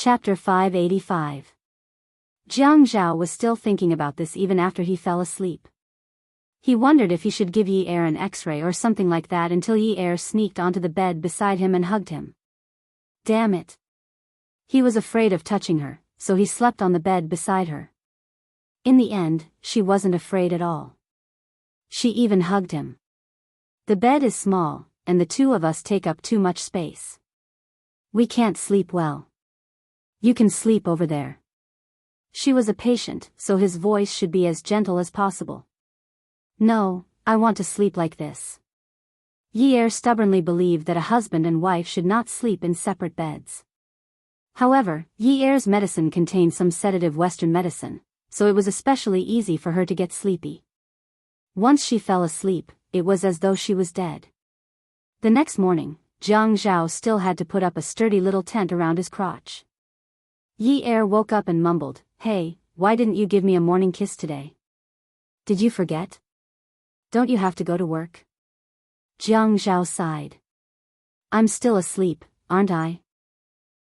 Chapter 585. Jiang Zhao was still thinking about this even after he fell asleep. He wondered if he should give Yi Er an X-ray or something like that until Yi Er sneaked onto the bed beside him and hugged him. Damn it. He was afraid of touching her, so he slept on the bed beside her. In the end, she wasn't afraid at all. She even hugged him. The bed is small, and the two of us take up too much space. We can't sleep well. You can sleep over there. She was a patient, so his voice should be as gentle as possible. No, I want to sleep like this. Yi Er stubbornly believed that a husband and wife should not sleep in separate beds. However, Yi Er's medicine contained some sedative Western medicine, so it was especially easy for her to get sleepy. Once she fell asleep, it was as though she was dead. The next morning, Jiang Zhao still had to put up a sturdy little tent around his crotch. Yi Er woke up and mumbled, "Hey, why didn't you give me a morning kiss today? Did you forget? Don't you have to go to work?" Jiang Zhao sighed. "I'm still asleep, aren't I?"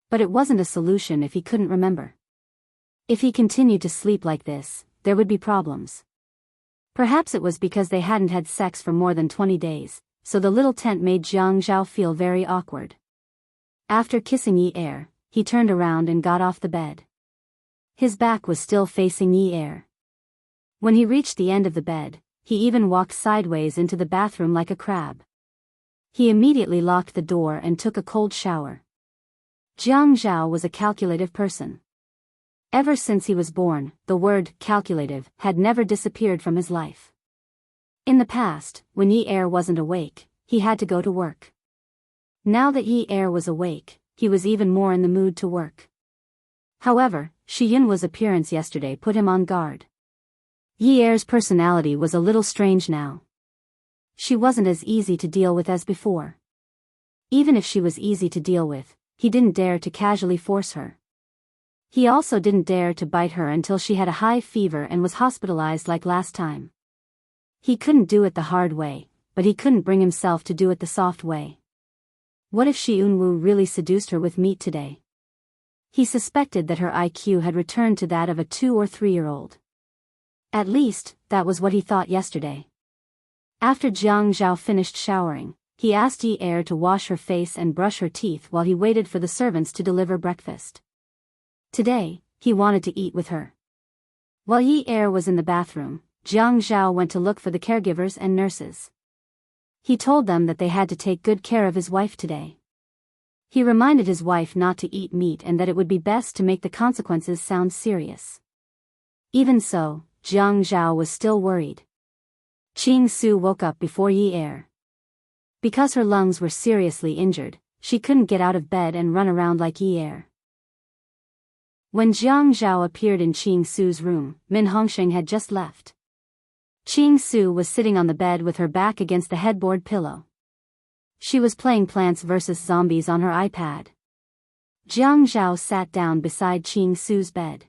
But it wasn't a solution if he couldn't remember. If he continued to sleep like this, there would be problems. Perhaps it was because they hadn't had sex for more than 20 days, so the little tent made Jiang Zhao feel very awkward. After kissing Yi Er, he turned around and got off the bed. His back was still facing Yi Er. When he reached the end of the bed, he even walked sideways into the bathroom like a crab. He immediately locked the door and took a cold shower. Jiang Zhao was a calculative person. Ever since he was born, the word calculative had never disappeared from his life. In the past, when Yi Er wasn't awake, he had to go to work. Now that Yi Er was awake, he was even more in the mood to work. However, Shi Yunhua's appearance yesterday put him on guard. Yi Er's personality was a little strange now. She wasn't as easy to deal with as before. Even if she was easy to deal with, he didn't dare to casually force her. He also didn't dare to bite her until she had a high fever and was hospitalized like last time. He couldn't do it the hard way, but he couldn't bring himself to do it the soft way. What if Shi Yunhu really seduced her with meat today? He suspected that her IQ had returned to that of a 2- or 3-year-old. At least, that was what he thought yesterday. After Jiang Zhao finished showering, he asked Yi Er to wash her face and brush her teeth while he waited for the servants to deliver breakfast. Today, he wanted to eat with her. While Yi Er was in the bathroom, Jiang Zhao went to look for the caregivers and nurses. He told them that they had to take good care of his wife today. He reminded his wife not to eat meat and that it would be best to make the consequences sound serious. Even so, Jiang Zhao was still worried. Qing Su woke up before Yi Er. Because her lungs were seriously injured, she couldn't get out of bed and run around like Yi Er. When Jiang Zhao appeared in Qing Su's room, Min Hongsheng had just left. Qing Su was sitting on the bed with her back against the headboard pillow. She was playing Plants vs. Zombies on her iPad. Jiang Zhao sat down beside Qing Su's bed.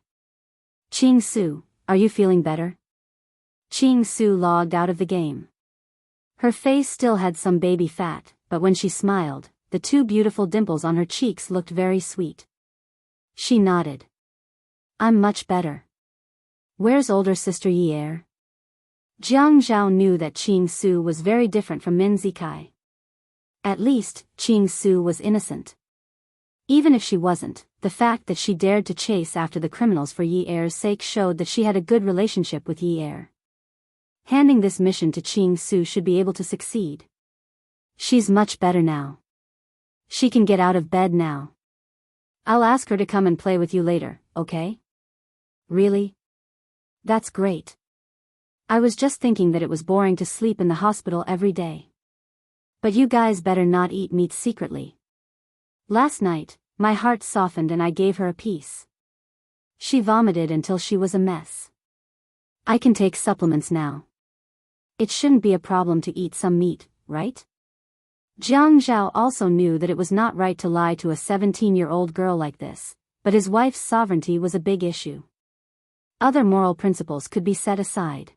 "Qing Su, are you feeling better?" Qing Su logged out of the game. Her face still had some baby fat, but when she smiled, the two beautiful dimples on her cheeks looked very sweet. She nodded. "I'm much better. Where's older sister Yi Er?" Jiang Zhao knew that Qing Su was very different from Min Zikai. At least, Qing Su was innocent. Even if she wasn't, the fact that she dared to chase after the criminals for Yi Er's sake showed that she had a good relationship with Yi Er. Handing this mission to Qing Su should be able to succeed. She's much better now. She can get out of bed now. I'll ask her to come and play with you later, okay? Really? That's great. I was just thinking that it was boring to sleep in the hospital every day. But you guys better not eat meat secretly. Last night, my heart softened and I gave her a piece. She vomited until she was a mess. I can take supplements now. It shouldn't be a problem to eat some meat, right? Jiang Zhao also knew that it was not right to lie to a 17-year-old girl like this, but his wife's sovereignty was a big issue. Other moral principles could be set aside.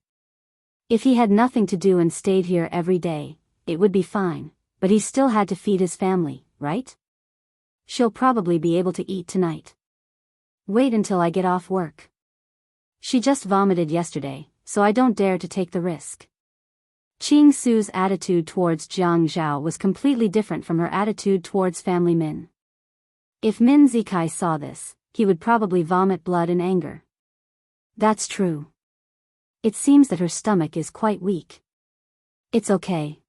If he had nothing to do and stayed here every day, it would be fine, but he still had to feed his family, right? She'll probably be able to eat tonight. Wait until I get off work. She just vomited yesterday, so I don't dare to take the risk. Qing Su's attitude towards Jiang Zhao was completely different from her attitude towards family Min. If Min Zikai saw this, he would probably vomit blood in anger. That's true. It seems that her stomach is quite weak. It's okay.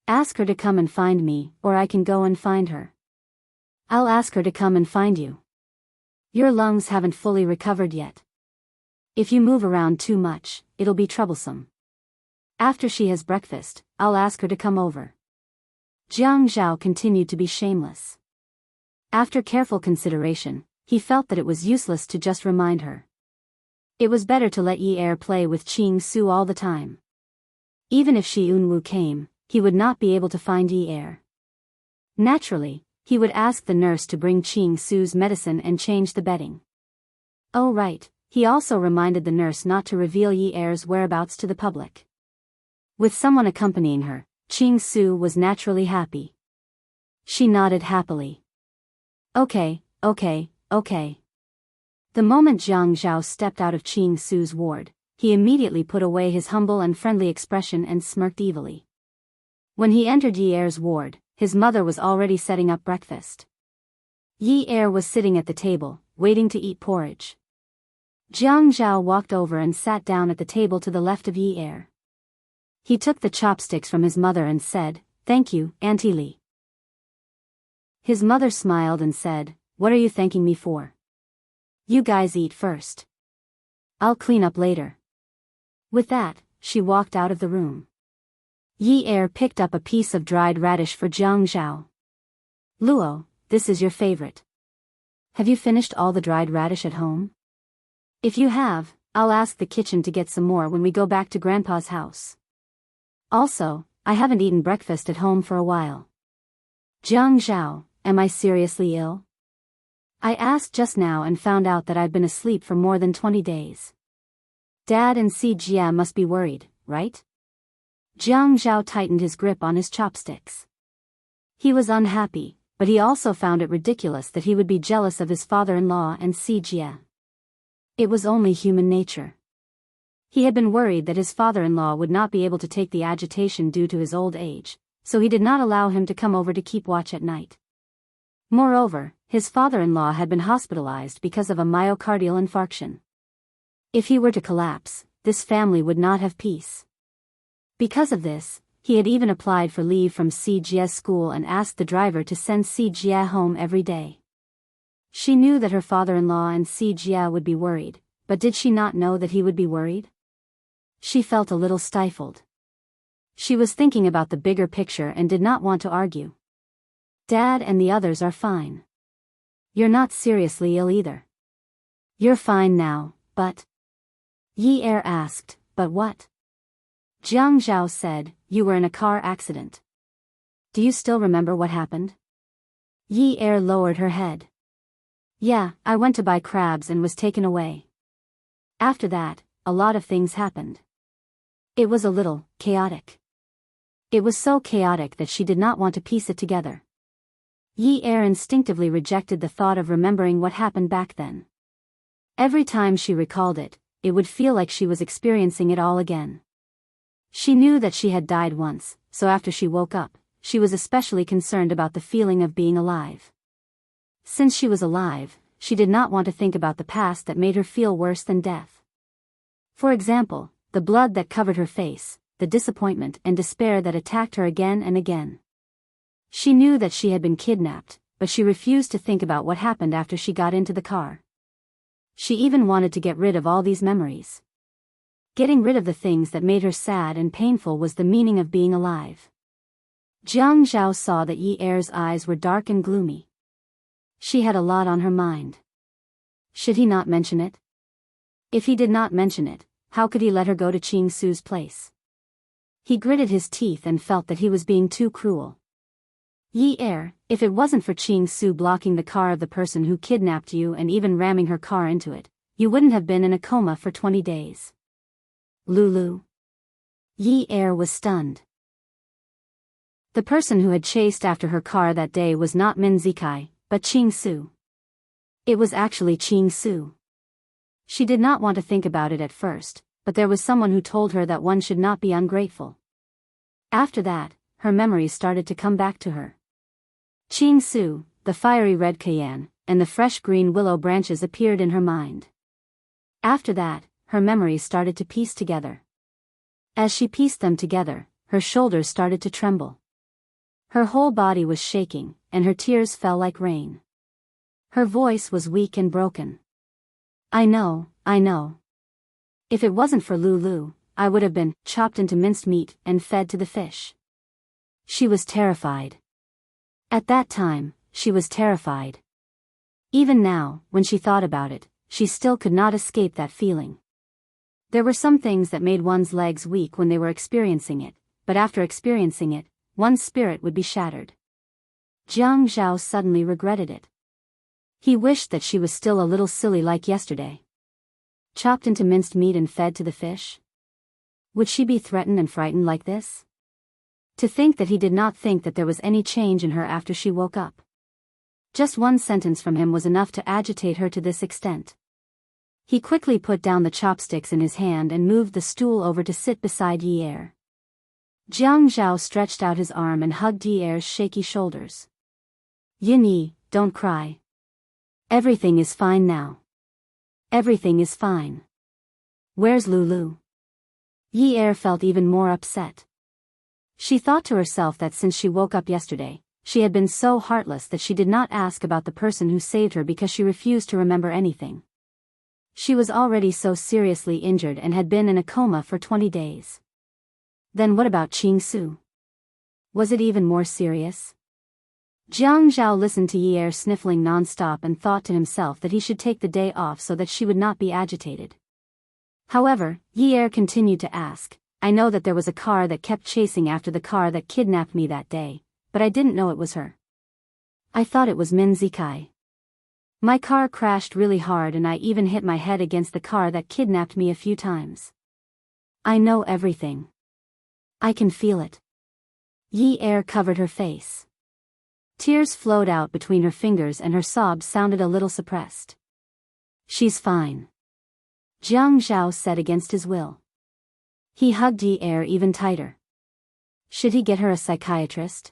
Ask her to come and find me, or I can go and find her. I'll ask her to come and find you. Your lungs haven't fully recovered yet. If you move around too much, it'll be troublesome. After she has breakfast, I'll ask her to come over. Jiang Zhao continued to be shameless. After careful consideration, he felt that it was useless to just remind her. It was better to let Yi Er play with Qing Su all the time. Even if Shi Yunwu came, he would not be able to find Yi Er. Naturally, he would ask the nurse to bring Qing Su's medicine and change the bedding. Oh right, he also reminded the nurse not to reveal Yi Er's whereabouts to the public. With someone accompanying her, Qing Su was naturally happy. She nodded happily. Okay. The moment Jiang Zhao stepped out of Qing Su's ward, he immediately put away his humble and friendly expression and smirked evilly. When he entered Yi Er's ward, his mother was already setting up breakfast. Yi Er was sitting at the table, waiting to eat porridge. Jiang Zhao walked over and sat down at the table to the left of Yi Er. He took the chopsticks from his mother and said, "Thank you, Auntie Li." His mother smiled and said, "What are you thanking me for? You guys eat first. I'll clean up later." With that, she walked out of the room. Yi Er picked up a piece of dried radish for Jiang Zhao. "Luo, this is your favorite. Have you finished all the dried radish at home? If you have, I'll ask the kitchen to get some more when we go back to Grandpa's house. Also, I haven't eaten breakfast at home for a while." "Jiang Zhao, am I seriously ill? I asked just now and found out that I've been asleep for more than 20 days. Dad and Si Jia must be worried, right?" Jiang Zhao tightened his grip on his chopsticks. He was unhappy, but he also found it ridiculous that he would be jealous of his father-in-law and Si Jia. It was only human nature. He had been worried that his father-in-law would not be able to take the agitation due to his old age, so he did not allow him to come over to keep watch at night. Moreover, his father-in-law had been hospitalized because of a myocardial infarction. If he were to collapse, this family would not have peace. Because of this, he had even applied for leave from Si Jia's school and asked the driver to send Si Jia home every day. She knew that her father-in-law and Si Jia would be worried, but did she not know that he would be worried? She felt a little stifled. She was thinking about the bigger picture and did not want to argue. Dad and the others are fine. You're not seriously ill either. You're fine now, but... Yi Er asked, "But what?" Jiang Zhao said, "You were in a car accident. Do you still remember what happened?" Yi Er lowered her head. "Yeah, I went to buy crabs and was taken away. After that, a lot of things happened. It was a little chaotic. It was so chaotic that she did not want to piece it together." Yi Er instinctively rejected the thought of remembering what happened back then. Every time she recalled it, it would feel like she was experiencing it all again. She knew that she had died once, so after she woke up, she was especially concerned about the feeling of being alive. Since she was alive, she did not want to think about the past that made her feel worse than death. For example, the blood that covered her face, the disappointment and despair that attacked her again and again. She knew that she had been kidnapped, but she refused to think about what happened after she got into the car. She even wanted to get rid of all these memories. Getting rid of the things that made her sad and painful was the meaning of being alive. Jiang Zhao saw that Yi Er's eyes were dark and gloomy. She had a lot on her mind. Should he not mention it? If he did not mention it, how could he let her go to Qing Su's place? He gritted his teeth and felt that he was being too cruel. Yi Er, if it wasn't for Qing Su blocking the car of the person who kidnapped you and even ramming her car into it, you wouldn't have been in a coma for 20 days. Lulu. Yi Er was stunned. The person who had chased after her car that day was not Min Zikai, but Qing Su. It was actually Ching Su. She did not want to think about it at first, but there was someone who told her that one should not be ungrateful. After that, her memories started to come back to her. Ching Su, the fiery red cayenne, and the fresh green willow branches appeared in her mind. After that, her memories started to piece together. As she pieced them together, her shoulders started to tremble. Her whole body was shaking, and her tears fell like rain. Her voice was weak and broken. I know. If it wasn't for Lulu, I would have been chopped into minced meat and fed to the fish. She was terrified. At that time, she was terrified. Even now, when she thought about it, she still could not escape that feeling. There were some things that made one's legs weak when they were experiencing it, but after experiencing it, one's spirit would be shattered. Jiang Zhao suddenly regretted it. He wished that she was still a little silly like yesterday. Chopped into minced meat and fed to the fish? Would she be threatened and frightened like this? To think that he did not think that there was any change in her after she woke up. Just one sentence from him was enough to agitate her to this extent. He quickly put down the chopsticks in his hand and moved the stool over to sit beside Yi Er. Jiang Zhao stretched out his arm and hugged Yi Er's shaky shoulders. Yin Yi, don't cry. Everything is fine now. Everything is fine. Where's Lulu? Yi Er felt even more upset. She thought to herself that since she woke up yesterday, she had been so heartless that she did not ask about the person who saved her because she refused to remember anything. She was already so seriously injured and had been in a coma for 20 days. Then what about Ching Su? Was it even more serious? Jiang Zhao listened to Yi Er sniffling non-stop and thought to himself that he should take the day off so that she would not be agitated. However, Yi Er continued to ask, I know that there was a car that kept chasing after the car that kidnapped me that day, but I didn't know it was her. I thought it was Min Zikai. My car crashed really hard and I even hit my head against the car that kidnapped me a few times. I know everything. I can feel it. Yi Er covered her face. Tears flowed out between her fingers and her sobs sounded a little suppressed. She's fine. Jiang Zhao said against his will. He hugged Yi Er even tighter. Should he get her a psychiatrist?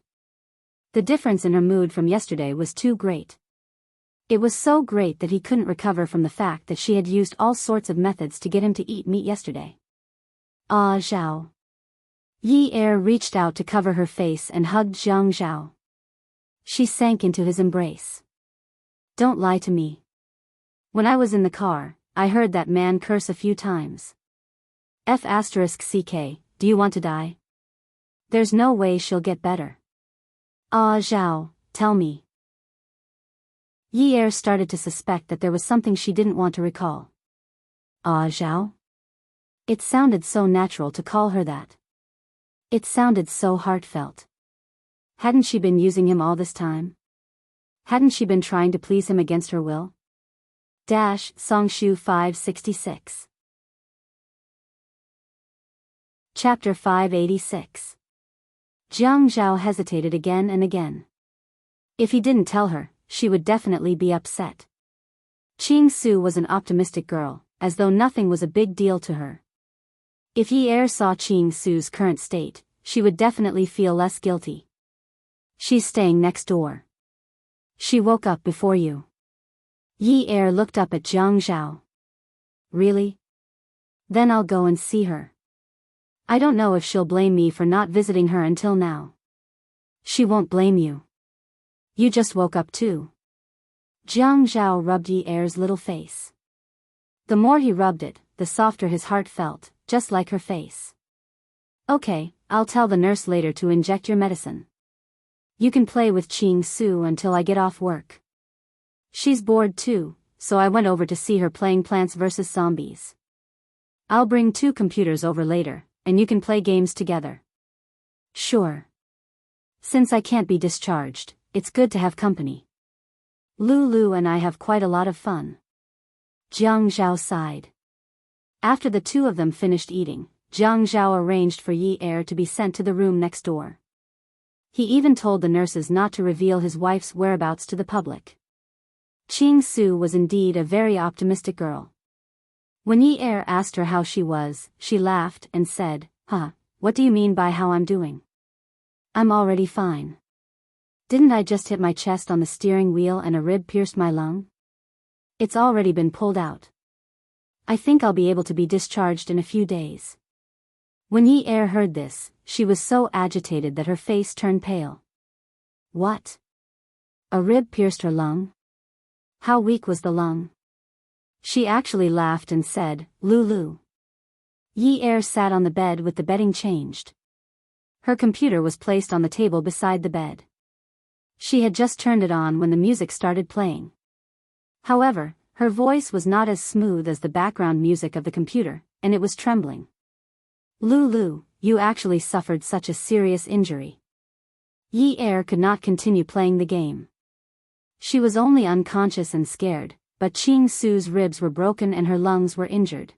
The difference in her mood from yesterday was too great. It was so great that he couldn't recover from the fact that she had used all sorts of methods to get him to eat meat yesterday. Ah, Zhao. Yi Er reached out to cover her face and hugged Jiang Zhao. She sank into his embrace. Don't lie to me. When I was in the car, I heard that man curse a few times. F***ck, do you want to die? There's no way she'll get better. Ah, Zhao, tell me. Yi Er started to suspect that there was something she didn't want to recall. Ah, Zhao? It sounded so natural to call her that. It sounded so heartfelt. Hadn't she been using him all this time? Hadn't she been trying to please him against her will? Songshu 566. Chapter 586. Jiang Zhao hesitated again and again. If he didn't tell her, she would definitely be upset. Ching Su was an optimistic girl, as though nothing was a big deal to her. If Yi Er saw Ching Su's current state, she would definitely feel less guilty. She's staying next door. She woke up before you. Yi Er looked up at Jiang Zhao. Really? Then I'll go and see her. I don't know if she'll blame me for not visiting her until now. She won't blame you. You just woke up too. Jiang Zhao rubbed Yi Er's little face. The more he rubbed it, the softer his heart felt, just like her face. Okay, I'll tell the nurse later to inject your medicine. You can play with Ching Su until I get off work. She's bored too, so I went over to see her playing Plants vs. Zombies. I'll bring 2 computers over later, and you can play games together. Sure. Since I can't be discharged, it's good to have company. Lulu and I have quite a lot of fun. Jiang Zhao sighed. After the 2 of them finished eating, Jiang Zhao arranged for Yi Er to be sent to the room next door. He even told the nurses not to reveal his wife's whereabouts to the public. Ching Su was indeed a very optimistic girl. When Yi Er asked her how she was, she laughed and said, "Huh, what do you mean by how I'm doing? I'm already fine. Didn't I just hit my chest on the steering wheel and a rib pierced my lung? It's already been pulled out. I think I'll be able to be discharged in a few days." When Yi Er heard this, she was so agitated that her face turned pale. What? A rib pierced her lung? How weak was the lung? She actually laughed and said, "Lulu." Yi Er sat on the bed with the bedding changed. Her computer was placed on the table beside the bed. She had just turned it on when the music started playing. However, her voice was not as smooth as the background music of the computer, and it was trembling. "Lulu, you actually suffered such a serious injury." Yi Er could not continue playing the game. She was only unconscious and scared, but Ching Su's ribs were broken and her lungs were injured.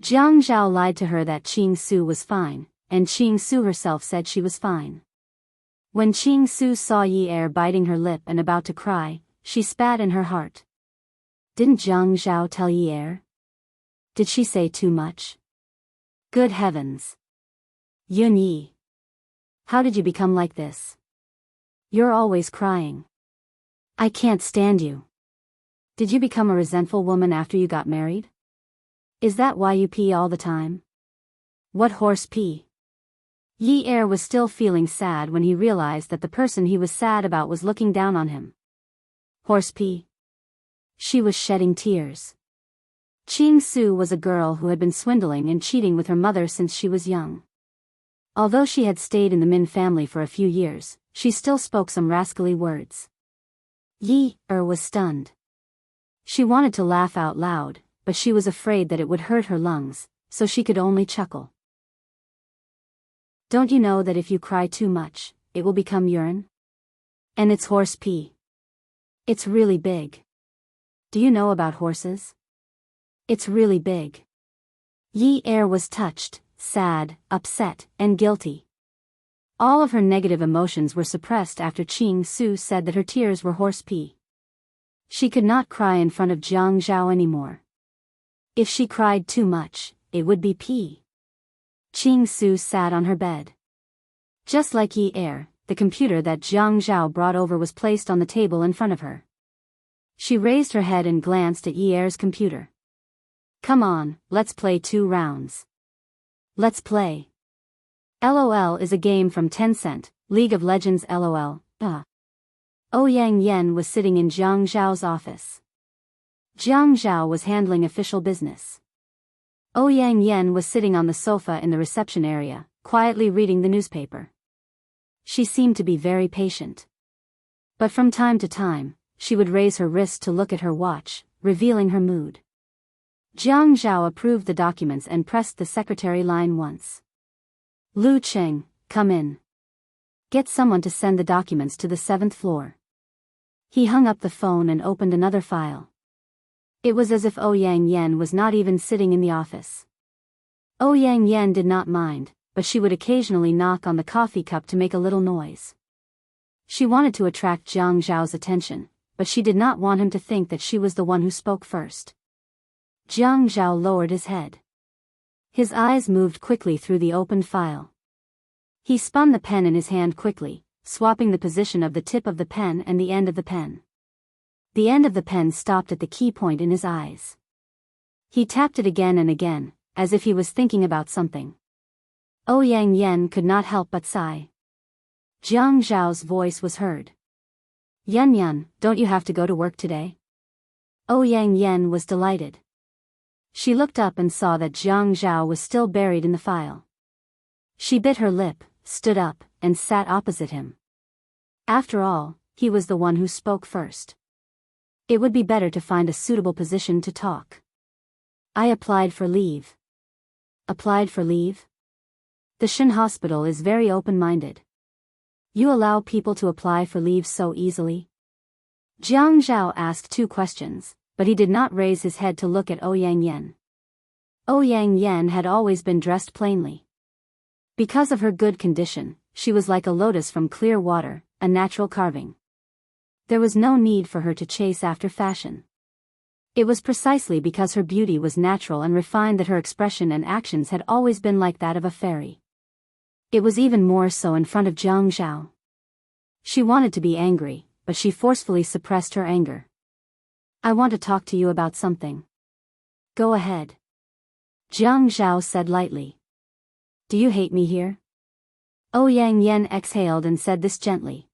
Jiang Zhao lied to her that Ching Su was fine, and Ching Su herself said she was fine. When Ching Su saw Yi Er biting her lip and about to cry, she spat in her heart. Didn't Jiang Zhao tell Yi Er? Did she say too much? Good heavens. Yun Yi. How did you become like this? You're always crying. I can't stand you. Did you become a resentful woman after you got married? Is that why you pee all the time? What horse pee? Yi Er was still feeling sad when he realized that the person he was sad about was looking down on him. Horse pee? She was shedding tears. Ching Su was a girl who had been swindling and cheating with her mother since she was young. Although she had stayed in the Min family for a few years, she still spoke some rascally words. Yi Er was stunned. She wanted to laugh out loud, but she was afraid that it would hurt her lungs, so she could only chuckle. Don't you know that if you cry too much, it will become urine? And it's horse pee. It's really big. Do you know about horses? It's really big. Yi Er was touched, sad, upset, and guilty. All of her negative emotions were suppressed after Ching Su said that her tears were horse pee. She could not cry in front of Jiang Zhao anymore. If she cried too much, it would be pee. Ching Su sat on her bed. Just like Yi Er, the computer that Jiang Zhao brought over was placed on the table in front of her. She raised her head and glanced at Yi Er's computer. Come on, let's play 2 rounds. Let's play. LOL is a game from Tencent, League of Legends LOL. Ouyang Yen was sitting in Jiang Zhao's office. Jiang Zhao was handling official business. Ouyang Yen was sitting on the sofa in the reception area, quietly reading the newspaper. She seemed to be very patient. But from time to time, she would raise her wrist to look at her watch, revealing her mood. Jiang Zhao approved the documents and pressed the secretary line once. Lu Cheng, come in. Get someone to send the documents to the 7th floor. He hung up the phone and opened another file. It was as if Ouyang Yen was not even sitting in the office. Ouyang Yen did not mind, but she would occasionally knock on the coffee cup to make a little noise. She wanted to attract Jiang Zhao's attention, but she did not want him to think that she was the one who spoke first. Jiang Zhao lowered his head. His eyes moved quickly through the opened file. He spun the pen in his hand quickly, swapping the position of the tip of the pen and the end of the pen. The end of the pen stopped at the key point in his eyes. He tapped it again and again, as if he was thinking about something. Ouyang Yen could not help but sigh. Jiang Zhao's voice was heard. Yan Yan, don't you have to go to work today? Ouyang Yen was delighted. She looked up and saw that Jiang Zhao was still buried in the file. She bit her lip, stood up, and sat opposite him. After all, he was the one who spoke first. It would be better to find a suitable position to talk. I applied for leave. Applied for leave? The Shin Hospital is very open-minded. You allow people to apply for leave so easily? Jiang Zhao asked 2 questions, but he did not raise his head to look at Ouyang Yen. Ouyang Yen had always been dressed plainly. Because of her good condition, she was like a lotus from clear water, a natural carving. There was no need for her to chase after fashion. It was precisely because her beauty was natural and refined that her expression and actions had always been like that of a fairy. It was even more so in front of Jiang Zhao. She wanted to be angry, but she forcefully suppressed her anger. "I want to talk to you about something." "Go ahead," Jiang Zhao said lightly. "Do you hate me here?" Yang Yan exhaled and said this gently.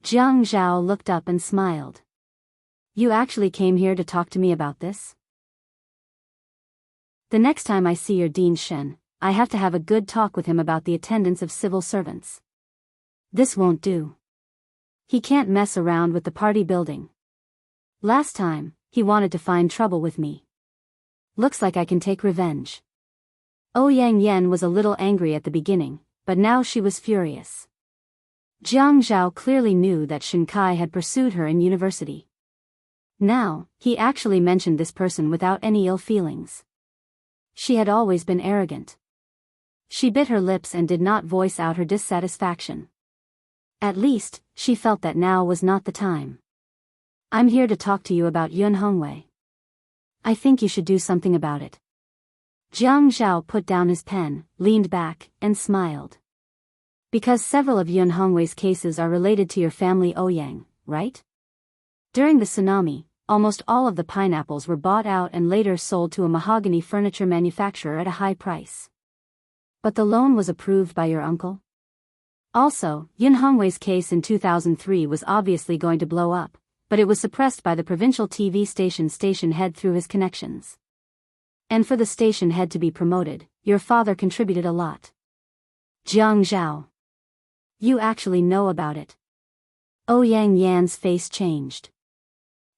Jiang Zhao looked up and smiled. "You actually came here to talk to me about this?" "The next time I see your Dean Shen, I have to have a good talk with him about the attendance of civil servants. This won't do. He can't mess around with the party building. Last time, he wanted to find trouble with me. Looks like I can take revenge." Yang Yan was a little angry at the beginning, but now she was furious. Jiang Zhao clearly knew that Shen Kai had pursued her in university. Now, he actually mentioned this person without any ill feelings. She had always been arrogant. She bit her lips and did not voice out her dissatisfaction. At least, she felt that now was not the time. "I'm here to talk to you about Yun Hongwei. I think you should do something about it." Jiang Zhao put down his pen, leaned back, and smiled. "Because several of Yun Hongwei's cases are related to your family Ouyang, right? During the tsunami, almost all of the pineapples were bought out and later sold to a mahogany furniture manufacturer at a high price. But the loan was approved by your uncle? Also, Yun Hongwei's case in 2003 was obviously going to blow up, but it was suppressed by the provincial TV station head through his connections. And for the station head to be promoted, your father contributed a lot." "Jiang Zhao. You actually know about it?" Yang Yan's face changed.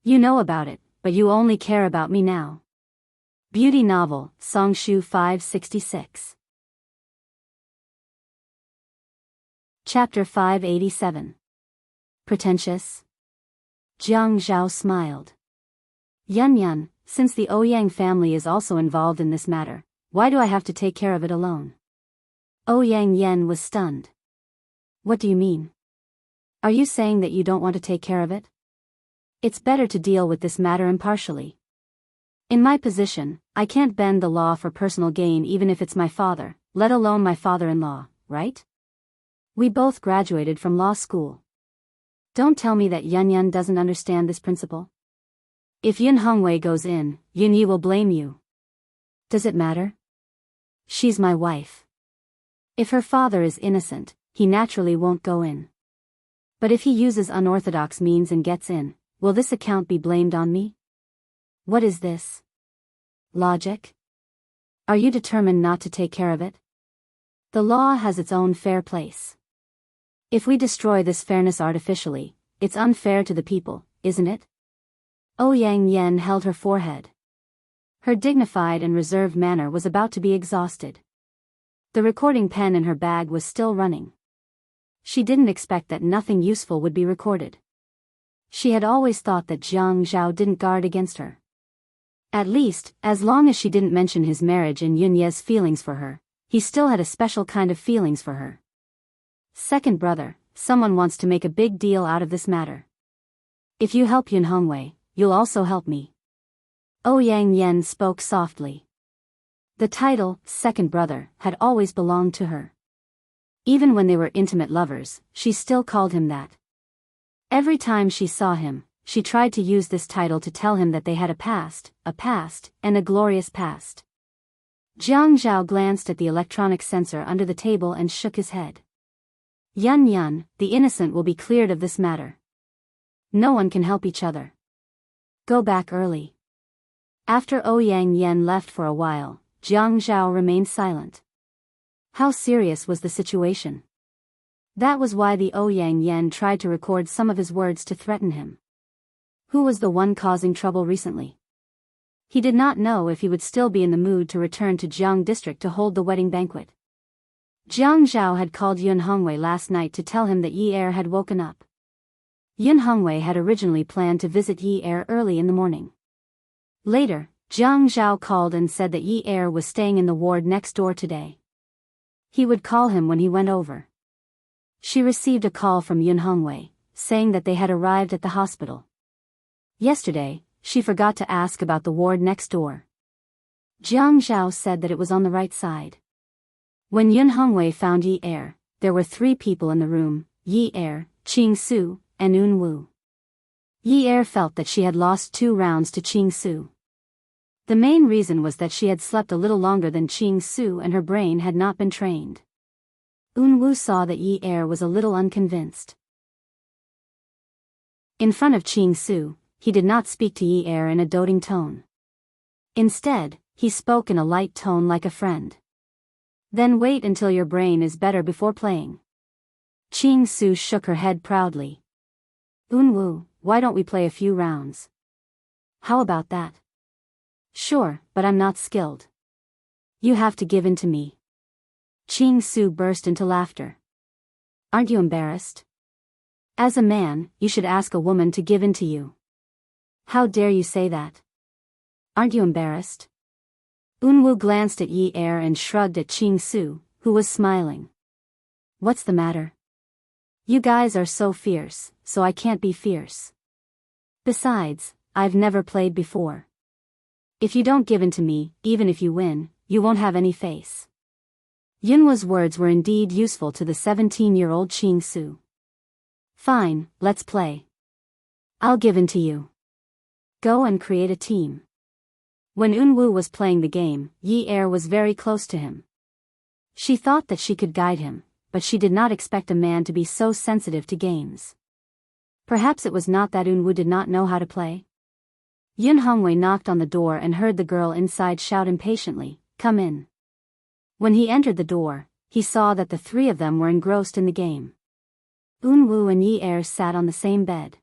"You know about it, but you only care about me now." Beauty novel, Songshu 566. Chapter 587. Pretentious? Jiang Zhao smiled. "Yun, since the Ouyang family is also involved in this matter, why do I have to take care of it alone?" Yang Yan was stunned. "What do you mean? Are you saying that you don't want to take care of it? It's better to deal with this matter impartially. In my position, I can't bend the law for personal gain even if it's my father, let alone my father-in-law, right? We both graduated from law school. Don't tell me that Yun doesn't understand this principle. If Yun Hongwei goes in, Yun Yi will blame you. Does it matter? She's my wife. If her father is innocent, he naturally won't go in. But if he uses unorthodox means and gets in, will this account be blamed on me? What is this? Logic? Are you determined not to take care of it? The law has its own fair place. If we destroy this fairness artificially, it's unfair to the people, isn't it?" Yang Yan held her forehead. Her dignified and reserved manner was about to be exhausted. The recording pen in her bag was still running. She didn't expect that nothing useful would be recorded. She had always thought that Jiang Zhao didn't guard against her. At least, as long as she didn't mention his marriage and Yun Ye's feelings for her, he still had a special kind of feelings for her. "Second brother, someone wants to make a big deal out of this matter. If you help Yun Hongwei, you'll also help me." Yang Yan spoke softly. The title, second brother, had always belonged to her. Even when they were intimate lovers, she still called him that. Every time she saw him, she tried to use this title to tell him that they had a past, and a glorious past. Jiang Zhao glanced at the electronic sensor under the table and shook his head. Yun, the innocent will be cleared of this matter. No one can help each other. Go back early. After Yang Yan left for a while, Jiang Zhao remained silent. How serious was the situation? That was why the Yang Yan tried to record some of his words to threaten him. Who was the one causing trouble recently? He did not know if he would still be in the mood to return to Jiang District to hold the wedding banquet. Jiang Zhao had called Yun Hongwei last night to tell him that Yi Er had woken up. Yun Hongwei had originally planned to visit Yi Er early in the morning. Later, Jiang Zhao called and said that Yi Er was staying in the ward next door today. He would call him when he went over. She received a call from Yun Hongwei, saying that they had arrived at the hospital. Yesterday, she forgot to ask about the ward next door. Jiang Zhao said that it was on the right side. When Yun Hongwei found Yi Er, there were 3 people in the room: Yi Er, Qing Su, and Un Wu. Yi Er felt that she had lost 2 rounds to Qing Su. The main reason was that she had slept a little longer than Qing Su and her brain had not been trained. Un Wu saw that Yi Er was a little unconvinced. In front of Qing Su, he did not speak to Yi Er in a doting tone. Instead, he spoke in a light tone like a friend. Then wait until your brain is better before playing. Qing Su shook her head proudly. Un Wu, why don't we play a few rounds? How about that? Sure, but I'm not skilled. You have to give in to me. Qing Su burst into laughter. Aren't you embarrassed? As a man, you should ask a woman to give in to you. How dare you say that? Aren't you embarrassed? Un Wu glanced at Yi Er and shrugged at Qing Su, who was smiling. What's the matter? You guys are so fierce, so I can't be fierce. Besides, I've never played before. If you don't give in to me, even if you win, you won't have any face. Yunwa's words were indeed useful to the 17-year-old Qing Su. Fine, let's play. I'll give in to you. Go and create a team. When Un Wu was playing the game, Yi Er was very close to him. She thought that she could guide him, but she did not expect a man to be so sensitive to games. Perhaps it was not that Un Wu did not know how to play. Yun Hongwei knocked on the door and heard the girl inside shout impatiently, "Come in." When he entered the door, he saw that the 3 of them were engrossed in the game. Un Wu and Yi Er sat on the same bed.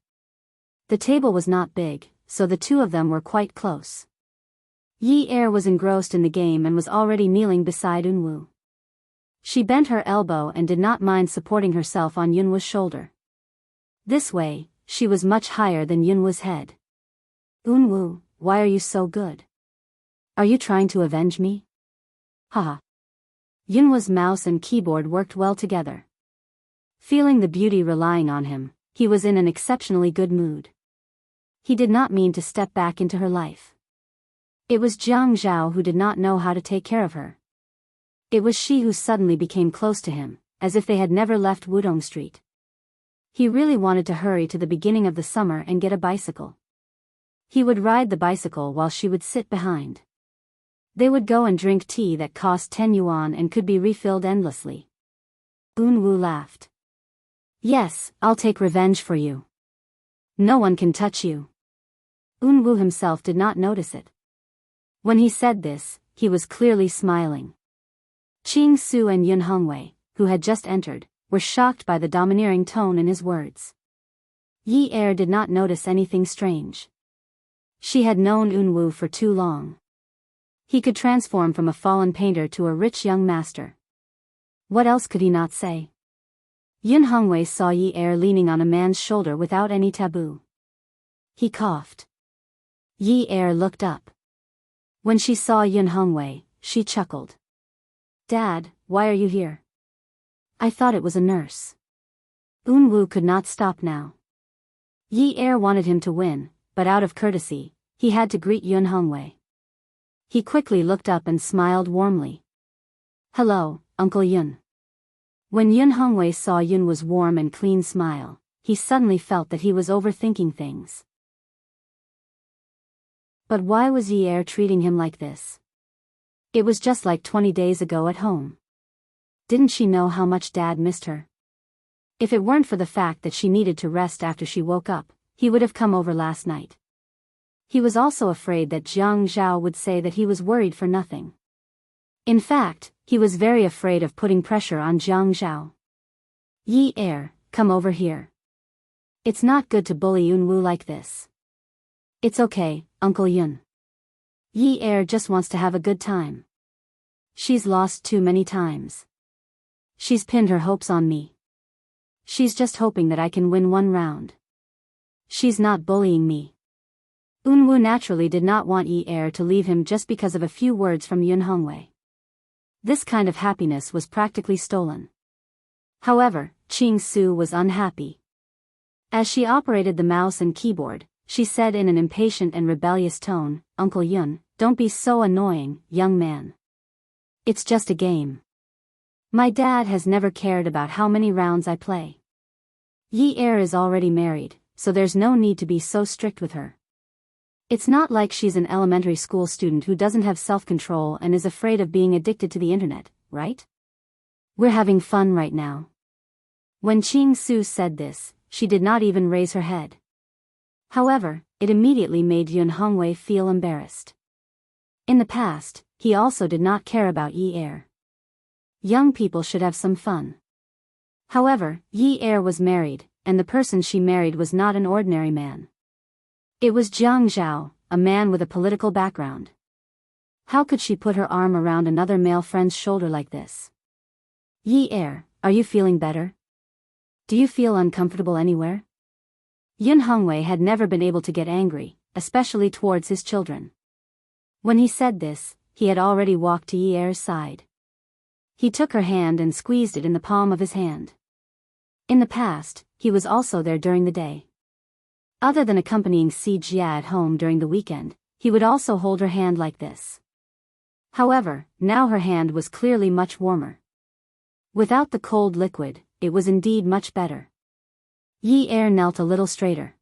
The table was not big, so the 2 of them were quite close. Yi Er was engrossed in the game and was already kneeling beside Un Wu. She bent her elbow and did not mind supporting herself on Yunwa's shoulder. This way, she was much higher than Yunwa's head. Un Wu, why are you so good? Are you trying to avenge me? Haha. Yunwa's mouse and keyboard worked well together. Feeling the beauty relying on him, he was in an exceptionally good mood. He did not mean to step back into her life. It was Jiang Zhao who did not know how to take care of her. It was she who suddenly became close to him, as if they had never left Wudong Street. He really wanted to hurry to the beginning of the summer and get a bicycle. He would ride the bicycle while she would sit behind. They would go and drink tea that cost 10 yuan and could be refilled endlessly. Un Wu laughed. Yes, I'll take revenge for you. No one can touch you. Un Wu himself did not notice it. When he said this, he was clearly smiling. Qing Su and Yun Hongwei, who had just entered, were shocked by the domineering tone in his words. Yi Er did not notice anything strange. She had known Un Wu for too long. He could transform from a fallen painter to a rich young master. What else could he not say? Yun Hongwei saw Yi Er leaning on a man's shoulder without any taboo. He coughed. Yi Er looked up. When she saw Yun Hongwei, she chuckled. Dad, why are you here? I thought it was a nurse. Un Wu could not stop now. Yi Er wanted him to win, but out of courtesy, he had to greet Yun Hongwei. He quickly looked up and smiled warmly. Hello, Uncle Yun. When Yun Hongwei saw Yunwa's warm and clean smile, he suddenly felt that he was overthinking things. But why was Yi Er treating him like this? It was just like 20 days ago at home. Didn't she know how much Dad missed her? If it weren't for the fact that she needed to rest after she woke up, he would have come over last night. He was also afraid that Jiang Zhao would say that he was worried for nothing. In fact, he was very afraid of putting pressure on Jiang Zhao. Yi Er, come over here. It's not good to bully Yun Wu like this. It's okay, Uncle Yun. Yi Er just wants to have a good time. She's lost too many times. She's pinned her hopes on me. She's just hoping that I can win one round. She's not bullying me. Un Wu naturally did not want Yi Er to leave him just because of a few words from Yun Hongwei. This kind of happiness was practically stolen. However, Qing Su was unhappy. As she operated the mouse and keyboard, she said in an impatient and rebellious tone, "Uncle Yun, don't be so annoying, young man. It's just a game. My dad has never cared about how many rounds I play. Yi Er is already married, so there's no need to be so strict with her. It's not like she's an elementary school student who doesn't have self-control and is afraid of being addicted to the internet, right? We're having fun right now." When Ching Su said this, she did not even raise her head. However, it immediately made Yun Hongwei feel embarrassed. In the past, he also did not care about Yi Er. Young people should have some fun. However, Yi Er was married, and the person she married was not an ordinary man. It was Jiang Zhao, a man with a political background. How could she put her arm around another male friend's shoulder like this? "Yi Er, are you feeling better? Do you feel uncomfortable anywhere?" Yun Hongwei had never been able to get angry, especially towards his children. When he said this, he had already walked to Yi Er's side. He took her hand and squeezed it in the palm of his hand. In the past, he was also there during the day. Other than accompanying Si Jia at home during the weekend, he would also hold her hand like this. However, now her hand was clearly much warmer. Without the cold liquid, it was indeed much better. Yi Er knelt a little straighter.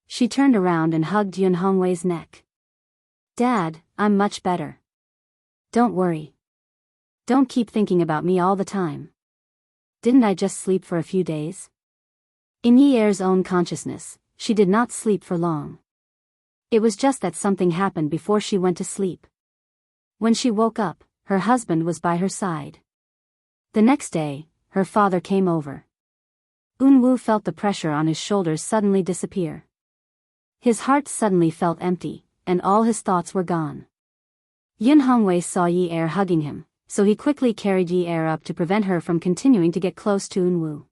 She turned around and hugged Yun Hongwei's neck. "Dad, I'm much better. Don't worry. Don't keep thinking about me all the time. Didn't I just sleep for a few days?" In Yi Er's own consciousness, she did not sleep for long. It was just that something happened before she went to sleep. When she woke up, her husband was by her side. The next day, her father came over. Wu felt the pressure on his shoulders suddenly disappear. His heart suddenly felt empty, and all his thoughts were gone. Yun Hongwei saw Yi Er hugging him, so he quickly carried Yi Er up to prevent her from continuing to get close to Wu.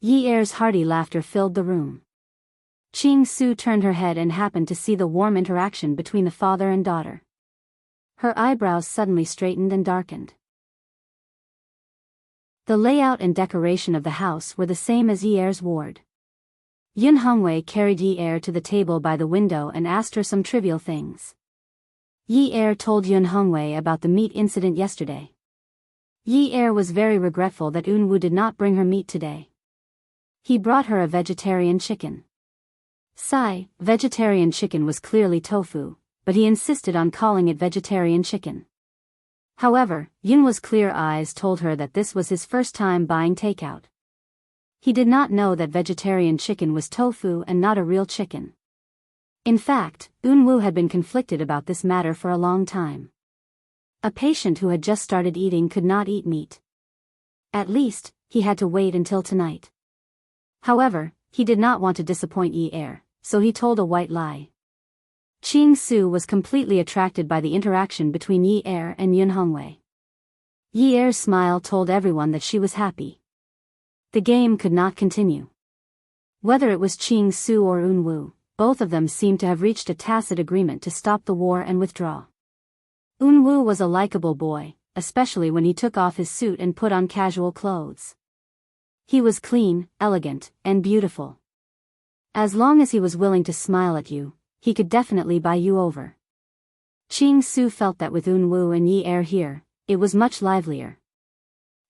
Yi Er's hearty laughter filled the room. Ching Su turned her head and happened to see the warm interaction between the father and daughter. Her eyebrows suddenly straightened and darkened. The layout and decoration of the house were the same as Yi Er's ward. Yun Hongwei carried Yi Er to the table by the window and asked her some trivial things. Yi Er told Yun Hongwei about the meat incident yesterday. Yi Er was very regretful that Wu did not bring her meat today. He brought her a vegetarian chicken. Vegetarian chicken was clearly tofu, but he insisted on calling it vegetarian chicken. However, Yun's clear eyes told her that this was his first time buying takeout. He did not know that vegetarian chicken was tofu and not a real chicken. In fact, Wu had been conflicted about this matter for a long time. A patient who had just started eating could not eat meat. At least, he had to wait until tonight. However, he did not want to disappoint Yi Er, so he told a white lie. Ching Su was completely attracted by the interaction between Yi Er and Yun Hongwei. Yi Er's smile told everyone that she was happy. The game could not continue. Whether it was Ching Su or Wu, both of them seemed to have reached a tacit agreement to stop the war and withdraw. Wu was a likable boy, especially when he took off his suit and put on casual clothes. He was clean, elegant, and beautiful. As long as he was willing to smile at you, he could definitely buy you over. Ching Su felt that with Wu and Yi Er here, it was much livelier.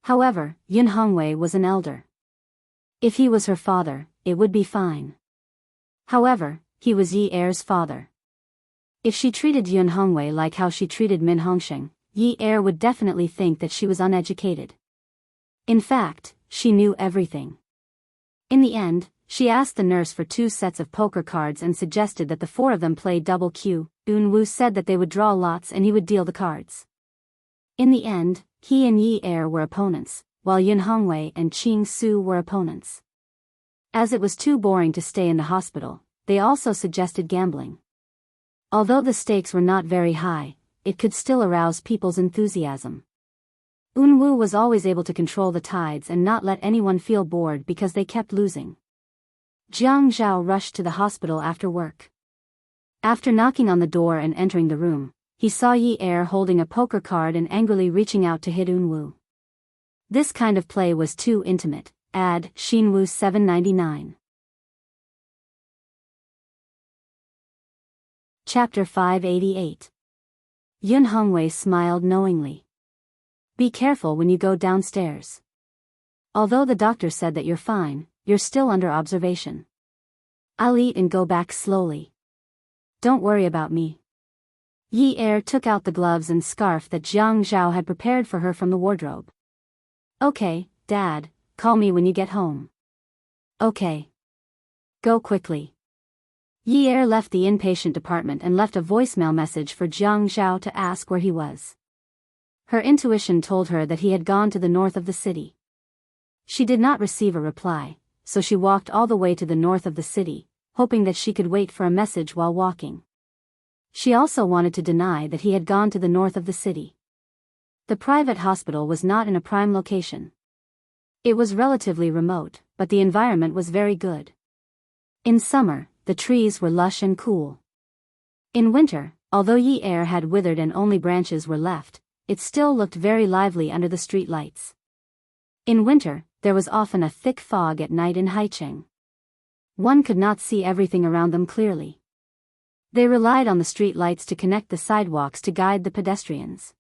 However, Yun Hongwei was an elder. If he was her father, it would be fine. However, he was Yi Er's father. If she treated Yun Hongwei like how she treated Min Hongsheng, Yi Er would definitely think that she was uneducated. In fact, she knew everything. In the end, she asked the nurse for 2 sets of poker cards and suggested that the 4 of them play double Q. Wu said that they would draw lots and he would deal the cards. In the end, he and Yi Er were opponents, while Yun Hongwei and Ching Su were opponents. As it was too boring to stay in the hospital, they also suggested gambling. Although the stakes were not very high, it could still arouse people's enthusiasm. Wu was always able to control the tides and not let anyone feel bored because they kept losing. Jiang Zhao rushed to the hospital after work. After knocking on the door and entering the room, he saw Yi Er holding a poker card and angrily reaching out to hit Wu. This kind of play was too intimate. Ad. Shinwu 799. Chapter 588. Yun Hongwei smiled knowingly. Be careful when you go downstairs. Although the doctor said that you're fine, you're still under observation. I'll eat and go back slowly. Don't worry about me. Yi Er took out the gloves and scarf that Jiang Zhao had prepared for her from the wardrobe. Okay, Dad, call me when you get home. Okay. Go quickly. Yi Er left the inpatient department and left a voicemail message for Jiang Zhao to ask where he was. Her intuition told her that he had gone to the north of the city. She did not receive a reply, so she walked all the way to the north of the city, hoping that she could wait for a message while walking. She also wanted to deny that he had gone to the north of the city. The private hospital was not in a prime location. It was relatively remote, but the environment was very good. In summer, the trees were lush and cool. In winter, although Yi Er had withered and only branches were left, it still looked very lively under the street lights. In winter, there was often a thick fog at night in Haicheng. One could not see everything around them clearly. They relied on the street lights to connect the sidewalks to guide the pedestrians.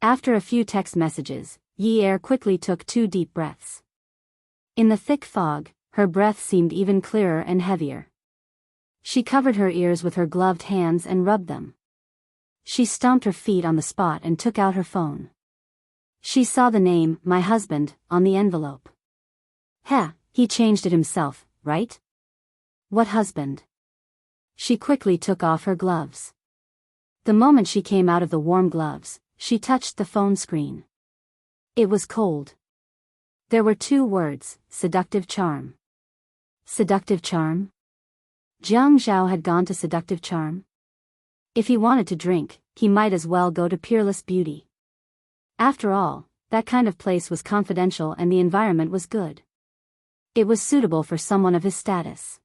After a few text messages, Yi Er quickly took 2 deep breaths. In the thick fog, her breath seemed even clearer and heavier. She covered her ears with her gloved hands and rubbed them. She stomped her feet on the spot and took out her phone. She saw the name, "My husband," on the envelope. He changed it himself, right? What husband? She quickly took off her gloves. The moment she came out of the warm gloves, she touched the phone screen. It was cold. There were 2 words, seductive charm. Seductive charm? Jiang Zhao had gone to seductive charm? If he wanted to drink, he might as well go to Peerless Beauty. After all, that kind of place was confidential and the environment was good. It was suitable for someone of his status.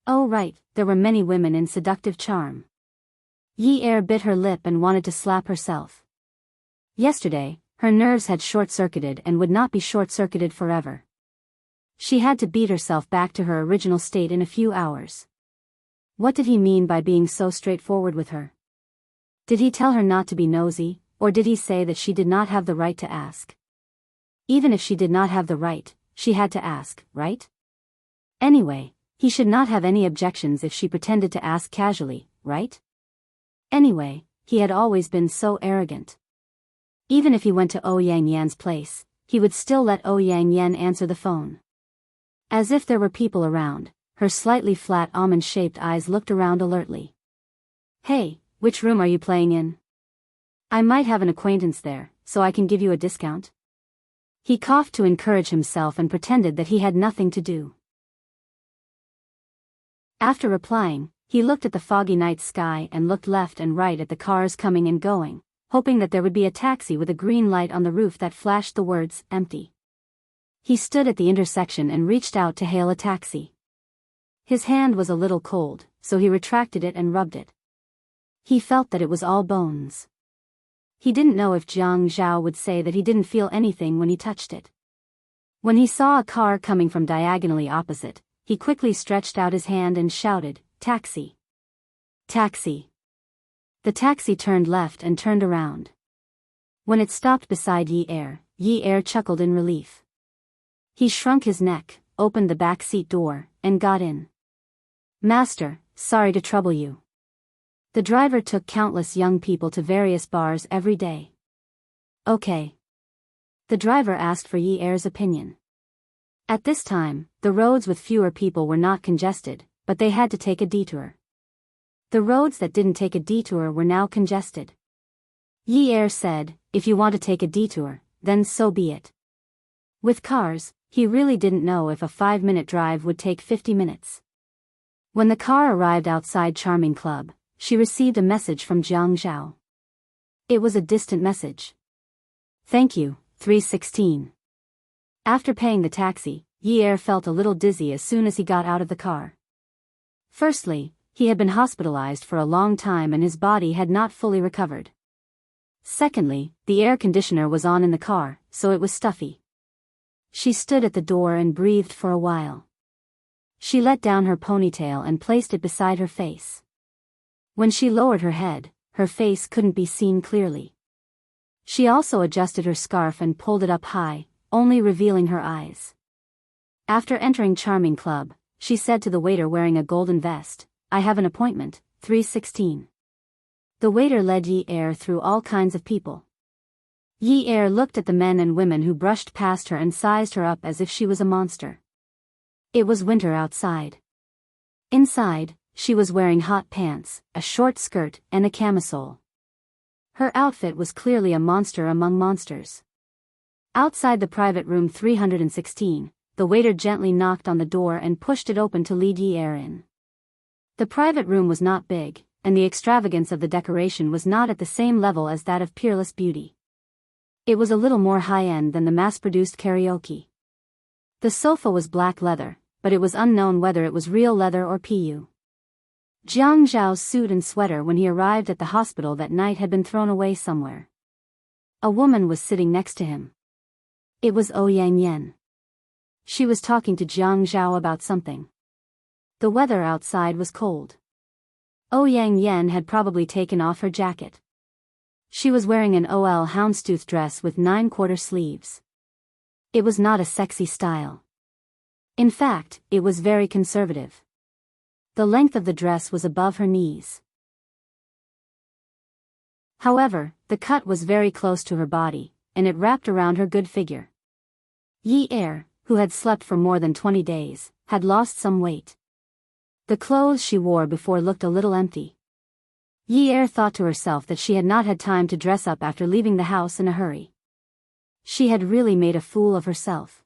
Oh right, there were many women in seductive charm. Yi Er bit her lip and wanted to slap herself. Yesterday, her nerves had short-circuited and would not be short-circuited forever. She had to beat herself back to her original state in a few hours. What did he mean by being so straightforward with her? Did he tell her not to be nosy, or did he say that she did not have the right to ask? Even if she did not have the right, she had to ask, right? Anyway, he should not have any objections if she pretended to ask casually, right? Anyway, he had always been so arrogant. Even if he went to Ouyang Yan's place, he would still let Ouyang Yan answer the phone. As if there were people around, her slightly flat almond-shaped eyes looked around alertly. Hey, which room are you playing in? I might have an acquaintance there, so I can give you a discount. He coughed to encourage himself and pretended that he had nothing to do. After replying, he looked at the foggy night sky and looked left and right at the cars coming and going, hoping that there would be a taxi with a green light on the roof that flashed the words, "Empty." He stood at the intersection and reached out to hail a taxi. His hand was a little cold, so he retracted it and rubbed it. He felt that it was all bones. He didn't know if Jiang Zhao would say that he didn't feel anything when he touched it. When he saw a car coming from diagonally opposite, he quickly stretched out his hand and shouted, "Taxi! Taxi!" The taxi turned left and turned around. When it stopped beside Yi Er chuckled in relief. He shrunk his neck, opened the back seat door, and got in. "Master, sorry to trouble you." The driver took countless young people to various bars every day. Okay. The driver asked for Yi Er's opinion. At this time, the roads with fewer people were not congested, but they had to take a detour. The roads that didn't take a detour were now congested. Yi Er said, "If you want to take a detour, then so be it." With cars, he really didn't know if a 5-minute drive would take 50 minutes. When the car arrived outside Charming Club, she received a message from Jiang Zhao. It was a distant message. "Thank you, 316. After paying the taxi, Yi Er felt a little dizzy as soon as he got out of the car. Firstly, he had been hospitalized for a long time and his body had not fully recovered. Secondly, the air conditioner was on in the car, so it was stuffy. She stood at the door and breathed for a while. She let down her ponytail and placed it beside her face. When she lowered her head, her face couldn't be seen clearly. She also adjusted her scarf and pulled it up high, only revealing her eyes. After entering Charming Club, she said to the waiter wearing a golden vest, "I have an appointment, 316. The waiter led Yi Er through all kinds of people. Yi Er looked at the men and women who brushed past her and sized her up as if she was a monster. It was winter outside. Inside, she was wearing hot pants, a short skirt, and a camisole. Her outfit was clearly a monster among monsters. Outside the private room 316, the waiter gently knocked on the door and pushed it open to lead Yi Er in. The private room was not big, and the extravagance of the decoration was not at the same level as that of Peerless Beauty. It was a little more high-end than the mass-produced karaoke. The sofa was black leather, but it was unknown whether it was real leather or PU. Jiang Zhao's suit and sweater when he arrived at the hospital that night had been thrown away somewhere. A woman was sitting next to him. It was Ouyang Yan. She was talking to Jiang Zhao about something. The weather outside was cold. Ouyang Yan had probably taken off her jacket. She was wearing an OL houndstooth dress with 9/4 sleeves. It was not a sexy style. In fact, it was very conservative. The length of the dress was above her knees. However, the cut was very close to her body, and it wrapped around her good figure. Yi Er, who had slept for more than 20 days, had lost some weight. The clothes she wore before looked a little empty. Yi Er thought to herself that she had not had time to dress up after leaving the house in a hurry. She had really made a fool of herself.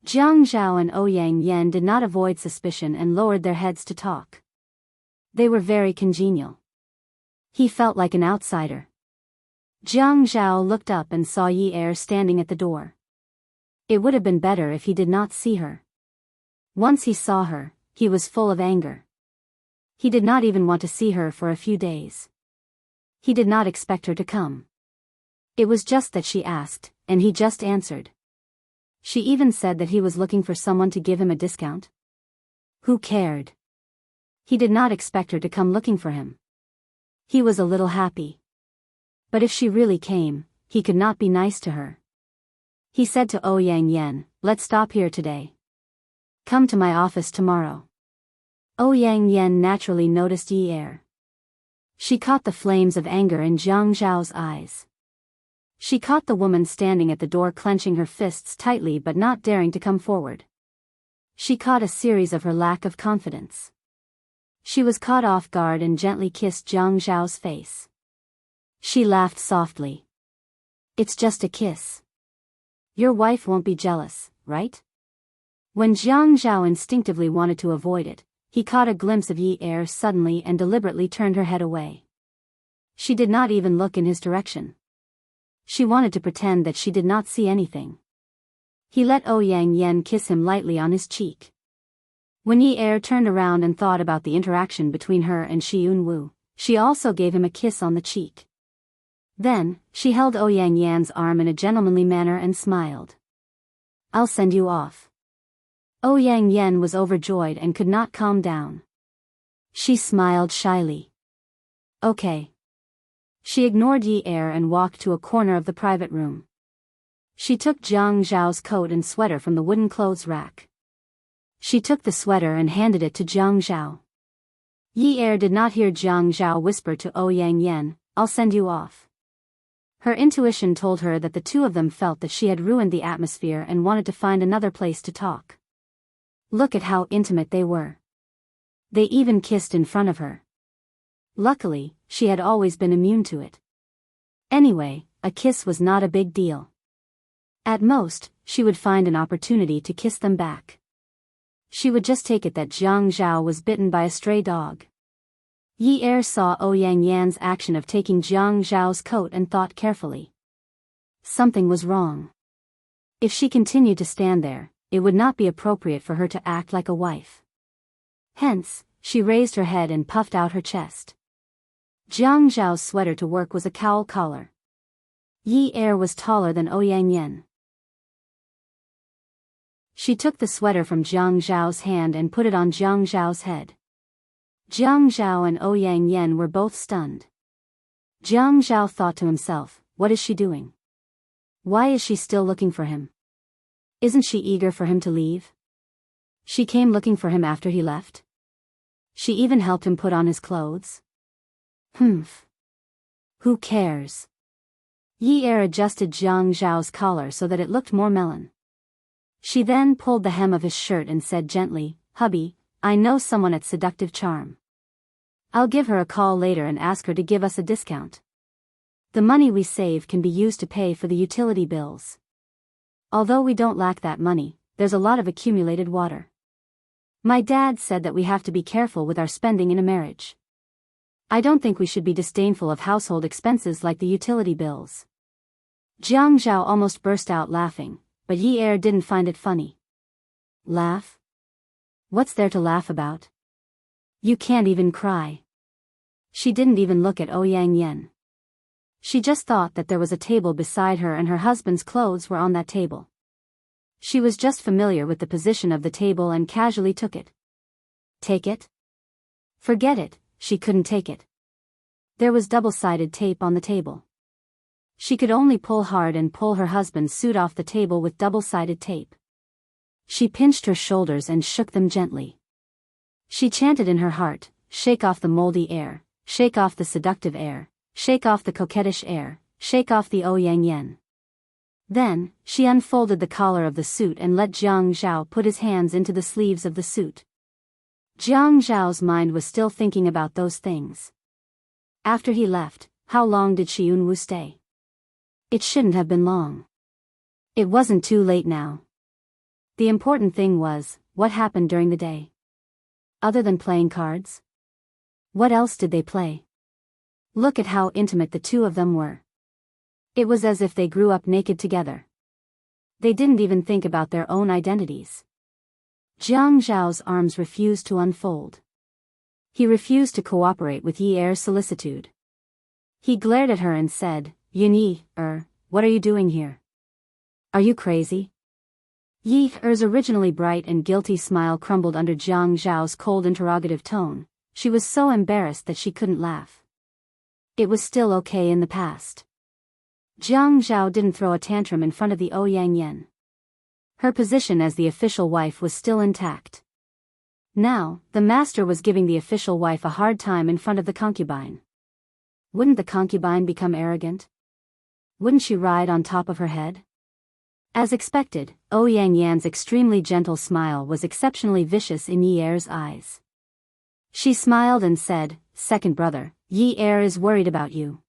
Jiang Zhao and Ouyang Yan did not avoid suspicion and lowered their heads to talk. They were very congenial. He felt like an outsider. Jiang Zhao looked up and saw Yi Er standing at the door. It would have been better if he did not see her. Once he saw her, he was full of anger. He did not even want to see her for a few days. He did not expect her to come. It was just that she asked, and he just answered. She even said that he was looking for someone to give him a discount. Who cared? He did not expect her to come looking for him. He was a little happy. But if she really came, he could not be nice to her. He said to Ouyang Yan, "Let's stop here today. Come to my office tomorrow." Ouyang Yan naturally noticed Yi Er. She caught the flames of anger in Jiang Zhao's eyes. She caught the woman standing at the door clenching her fists tightly but not daring to come forward. She caught a series of her lack of confidence. She was caught off guard and gently kissed Jiang Zhao's face. She laughed softly. "It's just a kiss. Your wife won't be jealous, right?" When Jiang Zhao instinctively wanted to avoid it, he caught a glimpse of Yi Er suddenly and deliberately turned her head away. She did not even look in his direction. She wanted to pretend that she did not see anything. He let Ouyang Yan kiss him lightly on his cheek. When Yi Er turned around and thought about the interaction between her and Xiun Wu, she also gave him a kiss on the cheek. Then, she held Ouyang Yan's arm in a gentlemanly manner and smiled. "I'll send you off." Ouyang Yan was overjoyed and could not calm down. She smiled shyly. "Okay." She ignored Yi Er and walked to a corner of the private room. She took Jiang Zhao's coat and sweater from the wooden clothes rack. She took the sweater and handed it to Jiang Zhao. Yi Er did not hear Jiang Zhao whisper to Ouyang Yan, "I'll send you off." Her intuition told her that the two of them felt that she had ruined the atmosphere and wanted to find another place to talk. Look at how intimate they were. They even kissed in front of her. Luckily, she had always been immune to it. Anyway, a kiss was not a big deal. At most, she would find an opportunity to kiss them back. She would just take it that Jiang Zhao was bitten by a stray dog. Yi Er saw Ouyang Yan's action of taking Jiang Zhao's coat and thought carefully. Something was wrong. If she continued to stand there, it would not be appropriate for her to act like a wife. Hence, she raised her head and puffed out her chest. Jiang Zhao's sweater to work was a cowl collar. Yi Er was taller than Ouyang Yan. She took the sweater from Jiang Zhao's hand and put it on Jiang Zhao's head. Jiang Zhao and Ouyang Yan were both stunned. Jiang Zhao thought to himself, what is she doing? Why is she still looking for him? Isn't she eager for him to leave? She came looking for him after he left? She even helped him put on his clothes? Who cares? Yi Er adjusted Jiang Zhao's collar so that it looked more melon. She then pulled the hem of his shirt and said gently, Hubby, I know someone at Seductive Charm. I'll give her a call later and ask her to give us a discount. The money we save can be used to pay for the utility bills. Although we don't lack that money, there's a lot of accumulated water. My dad said that we have to be careful with our spending in a marriage. I don't think we should be disdainful of household expenses like the utility bills. Jiang Zhao almost burst out laughing, but Yi Er didn't find it funny. Laugh? What's there to laugh about? You can't even cry. She didn't even look at Ouyang Yan. She just thought that there was a table beside her and her husband's clothes were on that table. She was just familiar with the position of the table and casually took it. Take it? Forget it, she couldn't take it. There was double-sided tape on the table. She could only pull hard and pull her husband's suit off the table with double-sided tape. She pinched her shoulders and shook them gently. She chanted in her heart, shake off the moldy air, shake off the seductive air, shake off the coquettish air, shake off the Ouyang Yan. Then, she unfolded the collar of the suit and let Jiang Zhao put his hands into the sleeves of the suit. Jiang Zhao's mind was still thinking about those things. After he left, how long did Shi Yunwu stay? It shouldn't have been long. It wasn't too late now. The important thing was, what happened during the day? Other than playing cards? What else did they play? Look at how intimate the two of them were. It was as if they grew up naked together. They didn't even think about their own identities. Jiang Zhao's arms refused to unfold. He refused to cooperate with Yi Er's solicitude. He glared at her and said, Yi Er, what are you doing here? Are you crazy? Yi Er's originally bright and guilty smile crumbled under Jiang Zhao's cold interrogative tone. She was so embarrassed that she couldn't laugh. It was still okay in the past. Jiang Zhao didn't throw a tantrum in front of the Ouyang Yan. Her position as the official wife was still intact. Now, the master was giving the official wife a hard time in front of the concubine. Wouldn't the concubine become arrogant? Wouldn't she ride on top of her head? As expected, Ouyang Yan's extremely gentle smile was exceptionally vicious in Yi Er's eyes. She smiled and said, Second brother, Yi Er is worried about you.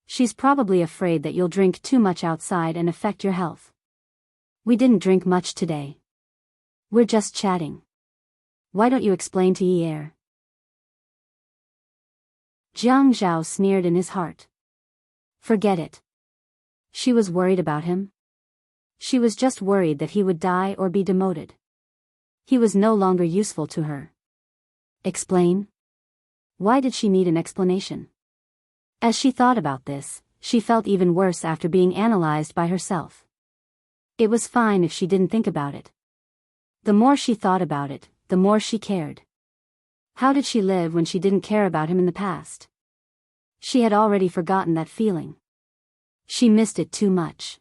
She's probably afraid that you'll drink too much outside and affect your health. We didn't drink much today. We're just chatting. Why don't you explain to Yi Er? Jiang Zhao sneered in his heart. Forget it. She was worried about him. She was just worried that he would die or be demoted. He was no longer useful to her. Explain? Why did she need an explanation? As she thought about this, she felt even worse after being analyzed by herself. It was fine if she didn't think about it. The more she thought about it, the more she cared. How did she live when she didn't care about him in the past? She had already forgotten that feeling. She missed it too much.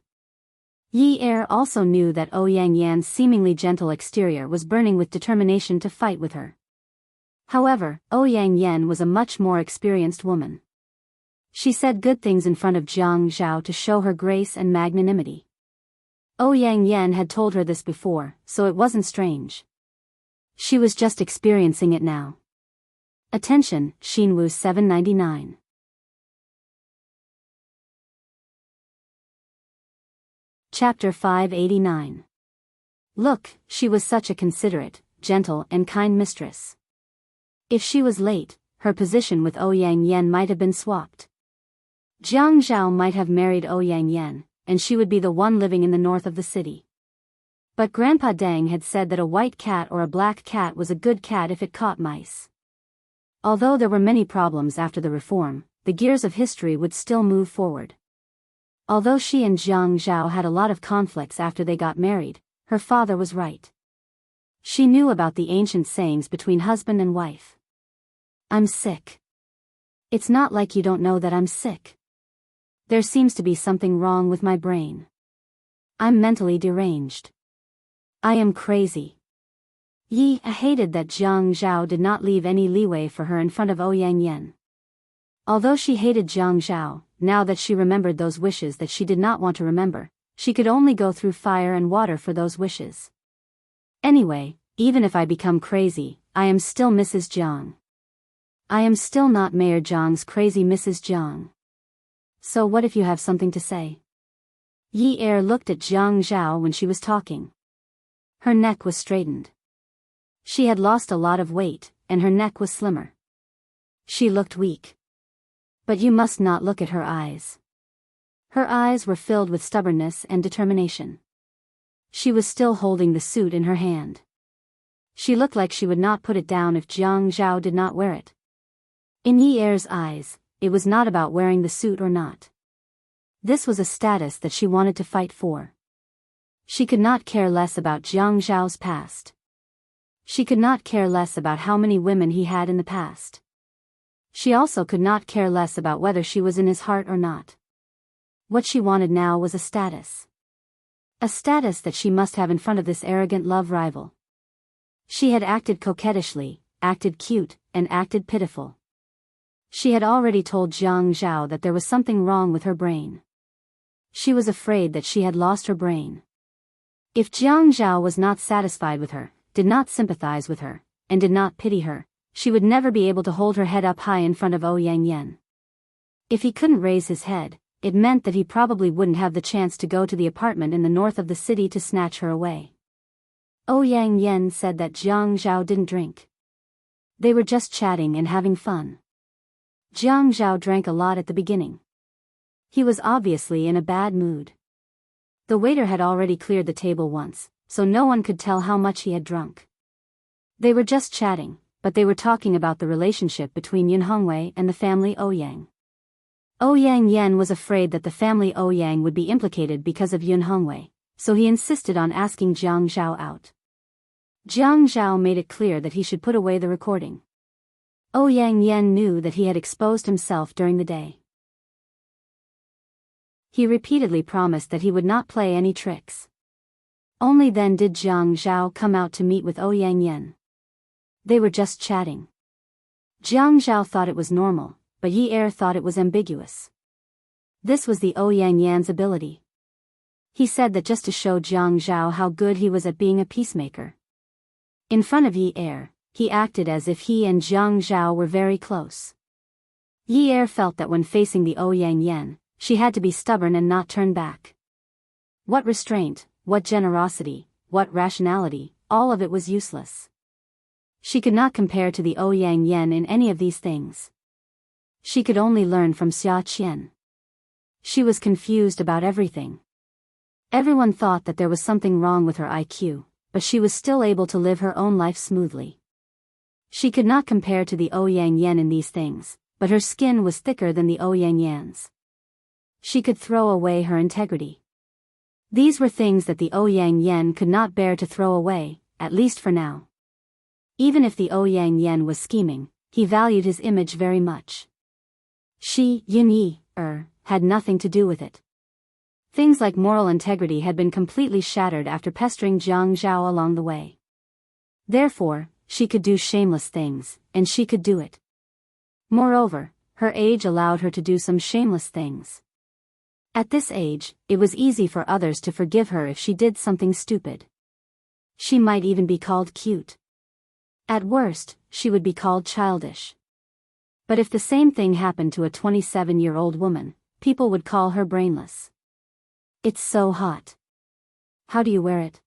Yi Er also knew that Ouyang Yan's seemingly gentle exterior was burning with determination to fight with her. However, Ouyang Yan was a much more experienced woman. She said good things in front of Jiang Zhao to show her grace and magnanimity. Ouyang Yan had told her this before, so it wasn't strange. She was just experiencing it now. Attention, Xinwu 799. Chapter 589. Look, she was such a considerate, gentle and kind mistress. If she was late, her position with Ouyang Yan might have been swapped. Jiang Zhao might have married Ouyang Yan, and she would be the one living in the north of the city. But Grandpa Deng had said that a white cat or a black cat was a good cat if it caught mice. Although there were many problems after the reform, the gears of history would still move forward. Although she and Jiang Zhao had a lot of conflicts after they got married, her father was right. She knew about the ancient sayings between husband and wife. I'm sick. It's not like you don't know that I'm sick. There seems to be something wrong with my brain. I'm mentally deranged. I am crazy. Yi hated that Jiang Zhao did not leave any leeway for her in front of Ouyang Yen. Although she hated Jiang Zhao, now that she remembered those wishes that she did not want to remember, she could only go through fire and water for those wishes. Anyway, even if I become crazy, I am still Mrs. Jiang. I am still not Mayor Jiang's crazy Mrs. Jiang. So what if you have something to say? Yi Er looked at Jiang Zhao when she was talking. Her neck was straightened. She had lost a lot of weight, and her neck was slimmer. She looked weak. But you must not look at her eyes. Her eyes were filled with stubbornness and determination. She was still holding the suit in her hand. She looked like she would not put it down if Jiang Zhao did not wear it. In Yi Er's eyes, it was not about wearing the suit or not. This was a status that she wanted to fight for. She could not care less about Jiang Zhao's past. She could not care less about how many women he had in the past. She also could not care less about whether she was in his heart or not. What she wanted now was a status. A status that she must have in front of this arrogant love rival. She had acted coquettishly, acted cute, and acted pitiful. She had already told Jiang Zhao that there was something wrong with her brain. She was afraid that she had lost her brain. If Jiang Zhao was not satisfied with her, did not sympathize with her, and did not pity her, she would never be able to hold her head up high in front of Ouyang Yen. If he couldn't raise his head, it meant that he probably wouldn't have the chance to go to the apartment in the north of the city to snatch her away. Ouyang Yen said that Jiang Zhao didn't drink. They were just chatting and having fun. Jiang Zhao drank a lot at the beginning. He was obviously in a bad mood. The waiter had already cleared the table once, so no one could tell how much he had drunk. They were just chatting, but they were talking about the relationship between Yun Hongwei and the family Ouyang. Ouyang Yen was afraid that the family Ouyang would be implicated because of Yun Hongwei, so he insisted on asking Jiang Zhao out. Jiang Zhao made it clear that he should put away the recording. Ouyang Yen knew that he had exposed himself during the day. He repeatedly promised that he would not play any tricks. Only then did Jiang Zhao come out to meet with Ouyang Yen. They were just chatting. Jiang Zhao thought it was normal, but Yi Er thought it was ambiguous. This was the Ouyang Yan's ability. He said that just to show Jiang Zhao how good he was at being a peacemaker. In front of Yi Er, he acted as if he and Jiang Zhao were very close. Yi Er felt that when facing the Ouyang Yen, she had to be stubborn and not turn back. What restraint, what generosity, what rationality, all of it was useless. She could not compare to the Ouyang Yen in any of these things. She could only learn from Xia Qian. She was confused about everything. Everyone thought that there was something wrong with her IQ, but she was still able to live her own life smoothly. She could not compare to the Ouyang Yen in these things, but her skin was thicker than the Ouyang Yan's. She could throw away her integrity. These were things that the Ouyang Yen could not bear to throw away, at least for now. Even if the Ouyang Yen was scheming, he valued his image very much. She, Yi Er, had nothing to do with it. Things like moral integrity had been completely shattered after pestering Jiang Zhao along the way. Therefore, she could do shameless things, and she could do it. Moreover, her age allowed her to do some shameless things. At this age, it was easy for others to forgive her if she did something stupid. She might even be called cute. At worst, she would be called childish. But if the same thing happened to a 27-year-old woman, people would call her brainless. It's so hot. How do you wear it?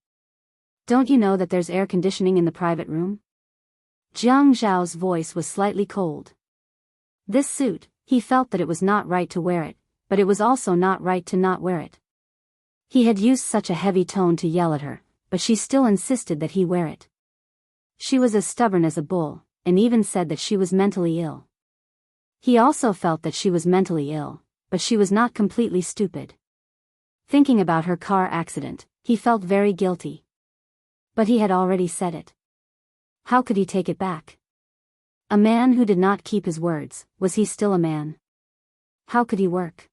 Don't you know that there's air conditioning in the private room? Jiang Zhao's voice was slightly cold. This suit, he felt that it was not right to wear it, but it was also not right to not wear it. He had used such a heavy tone to yell at her, but she still insisted that he wear it. She was as stubborn as a bull, and even said that she was mentally ill. He also felt that she was mentally ill, but she was not completely stupid. Thinking about her car accident, he felt very guilty. But he had already said it. How could he take it back? A man who did not keep his words, was he still a man? How could he work?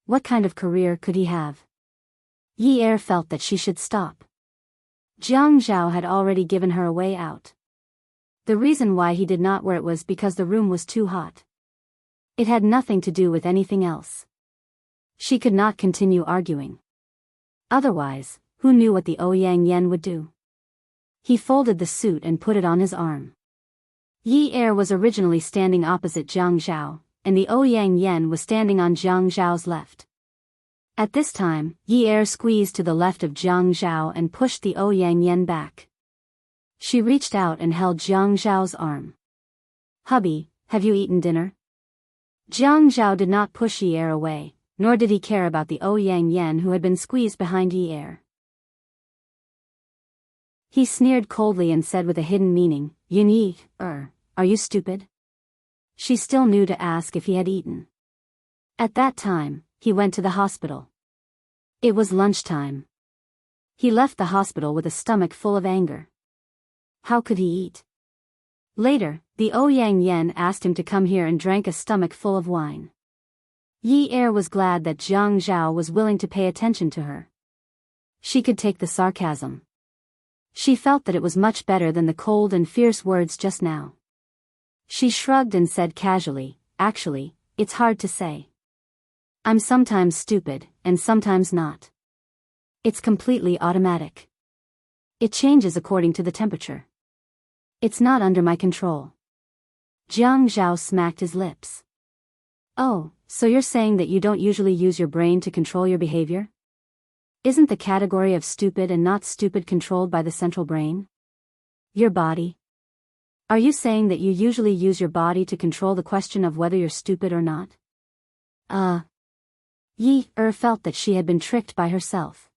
What kind of career could he have? Yi Er felt that she should stop. Jiang Zhao had already given her a way out. The reason why he did not wear it was because the room was too hot. It had nothing to do with anything else. She could not continue arguing. Otherwise, who knew what the Ouyang Yen would do? He folded the suit and put it on his arm. Yi Er was originally standing opposite Jiang Zhao, and the Ouyang Yen was standing on Jiang Zhao's left. At this time, Yi Er squeezed to the left of Jiang Zhao and pushed the Ouyang Yen back. She reached out and held Jiang Zhao's arm. "Hubby, have you eaten dinner?" Jiang Zhao did not push Yi Er away, nor did he care about the Ouyang Yen who had been squeezed behind Yi Er. He sneered coldly and said with a hidden meaning, "Yin Yi Er, are you stupid?" She still knew to ask if he had eaten. At that time, he went to the hospital. It was lunchtime. He left the hospital with a stomach full of anger. How could he eat? Later, the Ouyang Yen asked him to come here and drank a stomach full of wine. Yi Er was glad that Jiang Zhao was willing to pay attention to her. She could take the sarcasm. She felt that it was much better than the cold and fierce words just now. She shrugged and said casually, "Actually, it's hard to say. I'm sometimes stupid, and sometimes not. It's completely automatic. It changes according to the temperature. It's not under my control." Jiang Zhao smacked his lips. "Oh, so you're saying that you don't usually use your brain to control your behavior? Isn't the category of stupid and not stupid controlled by the central brain? Your body? Are you saying that you usually use your body to control the question of whether you're stupid or not?" Yi Er felt that she had been tricked by herself.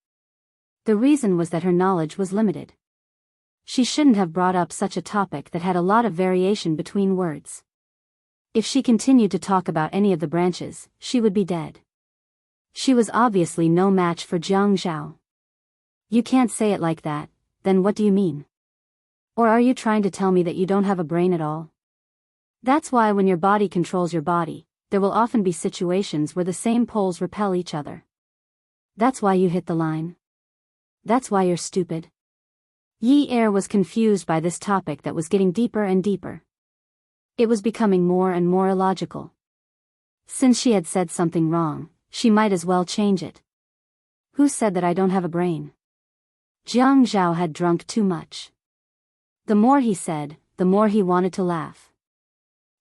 The reason was that her knowledge was limited. She shouldn't have brought up such a topic that had a lot of variation between words. If she continued to talk about any of the branches, she would be dead. She was obviously no match for Jiang Zhao. "You can't say it like that, then what do you mean? Or are you trying to tell me that you don't have a brain at all? That's why when your body controls your body, there will often be situations where the same poles repel each other. That's why you hit the line. That's why you're stupid." Yi Er was confused by this topic that was getting deeper and deeper. It was becoming more and more illogical. Since she had said something wrong, she might as well change it. "Who said that I don't have a brain?" Jiang Zhao had drunk too much. The more he said, the more he wanted to laugh.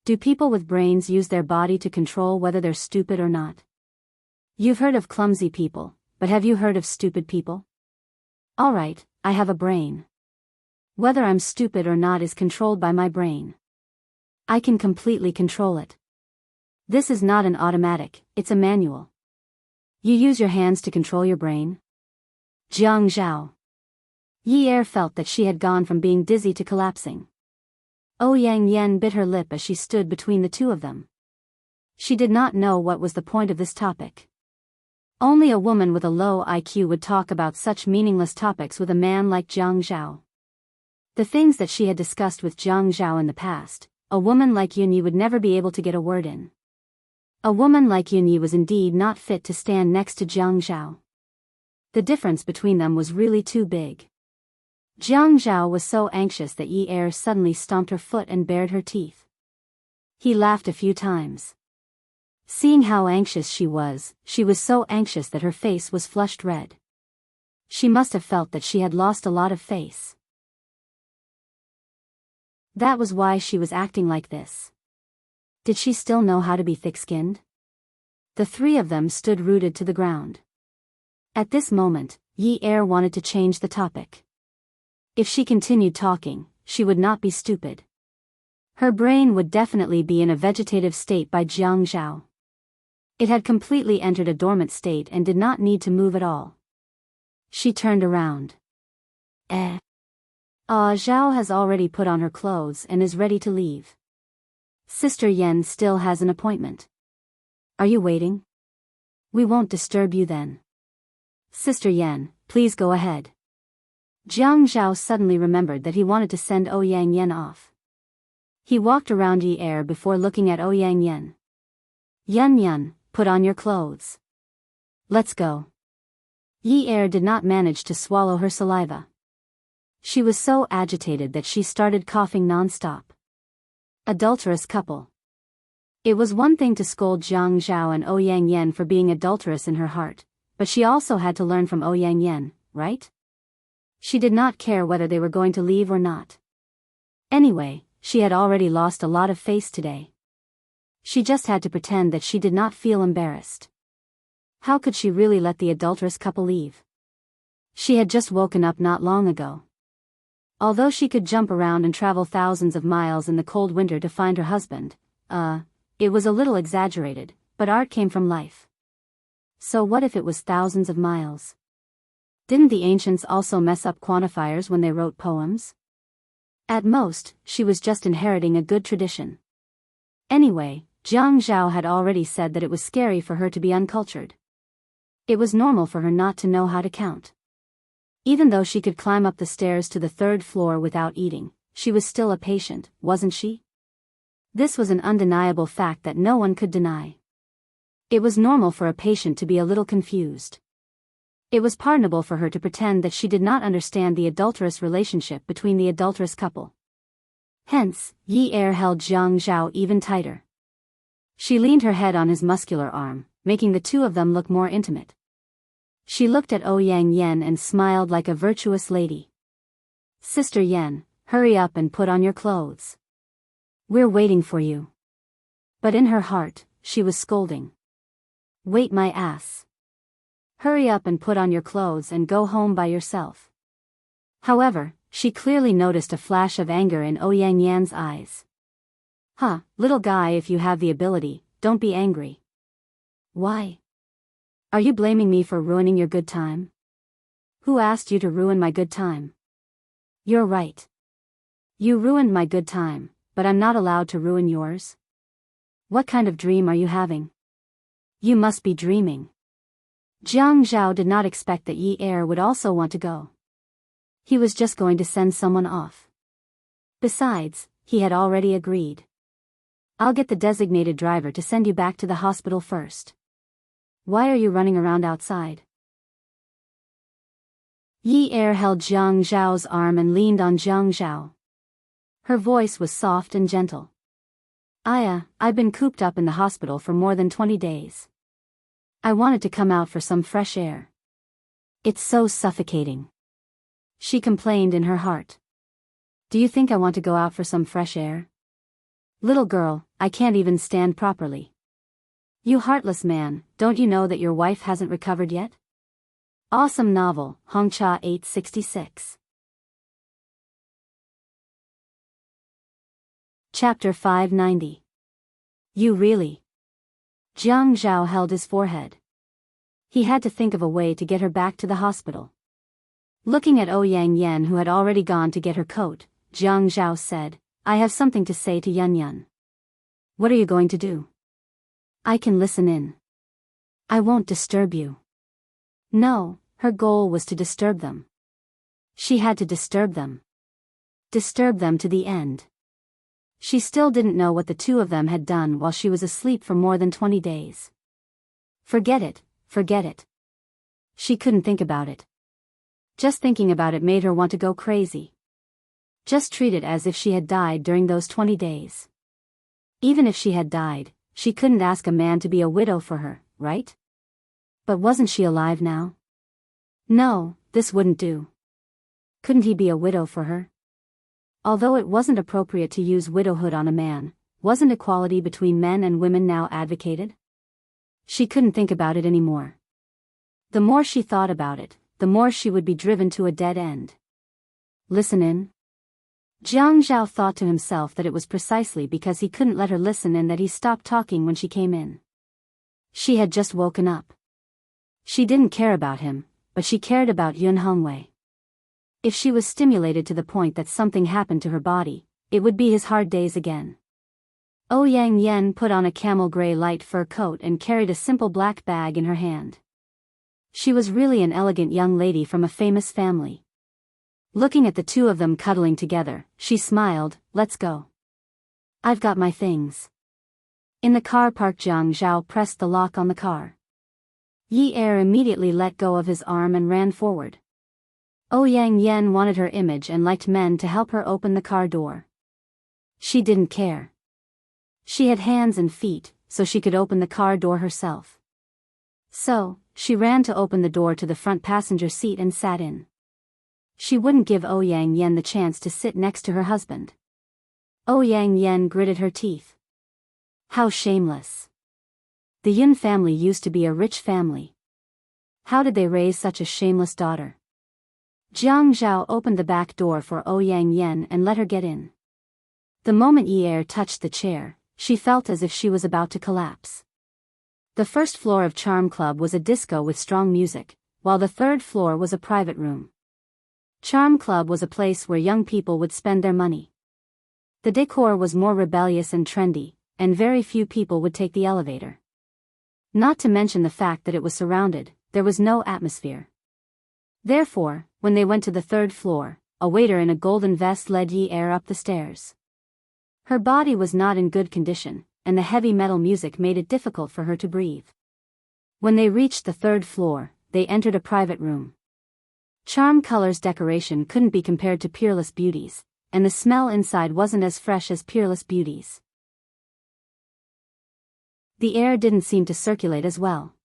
Do people with brains use their body to control whether they're stupid or not? You've heard of clumsy people, but have you heard of stupid people? All right, I have a brain. Whether I'm stupid or not is controlled by my brain. I can completely control it. This is not an automatic, it's a manual. You use your hands to control your brain? Jiang Zhao. Yi Er felt that she had gone from being dizzy to collapsing. Ouyang Yen bit her lip as she stood between the two of them. She did not know what was the point of this topic. Only a woman with a low IQ would talk about such meaningless topics with a man like Jiang Zhao. The things that she had discussed with Jiang Zhao in the past, a woman like Yunyi would never be able to get a word in. A woman like Yunyi was indeed not fit to stand next to Jiang Zhao. The difference between them was really too big. Jiang Zhao was so anxious that Yi Er suddenly stomped her foot and bared her teeth. He laughed a few times. Seeing how anxious she was so anxious that her face was flushed red. She must have felt that she had lost a lot of face. That was why she was acting like this. Did she still know how to be thick-skinned? The three of them stood rooted to the ground. At this moment, Yi Er wanted to change the topic. If she continued talking, she would not be stupid. Her brain would definitely be in a vegetative state by Jiang Zhao. It had completely entered a dormant state and did not need to move at all. She turned around. Zhao has already put on her clothes and is ready to leave. Sister Yen still has an appointment. Are you waiting? We won't disturb you then. Sister Yen, please go ahead. Jiang Zhao suddenly remembered that he wanted to send Ouyang Yen off. He walked around Yi Er before looking at Ouyang Yen. Yun Yun, put on your clothes. Let's go. Yi Er did not manage to swallow her saliva. She was so agitated that she started coughing non-stop. Adulterous couple. It was one thing to scold Jiang Zhao and Ouyang Yen for being adulterous in her heart, but she also had to learn from Ouyang Yen, right? She did not care whether they were going to leave or not. Anyway, she had already lost a lot of face today. She just had to pretend that she did not feel embarrassed. How could she really let the adulterous couple leave? She had just woken up not long ago. Although she could jump around and travel thousands of miles in the cold winter to find her husband, it was a little exaggerated, but art came from life. So what if it was thousands of miles? Didn't the ancients also mess up quantifiers when they wrote poems? At most, she was just inheriting a good tradition. Anyway, Jiang Zhao had already said that it was scary for her to be uncultured. It was normal for her not to know how to count. Even though she could climb up the stairs to the 3rd floor without eating, she was still a patient, wasn't she? This was an undeniable fact that no one could deny. It was normal for a patient to be a little confused. It was pardonable for her to pretend that she did not understand the adulterous relationship between the adulterous couple. Hence, Yi Er held Jiang Zhao even tighter. She leaned her head on his muscular arm, making the two of them look more intimate. She looked at Ouyang Yen and smiled like a virtuous lady. Sister Yen, hurry up and put on your clothes. We're waiting for you. But in her heart, she was scolding. Wait my ass. Hurry up and put on your clothes and go home by yourself. However, she clearly noticed a flash of anger in Ouyang Yan's eyes. Huh, little guy, if you have the ability, don't be angry. Why? Are you blaming me for ruining your good time? Who asked you to ruin my good time? You're right. You ruined my good time, but I'm not allowed to ruin yours. What kind of dream are you having? You must be dreaming. Jiang Zhao did not expect that Yi Er would also want to go. He was just going to send someone off. Besides, he had already agreed. I'll get the designated driver to send you back to the hospital first. Why are you running around outside? Yi Er held Jiang Zhao's arm and leaned on Jiang Zhao. Her voice was soft and gentle. I've been cooped up in the hospital for more than 20 days. I wanted to come out for some fresh air. It's so suffocating. She complained in her heart. Do you think I want to go out for some fresh air? Little girl, I can't even stand properly. You heartless man, don't you know that your wife hasn't recovered yet? Awesome novel, Hongcha 866. Chapter 590. You really? Jiang Zhao held his forehead. He had to think of a way to get her back to the hospital. Looking at Ouyang Yen, who had already gone to get her coat, Jiang Zhao said, I have something to say to Yun Yun. What are you going to do? I can listen in. I won't disturb you. No, her goal was to disturb them. She had to disturb them. Disturb them to the end. She still didn't know what the two of them had done while she was asleep for more than 20 days. Forget it, forget it. She couldn't think about it. Just thinking about it made her want to go crazy. Just treat it as if she had died during those 20 days. Even if she had died, she couldn't ask a man to be a widow for her, right? But wasn't she alive now? No, this wouldn't do. Couldn't he be a widow for her? Although it wasn't appropriate to use widowhood on a man, wasn't equality between men and women now advocated? She couldn't think about it anymore. The more she thought about it, the more she would be driven to a dead end. Listen in? Jiang Zhao thought to himself that it was precisely because he couldn't let her listen in that he stopped talking when she came in. She had just woken up. She didn't care about him, but she cared about Yun Hongwei. If she was stimulated to the point that something happened to her body, it would be his hard days again. Ouyang Yen put on a camel gray light fur coat and carried a simple black bag in her hand. She was really an elegant young lady from a famous family. Looking at the two of them cuddling together, she smiled, let's go. I've got my things. In the car park, Jiang Zhao pressed the lock on the car. Yi Er immediately let go of his arm and ran forward. Ouyang Yen wanted her image and liked men to help her open the car door. She didn't care. She had hands and feet, so she could open the car door herself. So, she ran to open the door to the front passenger seat and sat in. She wouldn't give Ouyang Yen the chance to sit next to her husband. Ouyang Yen gritted her teeth. How shameless. The Yun family used to be a rich family. How did they raise such a shameless daughter? Jiang Zhao opened the back door for Ouyang Yen and let her get in. The moment Yi Er touched the chair, she felt as if she was about to collapse. The first floor of Charm Club was a disco with strong music, while the third floor was a private room. Charm Club was a place where young people would spend their money. The decor was more rebellious and trendy, and very few people would take the elevator. Not to mention the fact that it was surrounded, there was no atmosphere. Therefore, when they went to the third floor, a waiter in a golden vest led Yi Er up the stairs. Her body was not in good condition, and the heavy metal music made it difficult for her to breathe. When they reached the third floor, they entered a private room. Charm Color's decoration couldn't be compared to Peerless Beauty's, and the smell inside wasn't as fresh as Peerless Beauty's. The air didn't seem to circulate as well.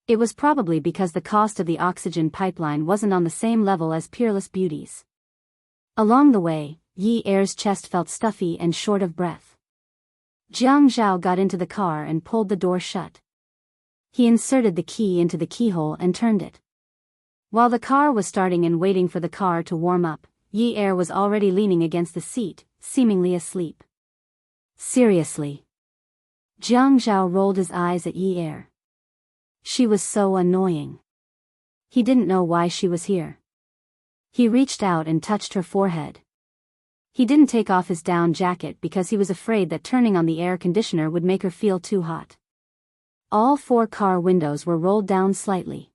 It was probably because the cost of the oxygen pipeline wasn't on the same level as Peerless Beauty's. Along the way, Yi Er's chest felt stuffy and short of breath. Jiang Zhao got into the car and pulled the door shut. He inserted the key into the keyhole and turned it. While the car was starting and waiting for the car to warm up, Yi Er was already leaning against the seat, seemingly asleep. Seriously. Jiang Zhao rolled his eyes at Yi Er. She was so annoying. He didn't know why she was here. He reached out and touched her forehead. He didn't take off his down jacket because he was afraid that turning on the air conditioner would make her feel too hot. All 4 car windows were rolled down slightly.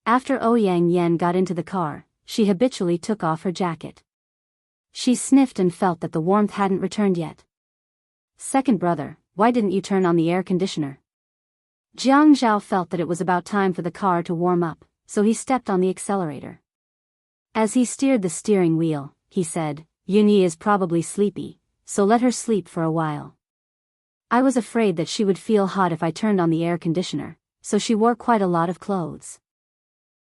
After Ouyang Yen got into the car, she habitually took off her jacket. She sniffed and felt that the warmth hadn't returned yet. Second brother, why didn't you turn on the air conditioner? Jiang Zhao felt that it was about time for the car to warm up, so he stepped on the accelerator. As he steered the steering wheel, he said, Yunyi is probably sleepy, so let her sleep for a while. I was afraid that she would feel hot if I turned on the air conditioner, so she wore quite a lot of clothes.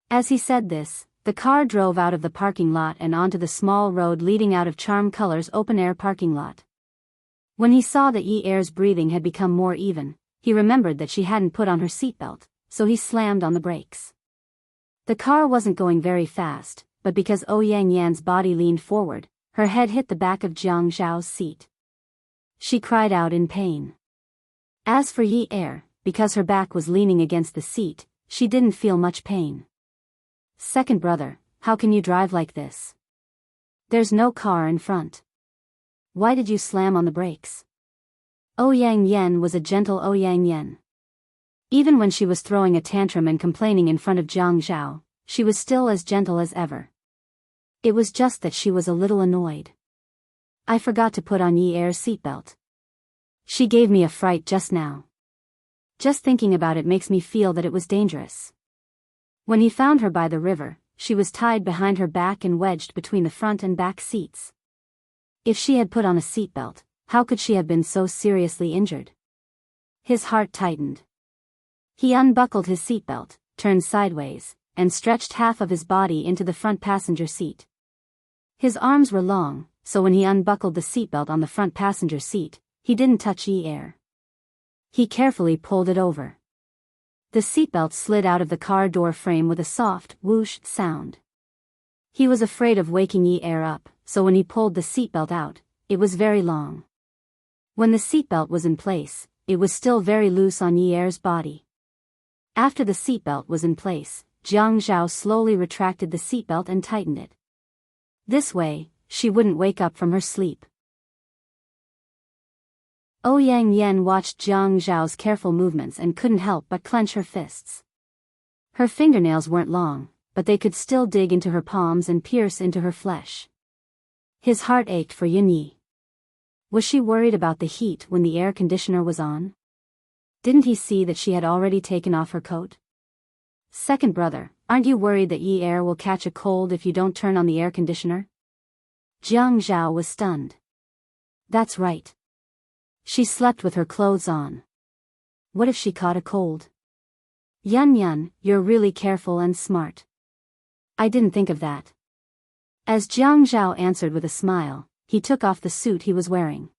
As he said this, the car drove out of the parking lot and onto the small road leading out of Charm Color's open-air parking lot. When he saw that Yi Er's breathing had become more even, he remembered that she hadn't put on her seatbelt, so he slammed on the brakes. The car wasn't going very fast, but because Ouyang Yan's body leaned forward, her head hit the back of Jiang Zhao's seat. She cried out in pain. As for Yi Er, because her back was leaning against the seat, she didn't feel much pain. Second brother, how can you drive like this? There's no car in front. Why did you slam on the brakes? Ouyang Yen was a gentle Ouyang Yen. Even when she was throwing a tantrum and complaining in front of Jiang Zhao, she was still as gentle as ever. It was just that she was a little annoyed. I forgot to put on Yi Er's seatbelt. She gave me a fright just now. Just thinking about it makes me feel that it was dangerous. When he found her by the river, she was tied behind her back and wedged between the front and back seats. If she had put on a seatbelt, how could she have been so seriously injured? His heart tightened. He unbuckled his seatbelt, turned sideways, and stretched half of his body into the front passenger seat. His arms were long, so when he unbuckled the seatbelt on the front passenger seat, he didn't touch Yi Er. He carefully pulled it over. The seatbelt slid out of the car door frame with a soft, whoosh sound. He was afraid of waking Yi Er up, so when he pulled the seatbelt out, it was very long. When the seatbelt was in place, it was still very loose on Yi Er's body. After the seatbelt was in place, Jiang Zhao slowly retracted the seatbelt and tightened it. This way, she wouldn't wake up from her sleep. Ouyang Yen watched Jiang Zhao's careful movements and couldn't help but clench her fists. Her fingernails weren't long, but they could still dig into her palms and pierce into her flesh. His heart ached for Yunyi. Was she worried about the heat when the air conditioner was on? Didn't he see that she had already taken off her coat? Second brother, aren't you worried that Yi Er will catch a cold if you don't turn on the air conditioner? Jiang Zhao was stunned. That's right. She slept with her clothes on. What if she caught a cold? Yun Yun, you're really careful and smart. I didn't think of that. As Jiang Zhao answered with a smile, he took off the suit he was wearing.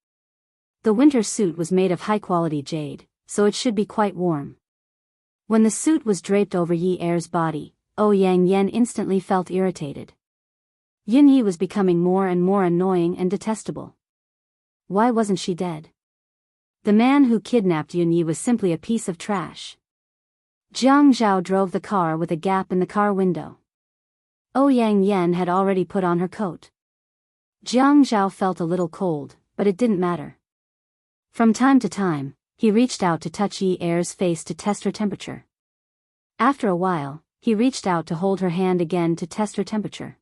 The winter suit was made of high-quality jade, so it should be quite warm. When the suit was draped over Yi Er's body, Yang Yan instantly felt irritated. Yin Yi was becoming more and more annoying and detestable. Why wasn't she dead? The man who kidnapped Yin Yi was simply a piece of trash. Jiang Zhao drove the car with a gap in the car window. Yang Yan had already put on her coat. Jiang Zhao felt a little cold, but it didn't matter. From time to time, he reached out to touch Yi Er's face to test her temperature. After a while, he reached out to hold her hand again to test her temperature.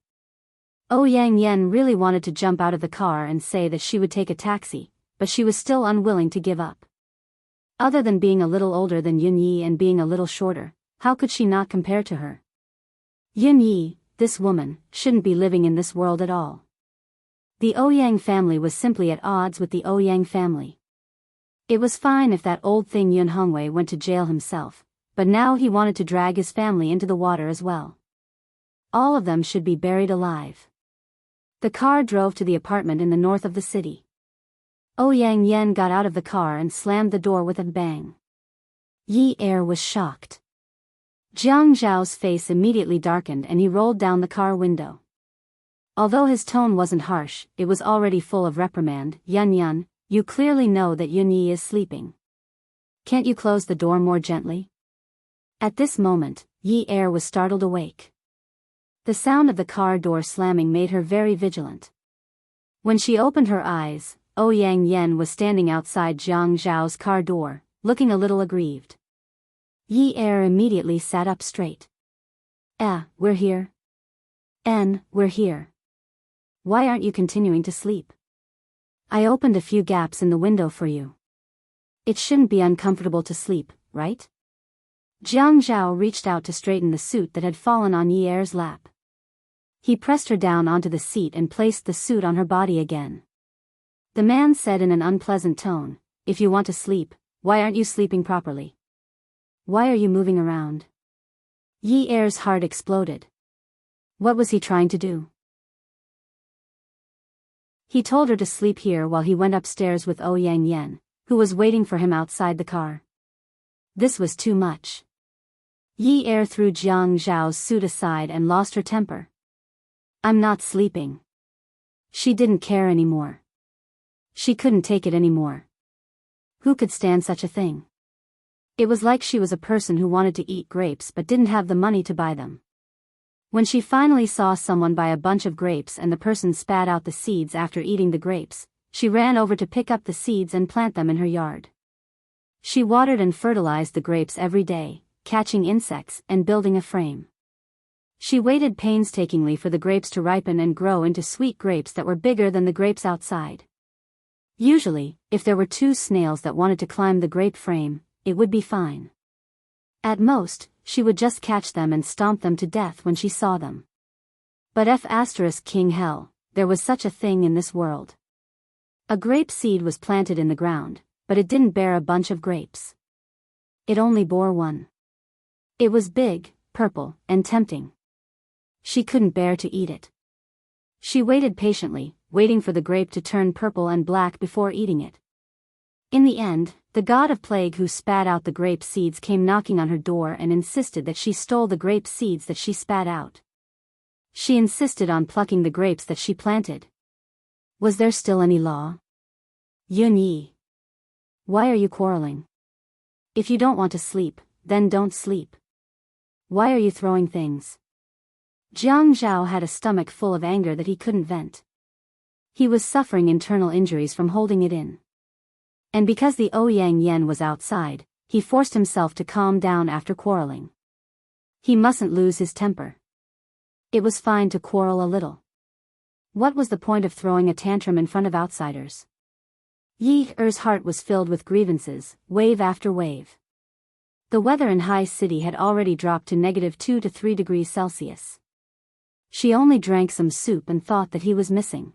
Yang Yan really wanted to jump out of the car and say that she would take a taxi, but she was still unwilling to give up. Other than being a little older than Yin Yi and being a little shorter, how could she not compare to her? Yin Yi, this woman, shouldn't be living in this world at all. The Ouyang family was simply at odds with the Ouyang family. It was fine if that old thing Yun Hongwei went to jail himself, but now he wanted to drag his family into the water as well. All of them should be buried alive. The car drove to the apartment in the north of the city. Yang Yan got out of the car and slammed the door with a bang. Yi Er was shocked. Jiang Zhao's face immediately darkened and he rolled down the car window. Although his tone wasn't harsh, it was already full of reprimand. Yun Yun, you clearly know that Yun Yi is sleeping. Can't you close the door more gently? At this moment, Yi Er was startled awake. The sound of the car door slamming made her very vigilant. When she opened her eyes, Yang Yan was standing outside Jiang Zhao's car door, looking a little aggrieved. Yi Er immediately sat up straight. We're here. We're here. Why aren't you continuing to sleep? I opened a few gaps in the window for you. It shouldn't be uncomfortable to sleep, right? Jiang Zhao reached out to straighten the suit that had fallen on Yi Er's lap. He pressed her down onto the seat and placed the suit on her body again. The man said in an unpleasant tone, if you want to sleep, why aren't you sleeping properly? Why are you moving around? Yi Er's heart exploded. What was he trying to do? He told her to sleep here while he went upstairs with Yang Yan, who was waiting for him outside the car. This was too much. Yi Er threw Jiang Zhao's suit aside and lost her temper. I'm not sleeping. She didn't care anymore. She couldn't take it anymore. Who could stand such a thing? It was like she was a person who wanted to eat grapes but didn't have the money to buy them. When she finally saw someone buy a bunch of grapes and the person spat out the seeds after eating the grapes, she ran over to pick up the seeds and plant them in her yard. She watered and fertilized the grapes every day, catching insects and building a frame. She waited painstakingly for the grapes to ripen and grow into sweet grapes that were bigger than the grapes outside. Usually, if there were 2 snails that wanted to climb the grape frame, it would be fine. At most, she would just catch them and stomp them to death when she saw them. But King hell, there was such a thing in this world. A grape seed was planted in the ground, but it didn't bear a bunch of grapes. It only bore one. It was big, purple, and tempting. She couldn't bear to eat it. She waited patiently, waiting for the grape to turn purple and black before eating it. In the end, the god of plague who spat out the grape seeds came knocking on her door and insisted that she stole the grape seeds that she spat out. She insisted on plucking the grapes that she planted. Was there still any law? Yun Yi. Why are you quarreling? If you don't want to sleep, then don't sleep. Why are you throwing things? Jiang Zhao had a stomach full of anger that he couldn't vent. He was suffering internal injuries from holding it in. And because the Ouyang Yan was outside, he forced himself to calm down after quarreling. He mustn't lose his temper. It was fine to quarrel a little. What was the point of throwing a tantrum in front of outsiders? Yi Er's heart was filled with grievances, wave after wave. The weather in High City had already dropped to -2 to 3 degrees Celsius. She only drank some soup and thought that he was missing.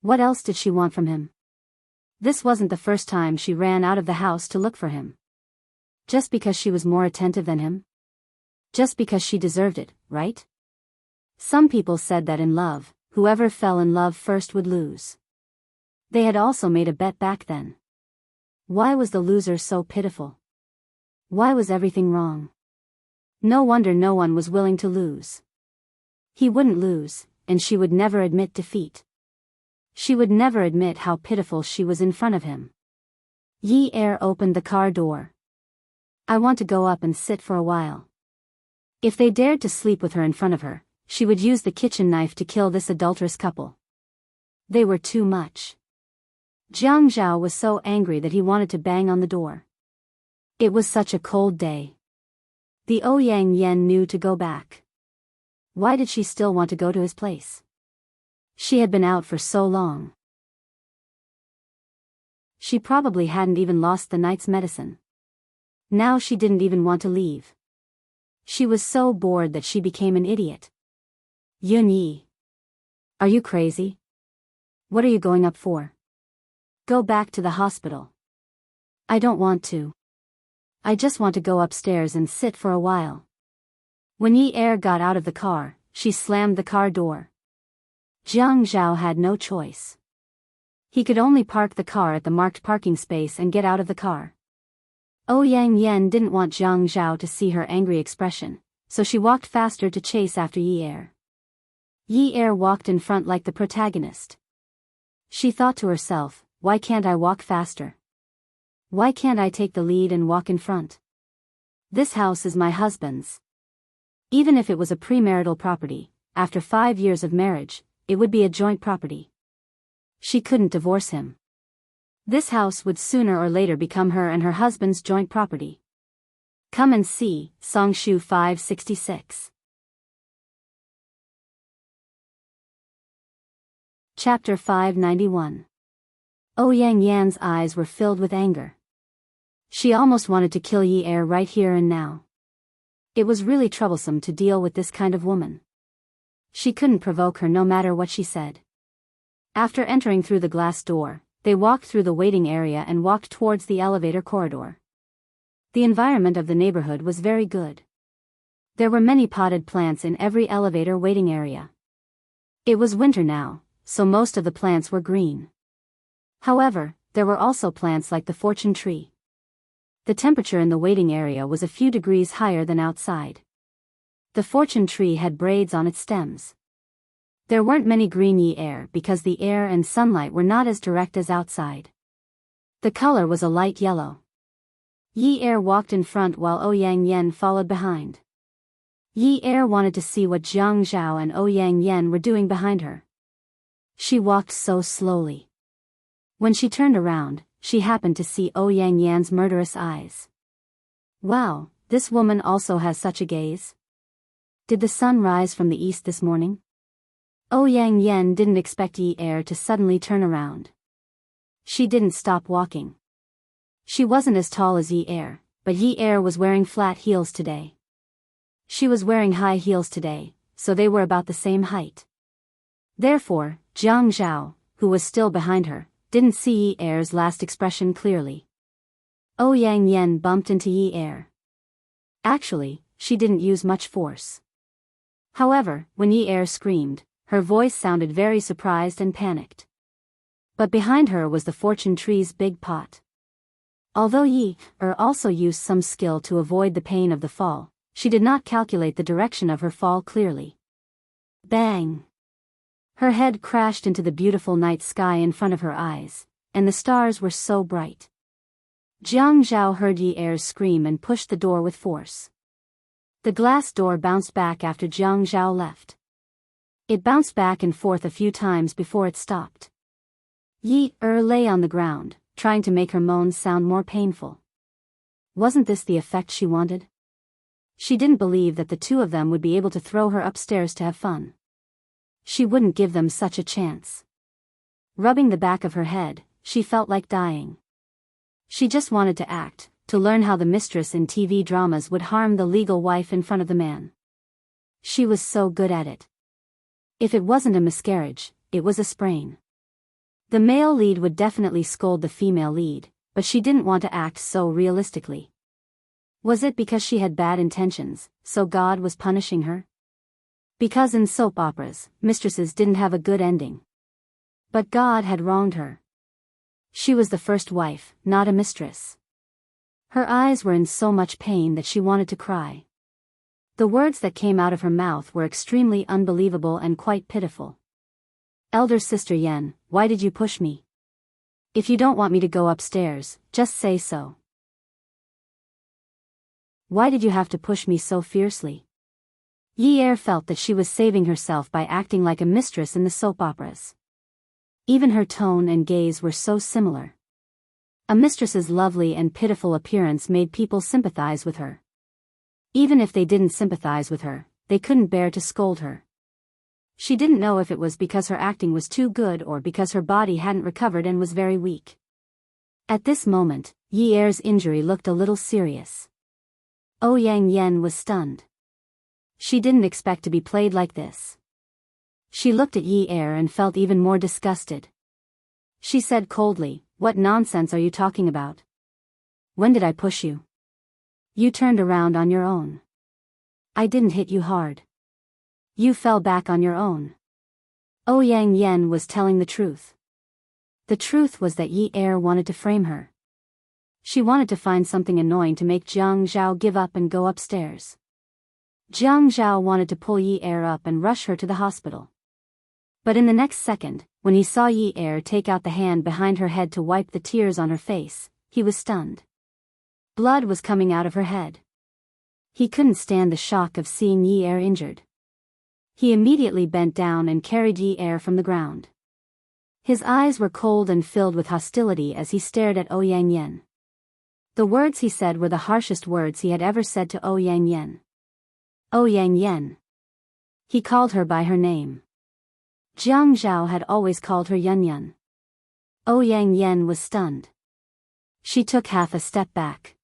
What else did she want from him? This wasn't the first time she ran out of the house to look for him. Just because she was more attentive than him? Just because she deserved it, right? Some people said that in love, whoever fell in love first would lose. They had also made a bet back then. Why was the loser so pitiful? Why was everything wrong? No wonder no one was willing to lose. He wouldn't lose, and she would never admit defeat. She would never admit how pitiful she was in front of him. Yi Er opened the car door. I want to go up and sit for a while. If they dared to sleep with her in front of her, she would use the kitchen knife to kill this adulterous couple. They were too much. Jiang Zhao was so angry that he wanted to bang on the door. It was such a cold day. The Ouyang Yen knew to go back. Why did she still want to go to his place? She had been out for so long. She probably hadn't even lost the night's medicine. Now she didn't even want to leave. She was so bored that she became an idiot. Yun Yi. Are you crazy? What are you going up for? Go back to the hospital. I don't want to. I just want to go upstairs and sit for a while. When Yi Er got out of the car, she slammed the car door. Jiang Zhao had no choice. He could only park the car at the marked parking space and get out of the car. Ouyang Yen didn't want Jiang Zhao to see her angry expression, so she walked faster to chase after Yi Er. Yi Er walked in front like the protagonist. She thought to herself, why can't I walk faster? Why can't I take the lead and walk in front? This house is my husband's. Even if it was a premarital property, after 5 years of marriage, it would be a joint property. She couldn't divorce him. This house would sooner or later become her and her husband's joint property. Come and see, Songshu 566. Chapter 591. Ouyang Yan's eyes were filled with anger. She almost wanted to kill Yi Er right here and now. It was really troublesome to deal with this kind of woman. She couldn't provoke her no matter what she said. After entering through the glass door, they walked through the waiting area and walked towards the elevator corridor. The environment of the neighborhood was very good. There were many potted plants in every elevator waiting area. It was winter now, so most of the plants were green. However, there were also plants like the fortune tree. The temperature in the waiting area was a few degrees higher than outside. The fortune tree had braids on its stems. There weren't many green Yi Er because the air and sunlight were not as direct as outside. The color was a light yellow. Yi Er walked in front while Ouyang Yen followed behind. Yi Er wanted to see what Jiang Zhao and Ouyang Yen were doing behind her. She walked so slowly. When she turned around, she happened to see Ouyang Yan's murderous eyes. Wow, this woman also has such a gaze. Did the sun rise from the east this morning? Ouyang Yen didn't expect Yi Er to suddenly turn around. She didn't stop walking. She wasn't as tall as Yi Er, but Yi Er was wearing flat heels today. She was wearing high heels today, so they were about the same height. Therefore, Jiang Zhao, who was still behind her, didn't see Yi Er's last expression clearly. Ouyang Yen bumped into Yi Er. Actually, she didn't use much force. However, when Yi Er screamed, her voice sounded very surprised and panicked. But behind her was the fortune tree's big pot. Although Yi Er also used some skill to avoid the pain of the fall, she did not calculate the direction of her fall clearly. Bang! Her head crashed into the beautiful night sky in front of her eyes, and the stars were so bright. Jiang Zhao heard Yi Er's scream and pushed the door with force. The glass door bounced back after Jiang Zhao left. It bounced back and forth a few times before it stopped. Yi Er lay on the ground, trying to make her moans sound more painful. Wasn't this the effect she wanted? She didn't believe that the two of them would be able to throw her upstairs to have fun. She wouldn't give them such a chance. Rubbing the back of her head, she felt like dying. She just wanted to act, to learn how the mistress in TV dramas would harm the legal wife in front of the man. She was so good at it. If it wasn't a miscarriage, it was a sprain. The male lead would definitely scold the female lead, but she didn't want to act so realistically. Was it because she had bad intentions, so God was punishing her? Because in soap operas, mistresses didn't have a good ending. But God had wronged her. She was the first wife, not a mistress. Her eyes were in so much pain that she wanted to cry. The words that came out of her mouth were extremely unbelievable and quite pitiful. Elder Sister Yen, why did you push me? If you don't want me to go upstairs, just say so. Why did you have to push me so fiercely? Yi Er felt that she was saving herself by acting like a mistress in the soap operas. Even her tone and gaze were so similar. A mistress's lovely and pitiful appearance made people sympathize with her. Even if they didn't sympathize with her, they couldn't bear to scold her. She didn't know if it was because her acting was too good or because her body hadn't recovered and was very weak. At this moment, Yi Er's injury looked a little serious. Ouyang Yen was stunned. She didn't expect to be played like this. She looked at Yi Er and felt even more disgusted. She said coldly, "What nonsense are you talking about? When did I push you? You turned around on your own. I didn't hit you hard. You fell back on your own." Ouyang Yen was telling the truth. The truth was that Yi Er wanted to frame her. She wanted to find something annoying to make Jiang Zhao give up and go upstairs. Jiang Zhao wanted to pull Yi Er up and rush her to the hospital. But in the next second, when he saw Yi Er take out the hand behind her head to wipe the tears on her face, he was stunned. Blood was coming out of her head. He couldn't stand the shock of seeing Yi Er injured. He immediately bent down and carried Yi Er from the ground. His eyes were cold and filled with hostility as he stared at Ouyang Yen. The words he said were the harshest words he had ever said to Ouyang Yen. Ouyang Yen. He called her by her name. Jiang Zhao had always called her Yun Yun. Ouyang Yen was stunned. She took half a step back.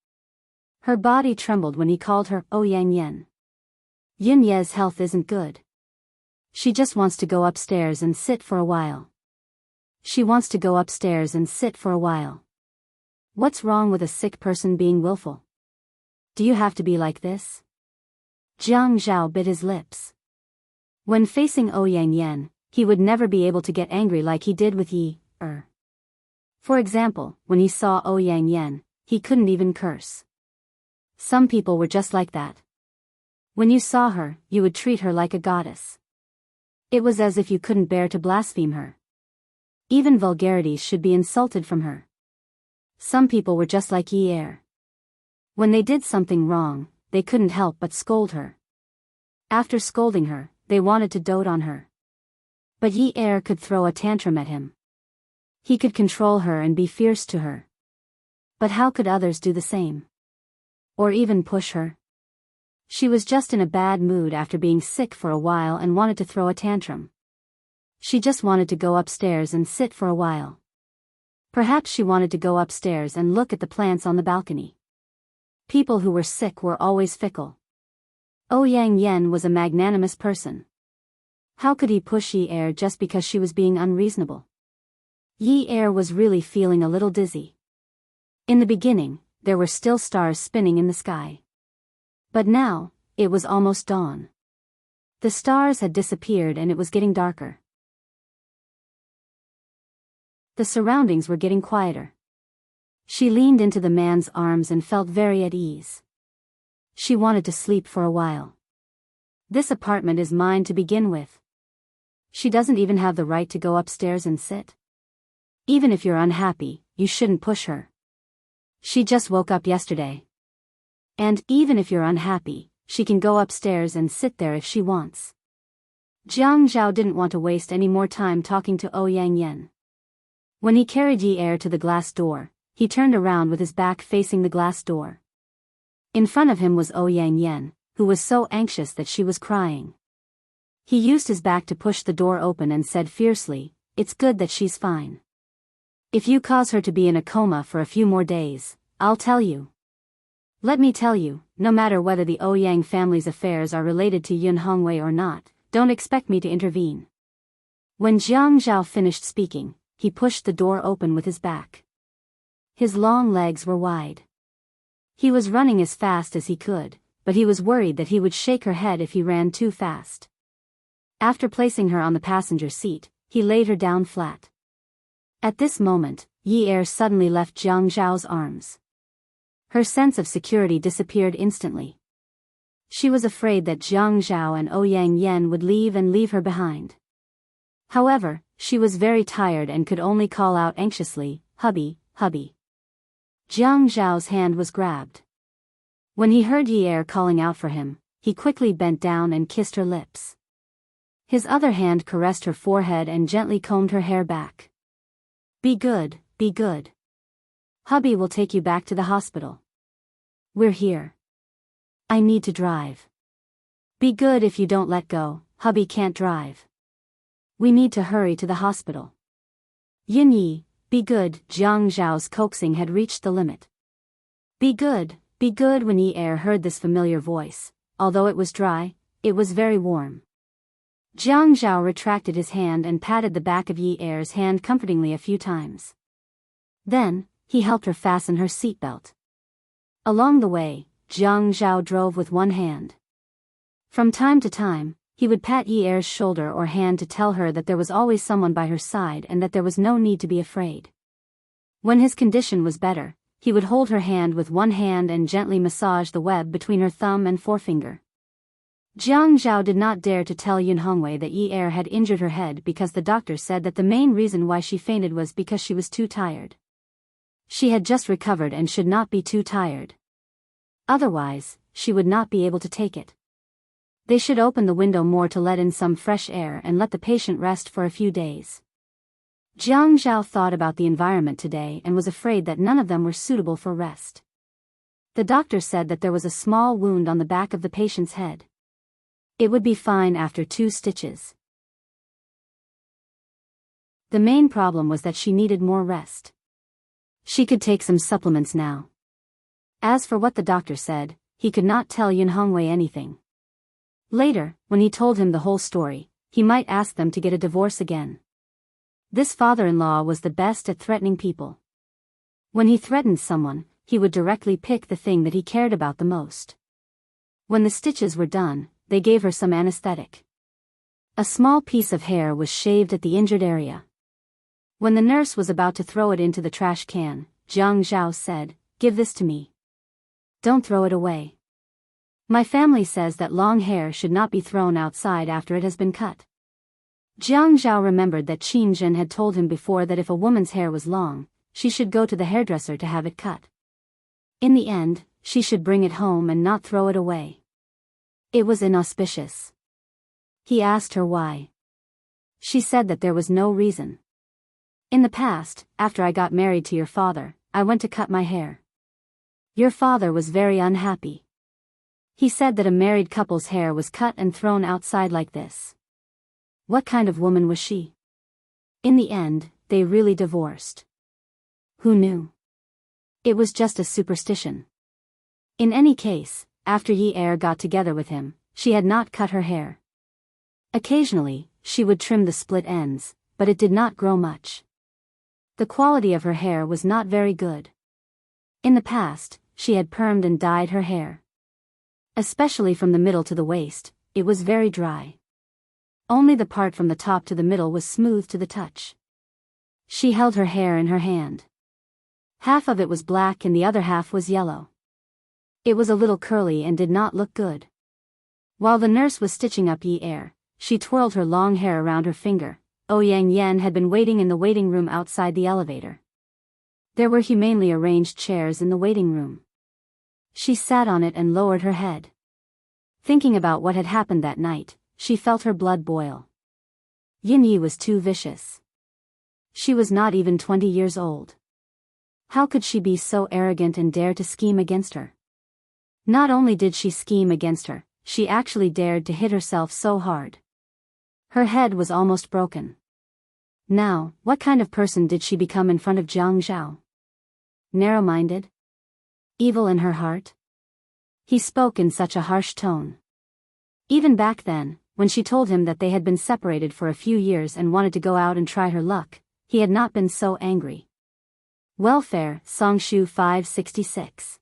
Her body trembled when he called her Ouyang Yen. Yun Ye's health isn't good. She just wants to go upstairs and sit for a while. She wants to go upstairs and sit for a while. What's wrong with a sick person being willful? Do you have to be like this? Jiang Zhao bit his lips. When facing Ouyang Yen, he would never be able to get angry like he did with Yi Er. For example, when he saw Ouyang Yen, he couldn't even curse. Some people were just like that. When you saw her, you would treat her like a goddess. It was as if you couldn't bear to blaspheme her. Even vulgarities should be insulted from her. Some people were just like Yi Er. When they did something wrong, they couldn't help but scold her. After scolding her, they wanted to dote on her. But Yi Er could throw a tantrum at him. He could control her and be fierce to her. But how could others do the same? Or even push her? She was just in a bad mood after being sick for a while and wanted to throw a tantrum. She just wanted to go upstairs and sit for a while. Perhaps she wanted to go upstairs and look at the plants on the balcony. People who were sick were always fickle. Ouyang Yen was a magnanimous person. How could he push Yi Er just because she was being unreasonable? Yi Er was really feeling a little dizzy. In the beginning, there were still stars spinning in the sky. But now, it was almost dawn. The stars had disappeared and it was getting darker. The surroundings were getting quieter. She leaned into the man's arms and felt very at ease. She wanted to sleep for a while. This apartment is mine to begin with. She doesn't even have the right to go upstairs and sit. Even if you're unhappy, you shouldn't push her. She just woke up yesterday. And even if you're unhappy, she can go upstairs and sit there if she wants. Jiang Zhao didn't want to waste any more time talking to Ouyang Yen. When he carried Yi Er to the glass door, he turned around with his back facing the glass door. In front of him was Ouyang Yen, who was so anxious that she was crying. He used his back to push the door open and said fiercely, "It's good that she's fine. If you cause her to be in a coma for a few more days, I'll tell you. Let me tell you, no matter whether the Ouyang family's affairs are related to Yun Hongwei or not, don't expect me to intervene. When Jiang Zhao finished speaking, he pushed the door open with his back. His long legs were wide. He was running as fast as he could, but he was worried that he would shake her head if he ran too fast. After placing her on the passenger seat, he laid her down flat. At this moment, Yi Er suddenly left Jiang Zhao's arms. Her sense of security disappeared instantly. She was afraid that Jiang Zhao and Ouyang Yan would leave her behind. However, she was very tired and could only call out anxiously, "Hubby, hubby." Jiang Zhao's hand was grabbed. When he heard Yi Er calling out for him, he quickly bent down and kissed her lips. His other hand caressed her forehead and gently combed her hair back. Be good, be good. Hubby will take you back to the hospital. We're here. I need to drive. Be good if you don't let go, hubby can't drive. We need to hurry to the hospital. Yin Yi, be good. Jiang Zhao's coaxing had reached the limit. Be good when Yi Er heard this familiar voice. Although it was dry, it was very warm. Jiang Zhao retracted his hand and patted the back of Yi Er's hand comfortingly a few times. Then, he helped her fasten her seatbelt. Along the way, Jiang Zhao drove with one hand. From time to time, he would pat Yi Er's shoulder or hand to tell her that there was always someone by her side and that there was no need to be afraid. When his condition was better, he would hold her hand with one hand and gently massage the web between her thumb and forefinger. Jiang Zhao did not dare to tell Yun Hongwei that Yi Er had injured her head because the doctor said that the main reason why she fainted was because she was too tired. She had just recovered and should not be too tired. Otherwise, she would not be able to take it. They should open the window more to let in some fresh air and let the patient rest for a few days. Jiang Zhao thought about the environment today and was afraid that none of them were suitable for rest. The doctor said that there was a small wound on the back of the patient's head. It would be fine after 2 stitches. The main problem was that she needed more rest. She could take some supplements now. As for what the doctor said, he could not tell Yun Hongwei anything. Later, when he told him the whole story, he might ask them to get a divorce again. This father-in-law was the best at threatening people. When he threatened someone, he would directly pick the thing that he cared about the most. When the stitches were done, they gave her some anesthetic. A small piece of hair was shaved at the injured area. When the nurse was about to throw it into the trash can, Jiang Zhao said, "Give this to me. Don't throw it away. My family says that long hair should not be thrown outside after it has been cut." Jiang Zhao remembered that Qin Zhen had told him before that if a woman's hair was long, she should go to the hairdresser to have it cut. In the end, she should bring it home and not throw it away. It was inauspicious. He asked her why. She said that there was no reason. "In the past, after I got married to your father, I went to cut my hair. Your father was very unhappy. He said that a married couple's hair was cut and thrown outside like this. What kind of woman was she? In the end, they really divorced. Who knew? It was just a superstition." In any case, after Yi Er got together with him, she had not cut her hair. Occasionally, she would trim the split ends, but it did not grow much. The quality of her hair was not very good. In the past, she had permed and dyed her hair. Especially from the middle to the waist, it was very dry. Only the part from the top to the middle was smooth to the touch. She held her hair in her hand. Half of it was black and the other half was yellow. It was a little curly and did not look good. While the nurse was stitching up Yi Er, she twirled her long hair around her finger. Ouyang Yan had been waiting in the waiting room outside the elevator. There were humanely arranged chairs in the waiting room. She sat on it and lowered her head. Thinking about what had happened that night, she felt her blood boil. Yin Yi was too vicious. She was not even 20 years old. How could she be so arrogant and dare to scheme against her? Not only did she scheme against her, she actually dared to hit herself so hard. Her head was almost broken. Now, what kind of person did she become in front of Jiang Zhao? Narrow-minded? Evil in her heart? He spoke in such a harsh tone. Even back then, when she told him that they had been separated for a few years and wanted to go out and try her luck, he had not been so angry. Welfare, Songshu 566.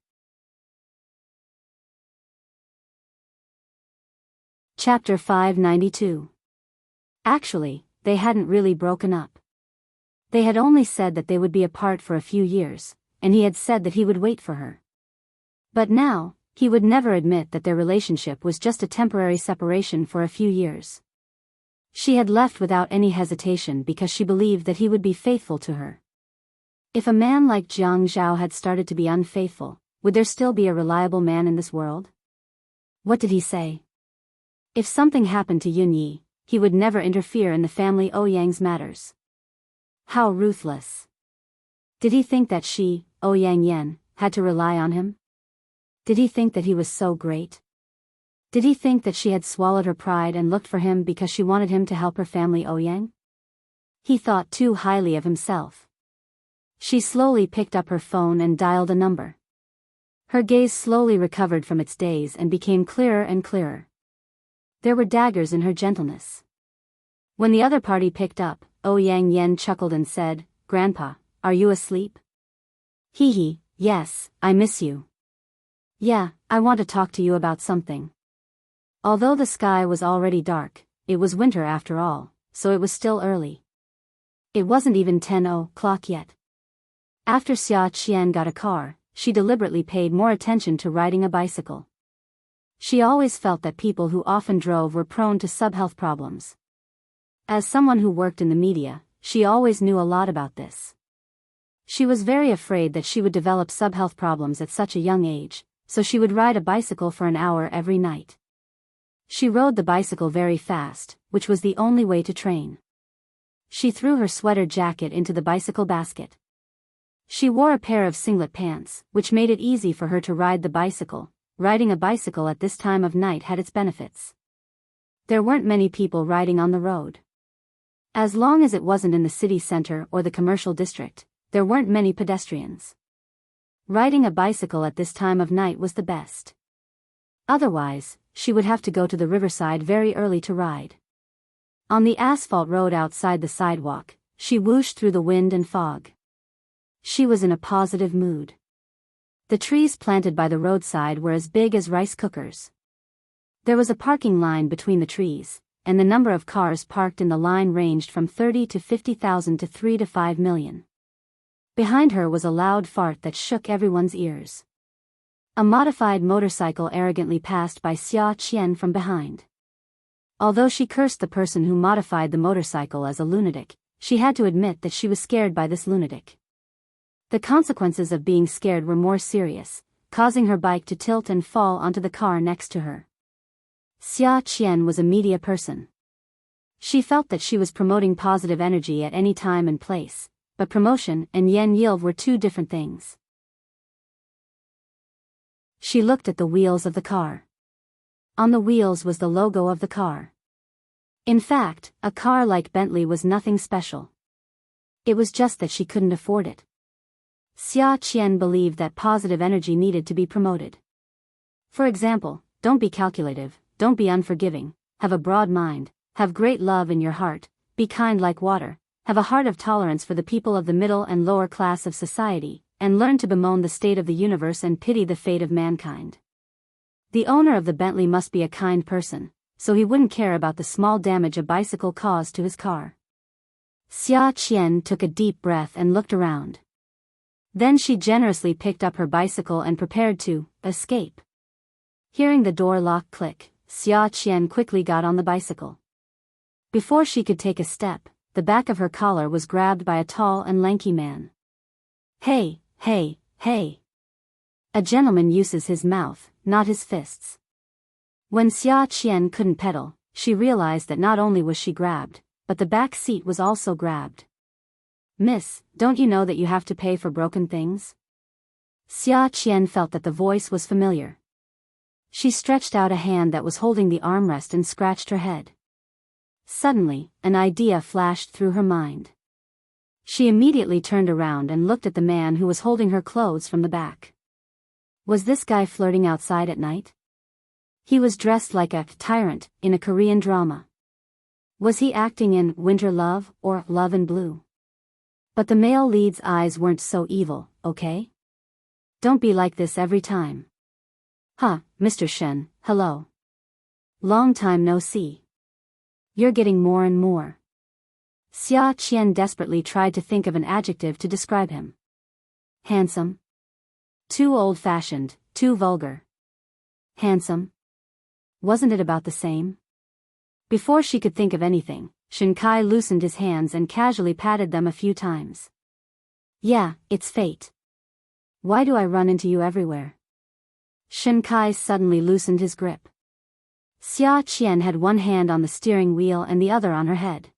Chapter 592. Actually, they hadn't really broken up. They had only said that they would be apart for a few years, and he had said that he would wait for her. But now, he would never admit that their relationship was just a temporary separation for a few years. She had left without any hesitation because she believed that he would be faithful to her. If a man like Jiang Zhao had started to be unfaithful, would there still be a reliable man in this world? What did he say? If something happened to Yun Yi, he would never interfere in the family Ouyang's matters. How ruthless. Did he think that she, Ouyang Yan, had to rely on him? Did he think that he was so great? Did he think that she had swallowed her pride and looked for him because she wanted him to help her family Ouyang? He thought too highly of himself. She slowly picked up her phone and dialed a number. Her gaze slowly recovered from its daze and became clearer and clearer. There were daggers in her gentleness. When the other party picked up, Ouyang Yan chuckled and said, "Grandpa, are you asleep?" "Hee hee, yes, I miss you." "Yeah, I want to talk to you about something." Although the sky was already dark, it was winter after all, so it was still early. It wasn't even 10 o'clock yet. After Xia Qian got a car, she deliberately paid more attention to riding a bicycle. She always felt that people who often drove were prone to subhealth problems. As someone who worked in the media, she always knew a lot about this. She was very afraid that she would develop subhealth problems at such a young age, so she would ride a bicycle for an hour every night. She rode the bicycle very fast, which was the only way to train. She threw her sweater jacket into the bicycle basket. She wore a pair of singlet pants, which made it easy for her to ride the bicycle. Riding a bicycle at this time of night had its benefits. There weren't many people riding on the road. As long as it wasn't in the city center or the commercial district, there weren't many pedestrians. Riding a bicycle at this time of night was the best. Otherwise, she would have to go to the riverside very early to ride. On the asphalt road outside the sidewalk, she whooshed through the wind and fog. She was in a positive mood. The trees planted by the roadside were as big as rice cookers. There was a parking line between the trees, and the number of cars parked in the line ranged from 30 to 50,000 to 3 to 5 million. Behind her was a loud fart that shook everyone's ears. A modified motorcycle arrogantly passed by Xia Qian from behind. Although she cursed the person who modified the motorcycle as a lunatic, she had to admit that she was scared by this lunatic. The consequences of being scared were more serious, causing her bike to tilt and fall onto the car next to her. Xia Qian was a media person. She felt that she was promoting positive energy at any time and place, but promotion and yen yield were two different things. She looked at the wheels of the car. On the wheels was the logo of the car. In fact, a car like Bentley was nothing special. It was just that she couldn't afford it. Xia Qian believed that positive energy needed to be promoted. For example, don't be calculative, don't be unforgiving, have a broad mind, have great love in your heart, be kind like water, have a heart of tolerance for the people of the middle and lower class of society, and learn to bemoan the state of the universe and pity the fate of mankind. The owner of the Bentley must be a kind person, so he wouldn't care about the small damage a bicycle caused to his car. Xia Qian took a deep breath and looked around. Then she generously picked up her bicycle and prepared to escape. Hearing the door lock click, Xia Qian quickly got on the bicycle. Before she could take a step, the back of her collar was grabbed by a tall and lanky man. "Hey, hey, hey." A gentleman uses his mouth, not his fists. When Xia Qian couldn't pedal, she realized that not only was she grabbed, but the back seat was also grabbed. "Miss, don't you know that you have to pay for broken things?" Xia Qian felt that the voice was familiar. She stretched out a hand that was holding the armrest and scratched her head. Suddenly, an idea flashed through her mind. She immediately turned around and looked at the man who was holding her clothes from the back. Was this guy flirting outside at night? He was dressed like a tyrant in a Korean drama. Was he acting in Winter Love or Love in Blue? But the male lead's eyes weren't so evil, okay? Don't be like this every time. Huh, Mr. Shen, hello. Long time no see. You're getting more and more. Xia Qian desperately tried to think of an adjective to describe him. Handsome. Too old-fashioned, too vulgar. Handsome. Wasn't it about the same? Before she could think of anything, Shen Kai loosened his hands and casually patted them a few times. Yeah, it's fate. Why do I run into you everywhere? Shen Kai suddenly loosened his grip. Xia Qian had one hand on the steering wheel and the other on her head.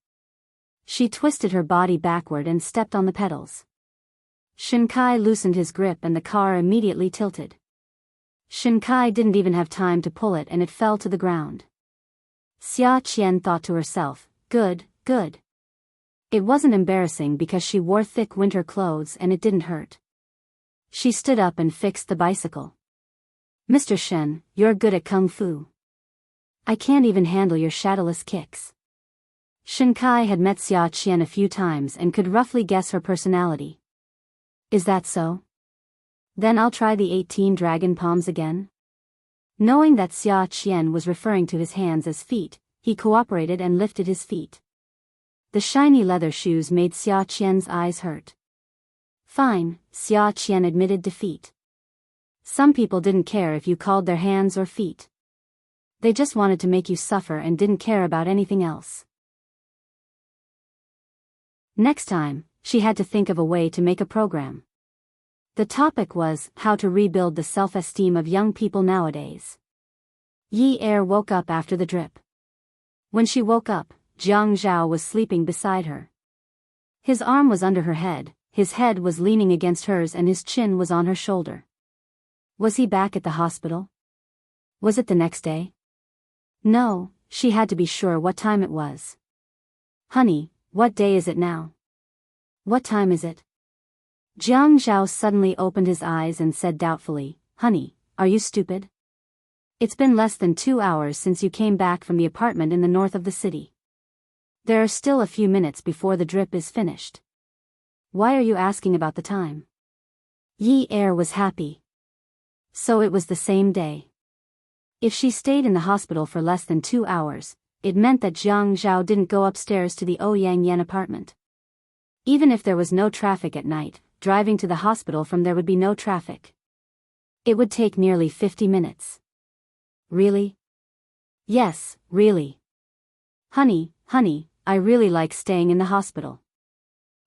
She twisted her body backward and stepped on the pedals. Shen Kai loosened his grip and the car immediately tilted. Shen Kai didn't even have time to pull it and it fell to the ground. Xia Qian thought to herself, good, good. It wasn't embarrassing because she wore thick winter clothes and it didn't hurt. She stood up and fixed the bicycle. Mr. Shen, you're good at kung fu. I can't even handle your shadowless kicks. Shen Kai had met Xia Qian a few times and could roughly guess her personality. Is that so? Then I'll try the 18 dragon palms again. Knowing that Xia Qian was referring to his hands as feet, he cooperated and lifted his feet. The shiny leather shoes made Xia Qian's eyes hurt. Fine, Xia Qian admitted defeat. Some people didn't care if you called their hands or feet. They just wanted to make you suffer and didn't care about anything else. Next time, she had to think of a way to make a program. The topic was how to rebuild the self-esteem of young people nowadays. Yi Er woke up after the drip. When she woke up, Jiang Zhao was sleeping beside her. His arm was under her head, his head was leaning against hers and his chin was on her shoulder. Was he back at the hospital? Was it the next day? No, she had to be sure what time it was. Honey, what day is it now? What time is it? Jiang Zhao suddenly opened his eyes and said doubtfully, Honey, are you stupid? It's been less than 2 hours since you came back from the apartment in the north of the city. There are still a few minutes before the drip is finished. Why are you asking about the time? Yi Er was happy. So it was the same day. If she stayed in the hospital for less than 2 hours, it meant that Jiang Zhao didn't go upstairs to the Ouyang Yan apartment. Even if there was no traffic at night, driving to the hospital from there would be no traffic. It would take nearly 50 minutes. Really? Yes, really. Honey, I really like staying in the hospital.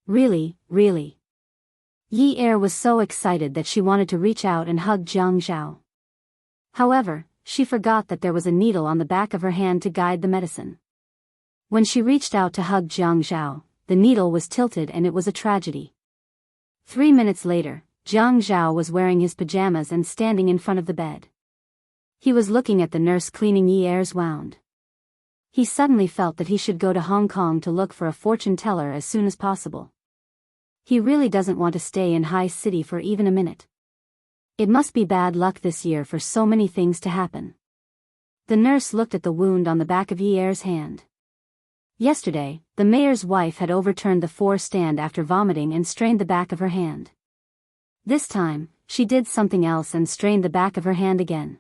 Really, really. Yi Er was so excited that she wanted to reach out and hug Jiang Zhao. However, she forgot that there was a needle on the back of her hand to guide the medicine. When she reached out to hug Jiang Zhao, the needle was tilted and it was a tragedy. 3 minutes later, Jiang Zhao was wearing his pajamas and standing in front of the bed. He was looking at the nurse cleaning Yi Er's wound. He suddenly felt that he should go to Hong Kong to look for a fortune teller as soon as possible. He really doesn't want to stay in High City for even a minute. It must be bad luck this year for so many things to happen. The nurse looked at the wound on the back of Yi Er's hand. Yesterday, the mayor's wife had overturned the 4-stand after vomiting and strained the back of her hand. This time, she did something else and strained the back of her hand again.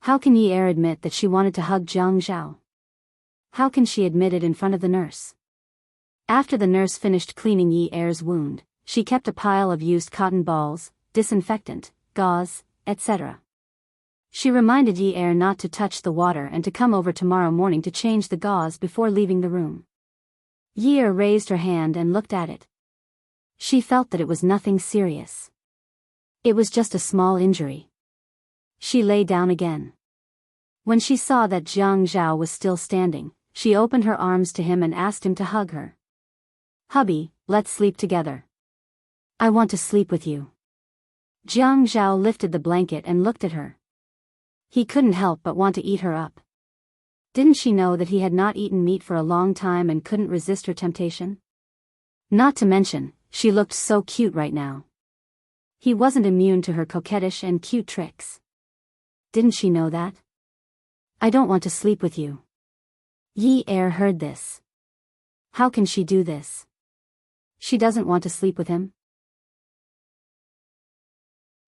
How can Yi Er admit that she wanted to hug Jiang Zhao? How can she admit it in front of the nurse? After the nurse finished cleaning Yi Er's wound, she kept a pile of used cotton balls, disinfectant, gauze, etc. She reminded Yi Er not to touch the water and to come over tomorrow morning to change the gauze before leaving the room. Yi Er raised her hand and looked at it. She felt that it was nothing serious. It was just a small injury. She lay down again. When she saw that Jiang Zhao was still standing, she opened her arms to him and asked him to hug her. Hubby, let's sleep together. I want to sleep with you. Jiang Zhao lifted the blanket and looked at her. He couldn't help but want to eat her up. Didn't she know that he had not eaten meat for a long time and couldn't resist her temptation? Not to mention, she looked so cute right now. He wasn't immune to her coquettish and cute tricks. Didn't she know that? I don't want to sleep with you. Yi Er heard this. How can she do this? She doesn't want to sleep with him?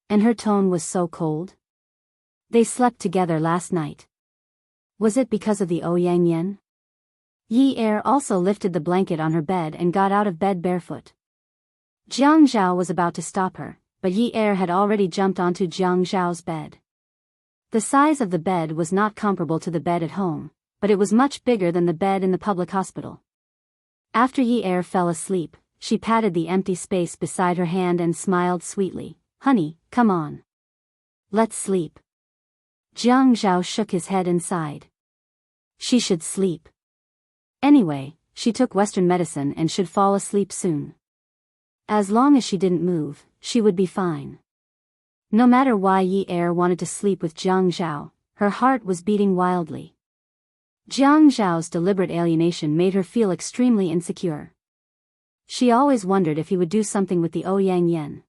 And her tone was so cold. They slept together last night. Was it because of the Ouyang Yen? Yi Er also lifted the blanket on her bed and got out of bed barefoot. Jiang Zhao was about to stop her, but Yi Er had already jumped onto Jiang Zhao's bed. The size of the bed was not comparable to the bed at home, but it was much bigger than the bed in the public hospital. After Yi Er fell asleep, she patted the empty space beside her hand and smiled sweetly. Honey, come on. Let's sleep. Jiang Zhao shook his head and sighed. She should sleep. Anyway, she took Western medicine and should fall asleep soon. As long as she didn't move, she would be fine. No matter why Yi Er wanted to sleep with Jiang Zhao, her heart was beating wildly. Jiang Zhao's deliberate alienation made her feel extremely insecure. She always wondered if he would do something with the Ouyang Yen.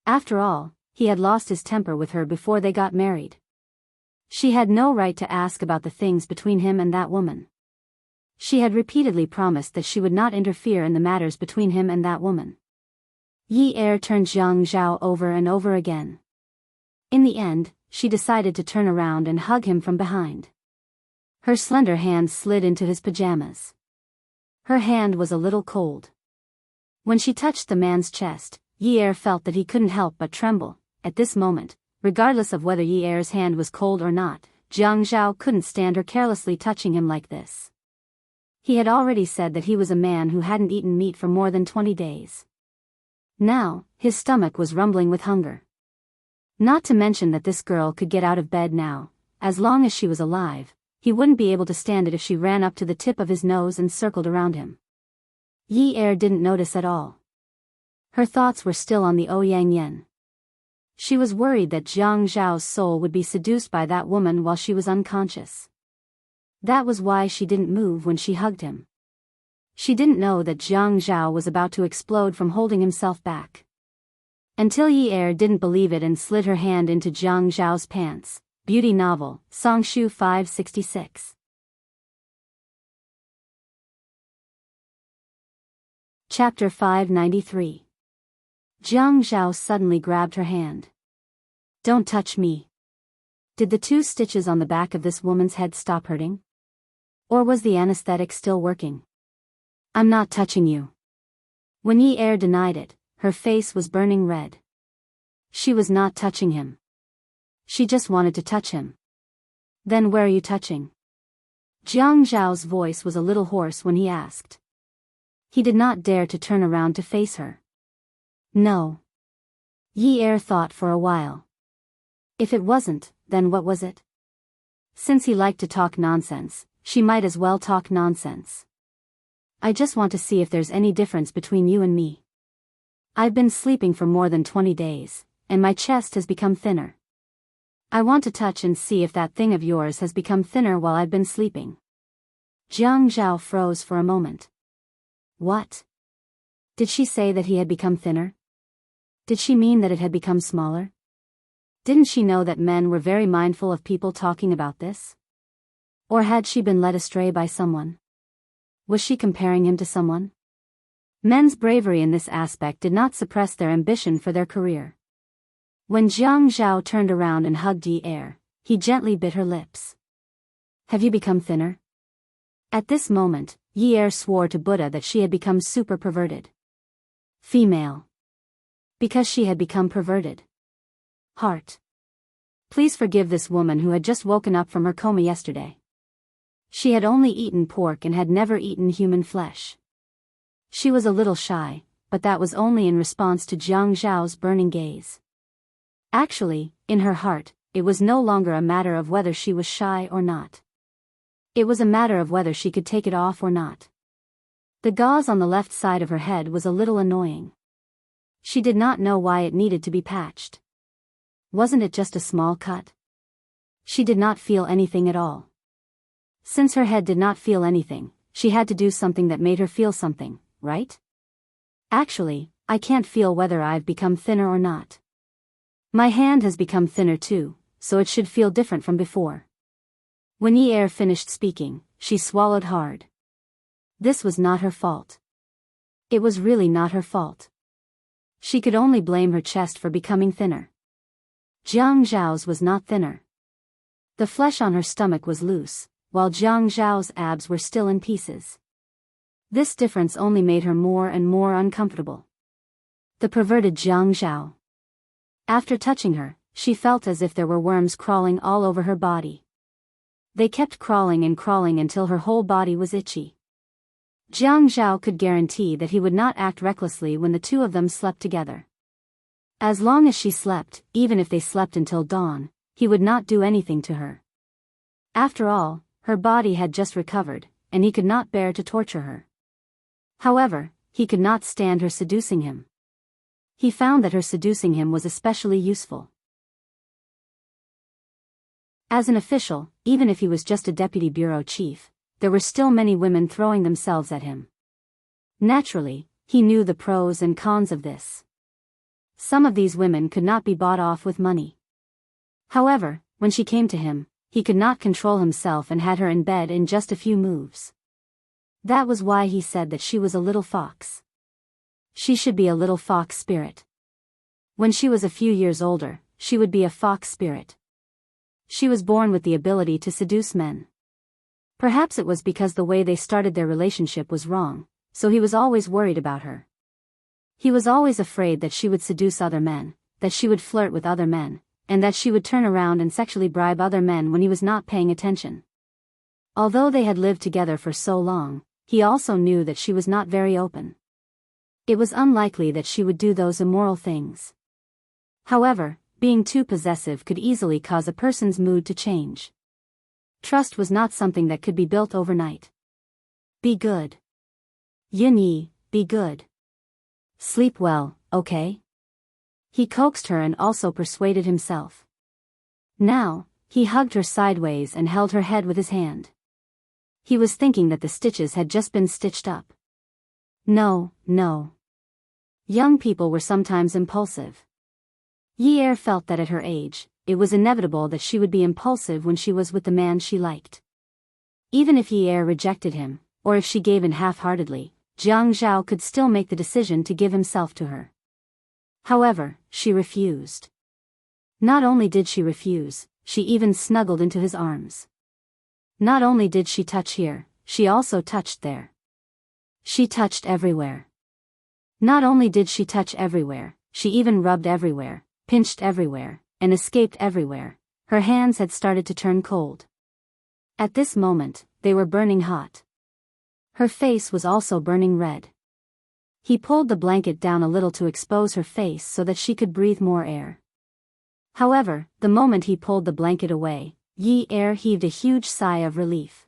After all, he had lost his temper with her before they got married. She had no right to ask about the things between him and that woman. She had repeatedly promised that she would not interfere in the matters between him and that woman. Yi Er turned Jiang Zhao over and over again. In the end, she decided to turn around and hug him from behind. Her slender hand slid into his pajamas. Her hand was a little cold. When she touched the man's chest, Yi Er felt that he couldn't help but tremble. At this moment, regardless of whether Yi Er's hand was cold or not, Jiang Zhao couldn't stand her carelessly touching him like this. He had already said that he was a man who hadn't eaten meat for more than 20 days. Now, his stomach was rumbling with hunger. Not to mention that this girl could get out of bed now. As long as she was alive, he wouldn't be able to stand it if she ran up to the tip of his nose and circled around him. Yi Er didn't notice at all. Her thoughts were still on the Ouyang Yen. She was worried that Jiang Zhao's soul would be seduced by that woman while she was unconscious. That was why she didn't move when she hugged him. She didn't know that Jiang Zhao was about to explode from holding himself back. Until Yi Er didn't believe it and slid her hand into Jiang Zhao's pants. Beauty novel, Songshu 566. Chapter 593. Jiang Zhao suddenly grabbed her hand. Don't touch me. Did the 2 stitches on the back of this woman's head stop hurting? Or was the anesthetic still working? I'm not touching you. When Yi Er denied it, her face was burning red. She was not touching him. She just wanted to touch him. Then where are you touching? Jiang Zhao's voice was a little hoarse when he asked. He did not dare to turn around to face her. No. Yi Er thought for a while. If it wasn't, then what was it? Since he liked to talk nonsense, she might as well talk nonsense. I just want to see if there's any difference between you and me. I've been sleeping for more than 20 days, and my chest has become thinner. I want to touch and see if that thing of yours has become thinner while I've been sleeping. Jiang Zhao froze for a moment. What? Did she say that he had become thinner? Did she mean that it had become smaller? Didn't she know that men were very mindful of people talking about this? Or had she been led astray by someone? Was she comparing him to someone? Men's bravery in this aspect did not suppress their ambition for their career. When Jiang Zhao turned around and hugged Yi Er, he gently bit her lips. Have you become thinner? At this moment, Yi Er swore to Buddha that she had become super perverted. Female. Because she had become perverted. Heart. Please forgive this woman who had just woken up from her coma yesterday. She had only eaten pork and had never eaten human flesh. She was a little shy, but that was only in response to Jiang Zhao's burning gaze. Actually, in her heart, it was no longer a matter of whether she was shy or not. It was a matter of whether she could take it off or not. The gauze on the left side of her head was a little annoying. She did not know why it needed to be patched. Wasn't it just a small cut? She did not feel anything at all. Since her head did not feel anything, she had to do something that made her feel something, right? Actually, I can't feel whether I've become thinner or not. My hand has become thinner too, so it should feel different from before. When Yi finished speaking, she swallowed hard. This was not her fault. It was really not her fault. She could only blame her chest for becoming thinner. Jiang Zhao's was not thinner. The flesh on her stomach was loose, while Jiang Zhao's abs were still in pieces. This difference only made her more and more uncomfortable. The perverted Jiang Zhao. After touching her, she felt as if there were worms crawling all over her body. They kept crawling and crawling until her whole body was itchy. Jiang Zhao could guarantee that he would not act recklessly when the two of them slept together. As long as she slept, even if they slept until dawn, he would not do anything to her. After all, her body had just recovered, and he could not bear to torture her. However, he could not stand her seducing him. He found that her seducing him was especially useful. As an official, even if he was just a deputy bureau chief, there were still many women throwing themselves at him. Naturally, he knew the pros and cons of this. Some of these women could not be bought off with money. However, when she came to him, he could not control himself and had her in bed in just a few moves. That was why he said that she was a little fox. She should be a little fox spirit. When she was a few years older, she would be a fox spirit. She was born with the ability to seduce men. Perhaps it was because the way they started their relationship was wrong, so he was always worried about her. He was always afraid that she would seduce other men, that she would flirt with other men, and that she would turn around and sexually bribe other men when he was not paying attention. Although they had lived together for so long, he also knew that she was not very open. It was unlikely that she would do those immoral things. However, being too possessive could easily cause a person's mood to change. Trust was not something that could be built overnight. Be good. Yin Yi, be good. Sleep well, okay? He coaxed her and also persuaded himself. Now, he hugged her sideways and held her head with his hand. He was thinking that the stitches had just been stitched up. No. Young people were sometimes impulsive. Yi felt that at her age, it was inevitable that she would be impulsive when she was with the man she liked. Even if Yi rejected him, or if she gave in half-heartedly, Jiang Zhao could still make the decision to give himself to her. However, she refused. Not only did she refuse, she even snuggled into his arms. Not only did she touch here, she also touched there. She touched everywhere. Not only did she touch everywhere, she even rubbed everywhere, pinched everywhere, and escaped everywhere. Her hands had started to turn cold. At this moment, they were burning hot. Her face was also burning red. He pulled the blanket down a little to expose her face so that she could breathe more air. However, the moment he pulled the blanket away, Yi heaved a huge sigh of relief.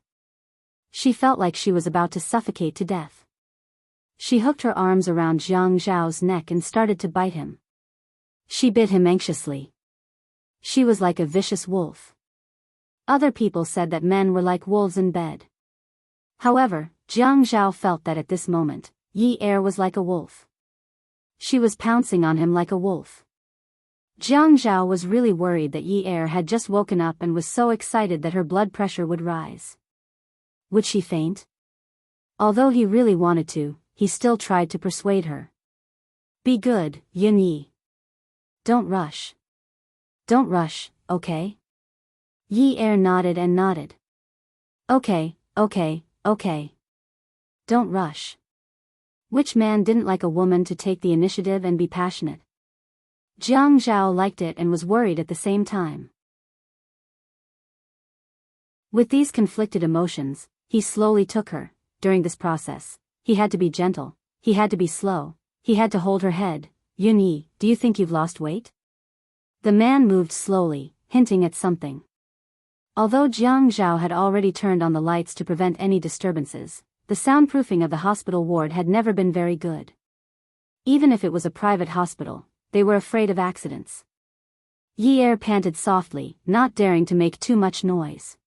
She felt like she was about to suffocate to death. She hooked her arms around Jiang Zhao's neck and started to bite him. She bit him anxiously. She was like a vicious wolf. Other people said that men were like wolves in bed. However, Jiang Zhao felt that at this moment, Yi was like a wolf. She was pouncing on him like a wolf. Jiang Zhao was really worried that Yi had just woken up and was so excited that her blood pressure would rise. Would she faint? Although he really wanted to, he still tried to persuade her. Be good, Yin Yi. Don't rush. Don't rush, okay? Yi nodded and nodded. Okay. Don't rush. Which man didn't like a woman to take the initiative and be passionate? Jiang Zhao liked it and was worried at the same time. With these conflicted emotions, he slowly took her. During this process, he had to be gentle, he had to be slow, he had to hold her head. Yin Yi, do you think you've lost weight? The man moved slowly, hinting at something. Although Jiang Zhao had already turned on the lights to prevent any disturbances, the soundproofing of the hospital ward had never been very good. Even if it was a private hospital, they were afraid of accidents. Yi panted softly, not daring to make too much noise.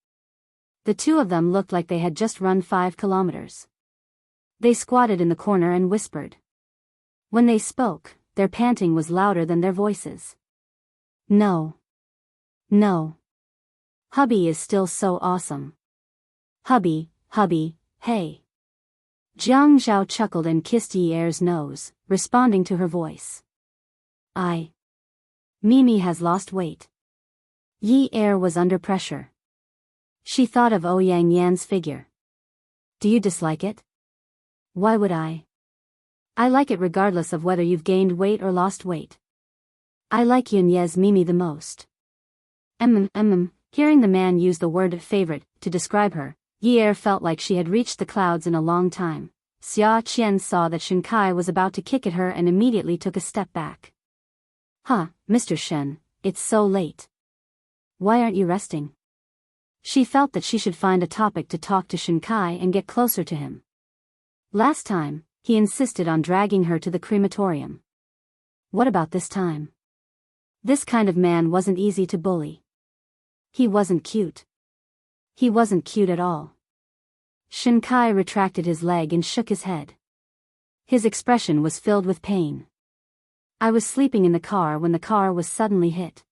The two of them looked like they had just run 5 kilometers. They squatted in the corner and whispered. When they spoke, their panting was louder than their voices. No. No. Hubby is still so awesome. Hubby, hey. Jiang Zhao chuckled and kissed Yi Er's nose, responding to her voice. Mimi has lost weight. Yi Er was under pressure. She thought of Ouyang Yan's figure. Do you dislike it? Why would I? I like it regardless of whether you've gained weight or lost weight. I like Yunye's Mimi the most. Hearing the man use the word favorite to describe her, Yi Er felt like she had reached the clouds in a long time. Xia Qian saw that Shen Kai was about to kick at her and immediately took a step back. Mr. Shen, it's so late. Why aren't you resting? She felt that she should find a topic to talk to Shen Kai and get closer to him. Last time, he insisted on dragging her to the crematorium. What about this time? This kind of man wasn't easy to bully. He wasn't cute. He wasn't cute at all. Shen Kai retracted his leg and shook his head. His expression was filled with pain. I was sleeping in the car when the car was suddenly hit.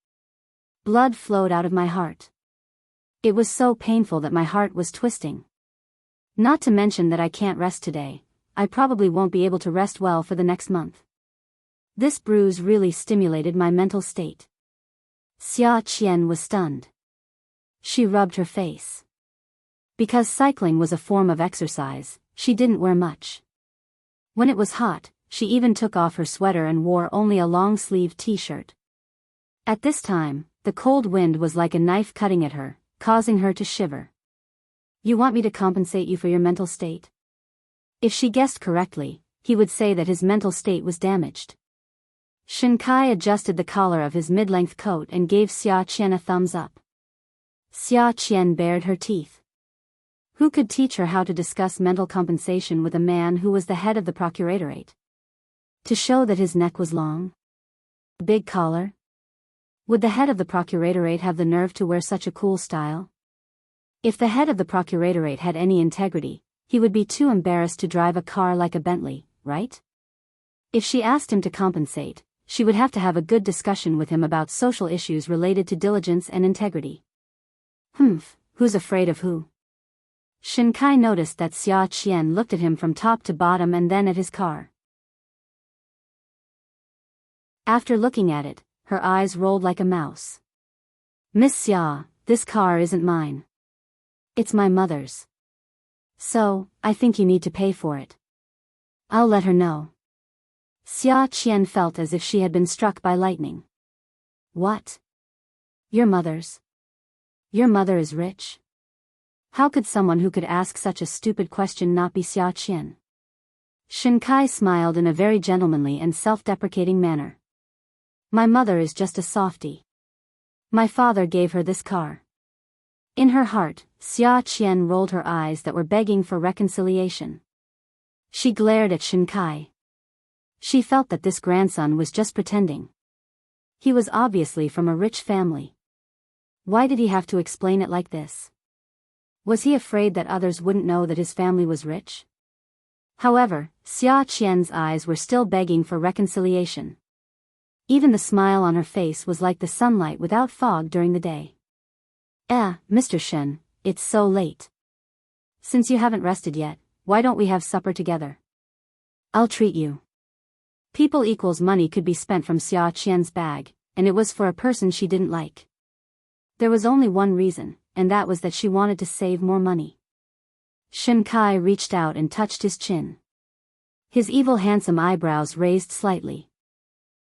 Blood flowed out of my heart. It was so painful that my heart was twisting. Not to mention that I can't rest today. I probably won't be able to rest well for the next month. This bruise really stimulated my mental state. Xia Qian was stunned. She rubbed her face. Because cycling was a form of exercise, she didn't wear much. When it was hot, she even took off her sweater and wore only a long-sleeved t-shirt. At this time, the cold wind was like a knife cutting at her, causing her to shiver. You want me to compensate you for your mental state? If she guessed correctly, he would say that his mental state was damaged. Shen Kai adjusted the collar of his mid-length coat and gave Xia Qian a thumbs up. Xia Qian bared her teeth. Who could teach her how to discuss mental compensation with a man who was the head of the procuratorate? To show that his neck was long? A big collar? Would the head of the procuratorate have the nerve to wear such a cool style? If the head of the procuratorate had any integrity, he would be too embarrassed to drive a car like a Bentley, right? If she asked him to compensate, she would have to have a good discussion with him about social issues related to diligence and integrity. Who's afraid of who? Shen Kai noticed that Xia Qian looked at him from top to bottom and then at his car. After looking at it, her eyes rolled like a mouse. Miss Xia, this car isn't mine. It's my mother's. So, I think you need to pay for it. I'll let her know. Xia Qian felt as if she had been struck by lightning. What? Your mother's? Your mother is rich? How could someone who could ask such a stupid question not be Xia Qian? Shen Kai smiled in a very gentlemanly and self-deprecating manner. My mother is just a softie. My father gave her this car. In her heart, Xia Qian rolled her eyes that were begging for reconciliation. She glared at Shen Kai. She felt that this grandson was just pretending. He was obviously from a rich family. Why did he have to explain it like this? Was he afraid that others wouldn't know that his family was rich? However, Xia Qian's eyes were still begging for reconciliation. Even the smile on her face was like the sunlight without fog during the day. Mr. Shen, it's so late. Since you haven't rested yet, why don't we have supper together? I'll treat you. People equals money could be spent from Xia Qian's bag, and it was for a person she didn't like. There was only one reason, and that was that she wanted to save more money. Shen Kai reached out and touched his chin. His evil handsome eyebrows raised slightly.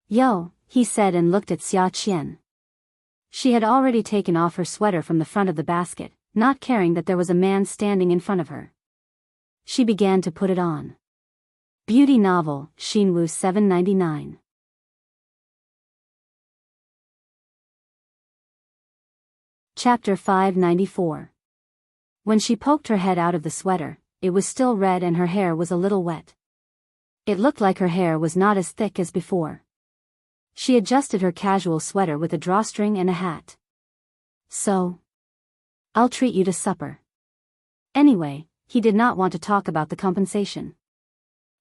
Yo, he said and looked at Xia Qian. She had already taken off her sweater from the front of the basket, not caring that there was a man standing in front of her. She began to put it on. Beauty novel, Xinwu 799. Chapter 594. When she poked her head out of the sweater, it was still red and her hair was a little wet. It looked like her hair was not as thick as before. She adjusted her casual sweater with a drawstring and a hat. So? I'll treat you to supper. Anyway, he did not want to talk about the compensation.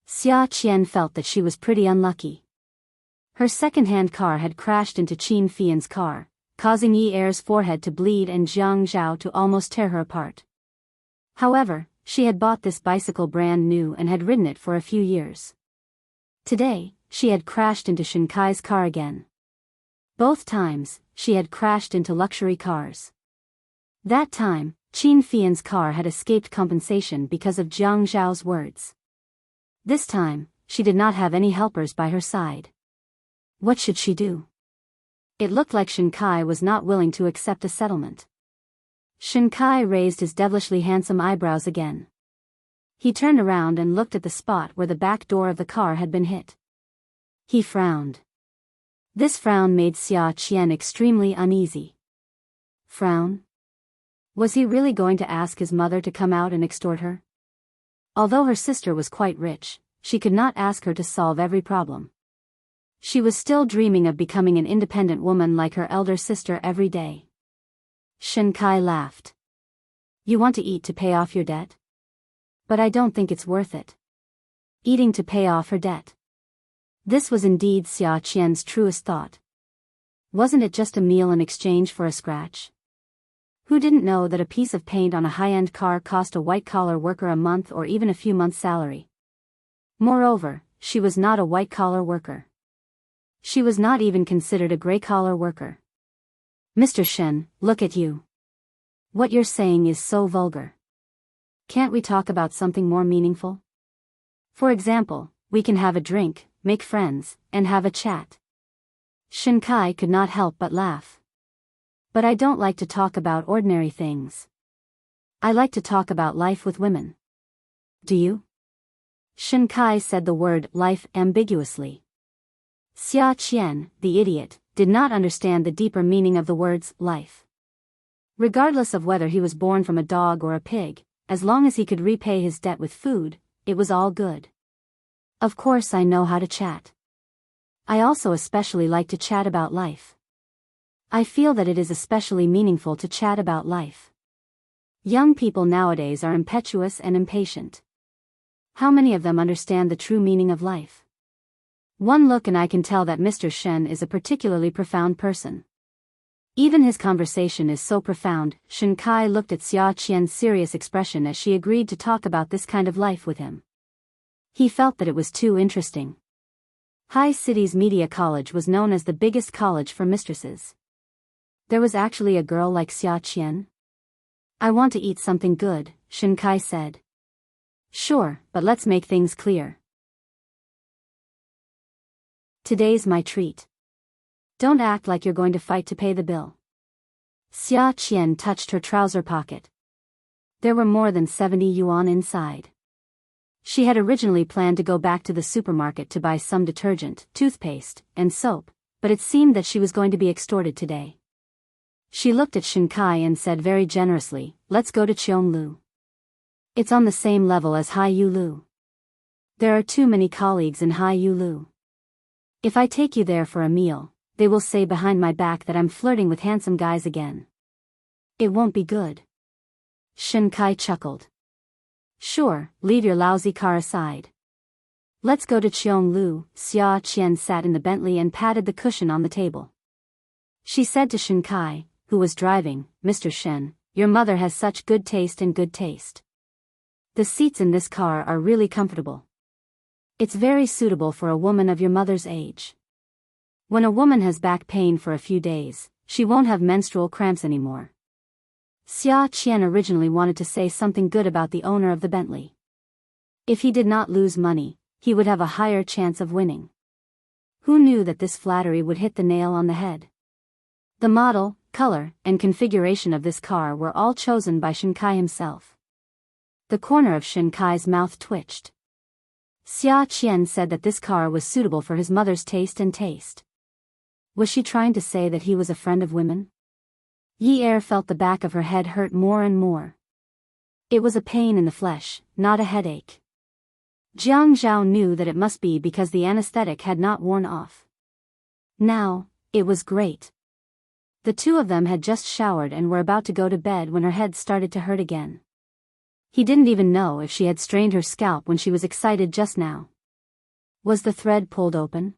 Xia Qian felt that she was pretty unlucky. Her second-hand car had crashed into Qin Fian's car, causing Yi Er's forehead to bleed and Jiang Zhao to almost tear her apart. However, she had bought this bicycle brand new and had ridden it for a few years. Today, she had crashed into Shen Kai's car again. Both times, she had crashed into luxury cars. That time, Qin Fian's car had escaped compensation because of Jiang Zhao's words. This time, she did not have any helpers by her side. What should she do? It looked like Shen Kai was not willing to accept a settlement. Shen Kai raised his devilishly handsome eyebrows again. He turned around and looked at the spot where the back door of the car had been hit. He frowned. This frown made Xia Qian extremely uneasy. Frown? Was he really going to ask his mother to come out and extort her? Although her sister was quite rich, she could not ask her to solve every problem. She was still dreaming of becoming an independent woman like her elder sister every day. Shen Kai laughed. You want to eat to pay off your debt? But I don't think it's worth it. Eating to pay off her debt. This was indeed Xia Qian's truest thought. Wasn't it just a meal in exchange for a scratch? Who didn't know that a piece of paint on a high-end car cost a white-collar worker a month or even a few months' salary? Moreover, she was not a white-collar worker. She was not even considered a gray-collar worker. Mr. Shen, look at you. What you're saying is so vulgar. Can't we talk about something more meaningful? For example, we can have a drink, make friends, and have a chat. Shen Kai could not help but laugh. But I don't like to talk about ordinary things. I like to talk about life with women. Do you? Shen Kai said the word life ambiguously. Xia Qian, the idiot, did not understand the deeper meaning of the words life. Regardless of whether he was born from a dog or a pig, as long as he could repay his debt with food, it was all good. Of course I know how to chat. I also especially like to chat about life. I feel that it is especially meaningful to chat about life. Young people nowadays are impetuous and impatient. How many of them understand the true meaning of life? One look and I can tell that Mr. Shen is a particularly profound person. Even his conversation is so profound. Shen Kai looked at Xia Qian's serious expression as she agreed to talk about this kind of life with him. He felt that it was too interesting. High City's Media College was known as the biggest college for mistresses. There was actually a girl like Xia Qian? I want to eat something good, Shen Kai said. Sure, but let's make things clear. Today's my treat. Don't act like you're going to fight to pay the bill. Xia Qian touched her trouser pocket. There were more than 70 yuan inside. She had originally planned to go back to the supermarket to buy some detergent, toothpaste, and soap, but it seemed that she was going to be extorted today. She looked at Shen Kai and said very generously, let's go to Qionglu. It's on the same level as Hai Yulu. There are too many colleagues in Hai Yulu. If I take you there for a meal, they will say behind my back that I'm flirting with handsome guys again. It won't be good. Shen Kai chuckled. Sure, leave your lousy car aside. Let's go to Qionglu. Xia Qian sat in the Bentley and patted the cushion on the table. She said to Shen Kai, who was driving, Mr. Shen, your mother has such good taste and good taste. The seats in this car are really comfortable. It's very suitable for a woman of your mother's age. When a woman has back pain for a few days, she won't have menstrual cramps anymore. Xia Qian originally wanted to say something good about the owner of the Bentley. If he did not lose money, he would have a higher chance of winning. Who knew that this flattery would hit the nail on the head? The model, color, and configuration of this car were all chosen by Shen Kai himself. The corner of Shen Kai's mouth twitched. Xia Qian said that this car was suitable for his mother's taste and taste. Was she trying to say that he was a friend of women? Yi Er felt the back of her head hurt more and more. It was a pain in the flesh, not a headache. Jiang Zhao knew that it must be because the anesthetic had not worn off. Now, it was great. The two of them had just showered and were about to go to bed when her head started to hurt again. He didn't even know if she had strained her scalp when she was excited just now. Was the thread pulled open?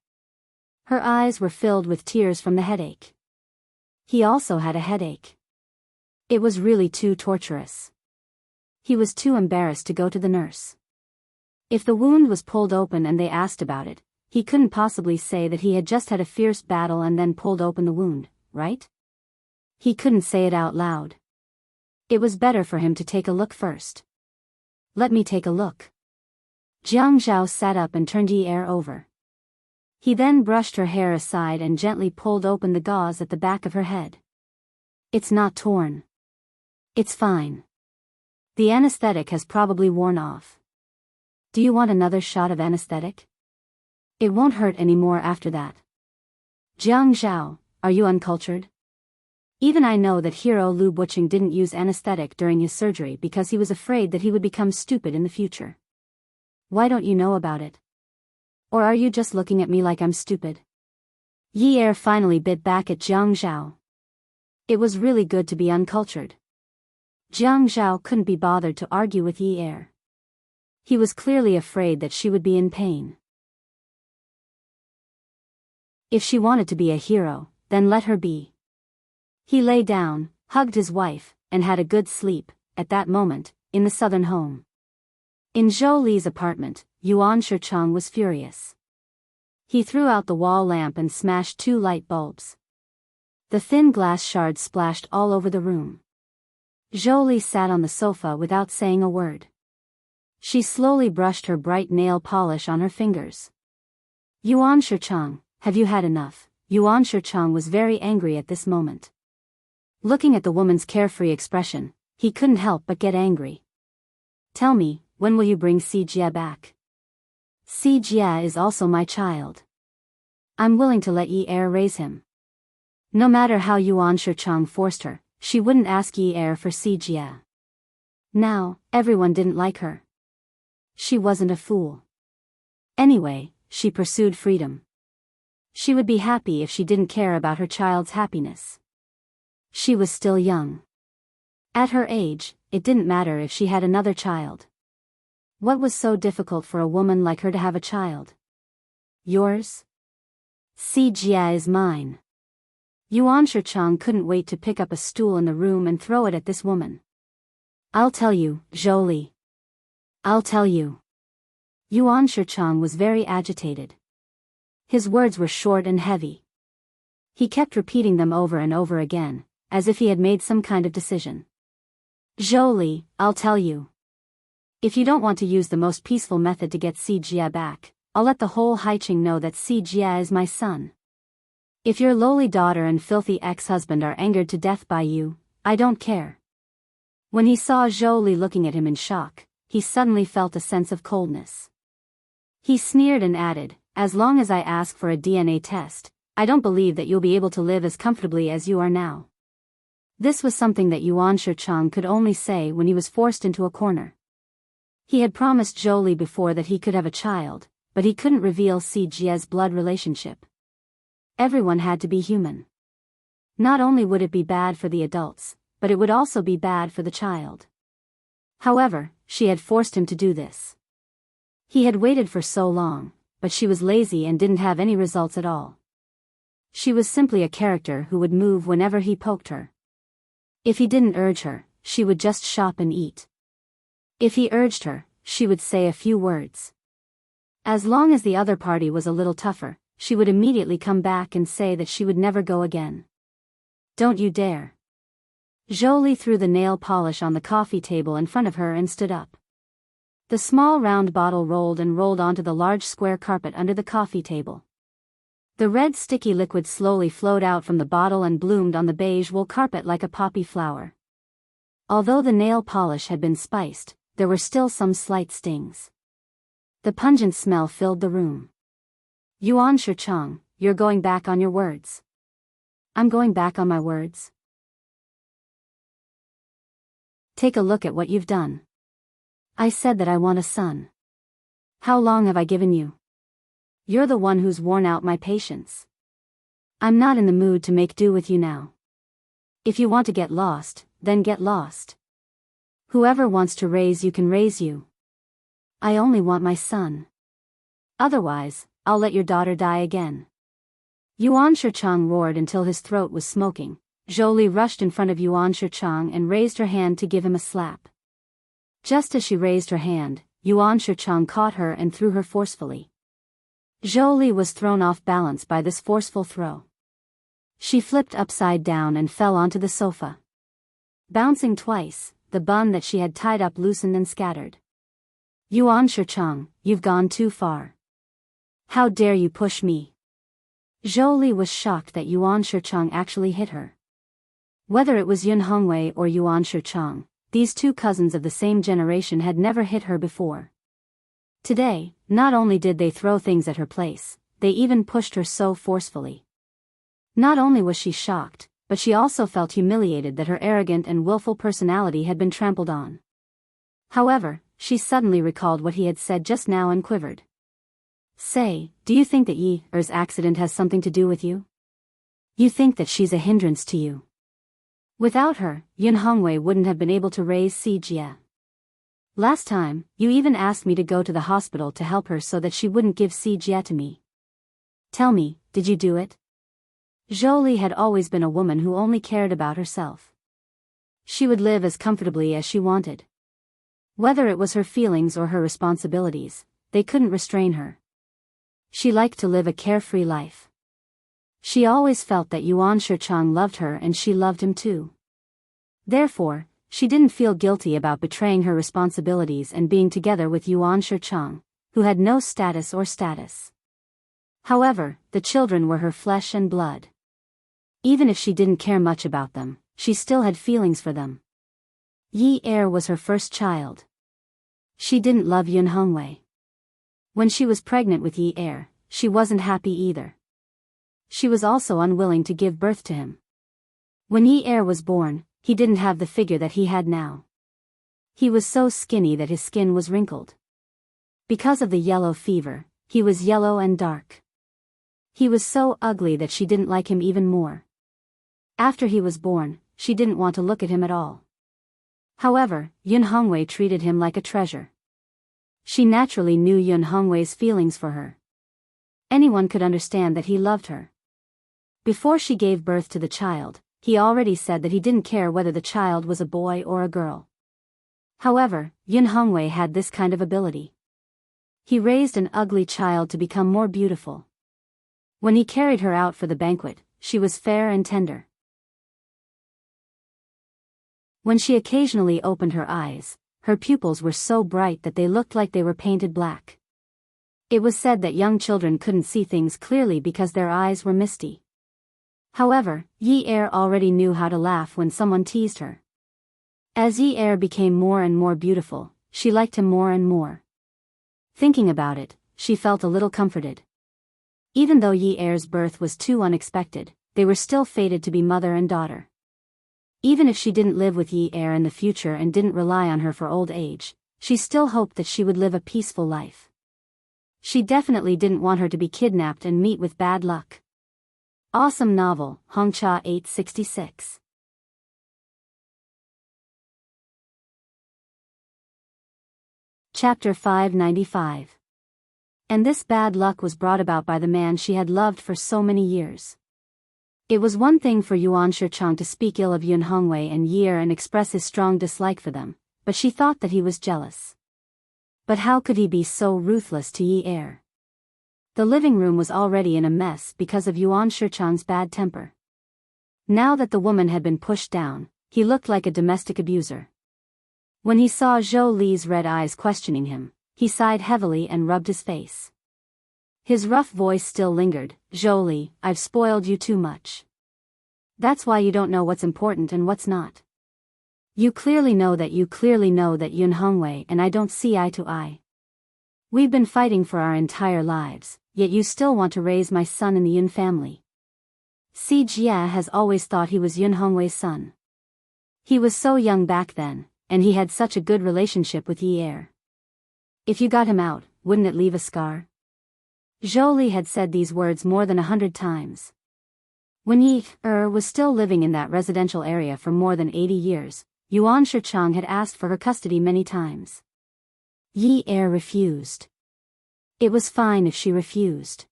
Her eyes were filled with tears from the headache. He also had a headache. It was really too torturous. He was too embarrassed to go to the nurse. If the wound was pulled open and they asked about it, he couldn't possibly say that he had just had a fierce battle and then pulled open the wound, right? He couldn't say it out loud. It was better for him to take a look first. Let me take a look. Jiang Zhao sat up and turned Yi Er over. He then brushed her hair aside and gently pulled open the gauze at the back of her head. It's not torn. It's fine. The anesthetic has probably worn off. Do you want another shot of anesthetic? It won't hurt anymore after that. Jiang Zhao, are you uncultured? Even I know that hero Lu Buqing didn't use anesthetic during his surgery because he was afraid that he would become stupid in the future. Why don't you know about it? Or are you just looking at me like I'm stupid? Yi Er finally bit back at Jiang Zhao. It was really good to be uncultured. Jiang Zhao couldn't be bothered to argue with Yi Er. He was clearly afraid that she would be in pain. If she wanted to be a hero, then let her be. He lay down, hugged his wife, and had a good sleep, at that moment, in the southern home. In Zhou Li's apartment, Yuan Shichang was furious. He threw out the wall lamp and smashed 2 light bulbs. The thin glass shards splashed all over the room. Zhou Li sat on the sofa without saying a word. She slowly brushed her bright nail polish on her fingers. Yuan Shichang, have you had enough? Yuan Shichang was very angry at this moment. Looking at the woman's carefree expression, he couldn't help but get angry. Tell me, when will you bring Si Jie back? Si Jie is also my child. I'm willing to let Yi Er raise him. No matter how Yuan Shichang forced her, she wouldn't ask Yi Er for Si Jie. Now, everyone didn't like her. She wasn't a fool. Anyway, she pursued freedom. She would be happy if she didn't care about her child's happiness. She was still young. At her age, it didn't matter if she had another child. What was so difficult for a woman like her to have a child? Yours? Si Jie is mine. Yuan Shichang couldn't wait to pick up a stool in the room and throw it at this woman. I'll tell you, Zhou Li. I'll tell you. Yuan Shichang was very agitated. His words were short and heavy. He kept repeating them over and over again, as if he had made some kind of decision. Zhou Li, I'll tell you. If you don't want to use the most peaceful method to get Si Jie back, I'll let the whole Haiqing know that Si Jie is my son. If your lowly daughter and filthy ex-husband are angered to death by you, I don't care. When he saw Zhou Li looking at him in shock, he suddenly felt a sense of coldness. He sneered and added, as long as I ask for a DNA test, I don't believe that you'll be able to live as comfortably as you are now. This was something that Yuan Shichang could only say when he was forced into a corner. He had promised Zhou Li before that he could have a child, but he couldn't reveal Si Jie's blood relationship. Everyone had to be human. Not only would it be bad for the adults, but it would also be bad for the child. However, she had forced him to do this. He had waited for so long, but she was lazy and didn't have any results at all. She was simply a character who would move whenever he poked her. If he didn't urge her, she would just shop and eat. If he urged her, she would say a few words. As long as the other party was a little tougher, she would immediately come back and say that she would never go again. Don't you dare. Zhou Li threw the nail polish on the coffee table in front of her and stood up. The small round bottle rolled and rolled onto the large square carpet under the coffee table. The red sticky liquid slowly flowed out from the bottle and bloomed on the beige wool carpet like a poppy flower. Although the nail polish had been spiced, there were still some slight stings. The pungent smell filled the room. Yuan Shichang, you're going back on your words. I'm going back on my words. Take a look at what you've done. I said that I want a son. How long have I given you? You're the one who's worn out my patience. I'm not in the mood to make do with you now. If you want to get lost, then get lost. Whoever wants to raise you can raise you. I only want my son. Otherwise, I'll let your daughter die again." Yuan Shichang roared until his throat was smoking. Zhou Li rushed in front of Yuan Shichang and raised her hand to give him a slap. Just as she raised her hand, Yuan Shichang caught her and threw her forcefully. Zhou Li was thrown off balance by this forceful throw. She flipped upside down and fell onto the sofa. Bouncing twice, the bun that she had tied up loosened and scattered. "Yuan Shichang, you've gone too far. How dare you push me?" Zhou Li was shocked that Yuan Shichang actually hit her. Whether it was Yun Hongwei or Yuan Shichang, these two cousins of the same generation had never hit her before. Today, not only did they throw things at her place, they even pushed her so forcefully. Not only was she shocked, but she also felt humiliated that her arrogant and willful personality had been trampled on. However, she suddenly recalled what he had said just now and quivered. "Say, do you think that Yi Er's accident has something to do with you? You think that she's a hindrance to you? Without her, Yun Hongwei wouldn't have been able to raise Si Jie. Last time, you even asked me to go to the hospital to help her so that she wouldn't give Si Jie to me. Tell me, did you do it?" Zhou Li had always been a woman who only cared about herself. She would live as comfortably as she wanted. Whether it was her feelings or her responsibilities, they couldn't restrain her. She liked to live a carefree life. She always felt that Yuan Shichang loved her and she loved him too. Therefore, she didn't feel guilty about betraying her responsibilities and being together with Yuan Shichang, who had no status or status. However, the children were her flesh and blood. Even if she didn't care much about them, she still had feelings for them. Yi Er was her first child. She didn't love Yun Hongwei. When she was pregnant with Yi Er, she wasn't happy either. She was also unwilling to give birth to him. When Yi Er was born, he didn't have the figure that he had now. He was so skinny that his skin was wrinkled. Because of the yellow fever, he was yellow and dark. He was so ugly that she didn't like him even more. After he was born, she didn't want to look at him at all. However, Yun Hongwei treated him like a treasure. She naturally knew Yun Hongwei's feelings for her. Anyone could understand that he loved her. Before she gave birth to the child, he already said that he didn't care whether the child was a boy or a girl. However, Yun Hongwei had this kind of ability. He raised an ugly child to become more beautiful. When he carried her out for the banquet, she was fair and tender. When she occasionally opened her eyes, her pupils were so bright that they looked like they were painted black. It was said that young children couldn't see things clearly because their eyes were misty. However, Yi Er already knew how to laugh when someone teased her. As Yi Er became more and more beautiful, she liked him more and more. Thinking about it, she felt a little comforted. Even though Yi Er's birth was too unexpected, they were still fated to be mother and daughter. Even if she didn't live with Yi Er in the future and didn't rely on her for old age, she still hoped that she would live a peaceful life. She definitely didn't want her to be kidnapped and meet with bad luck. Awesome novel, Hongcha 866. Chapter 595. And this bad luck was brought about by the man she had loved for so many years. It was one thing for Yuan Shichang to speak ill of Yun Hongwei and Yi Er and express his strong dislike for them, but she thought that he was jealous. But how could he be so ruthless to Yi Er? The living room was already in a mess because of Yuan Shichang's bad temper. Now that the woman had been pushed down, he looked like a domestic abuser. When he saw Zhou Li's red eyes questioning him, he sighed heavily and rubbed his face. His rough voice still lingered. "Zhou Li, I've spoiled you too much. That's why you don't know what's important and what's not. You clearly know that Yun Hongwei and I don't see eye to eye. We've been fighting for our entire lives, yet you still want to raise my son in the Yun family. Si Jie has always thought he was Yun Hongwei's son. He was so young back then, and he had such a good relationship with Yi Er. If you got him out, wouldn't it leave a scar?" Zhou Li had said these words more than 100 times. When Yi Er was still living in that residential area for more than 80 years, Yuan Shichang had asked for her custody many times. Yi Er refused. It was fine if she refused.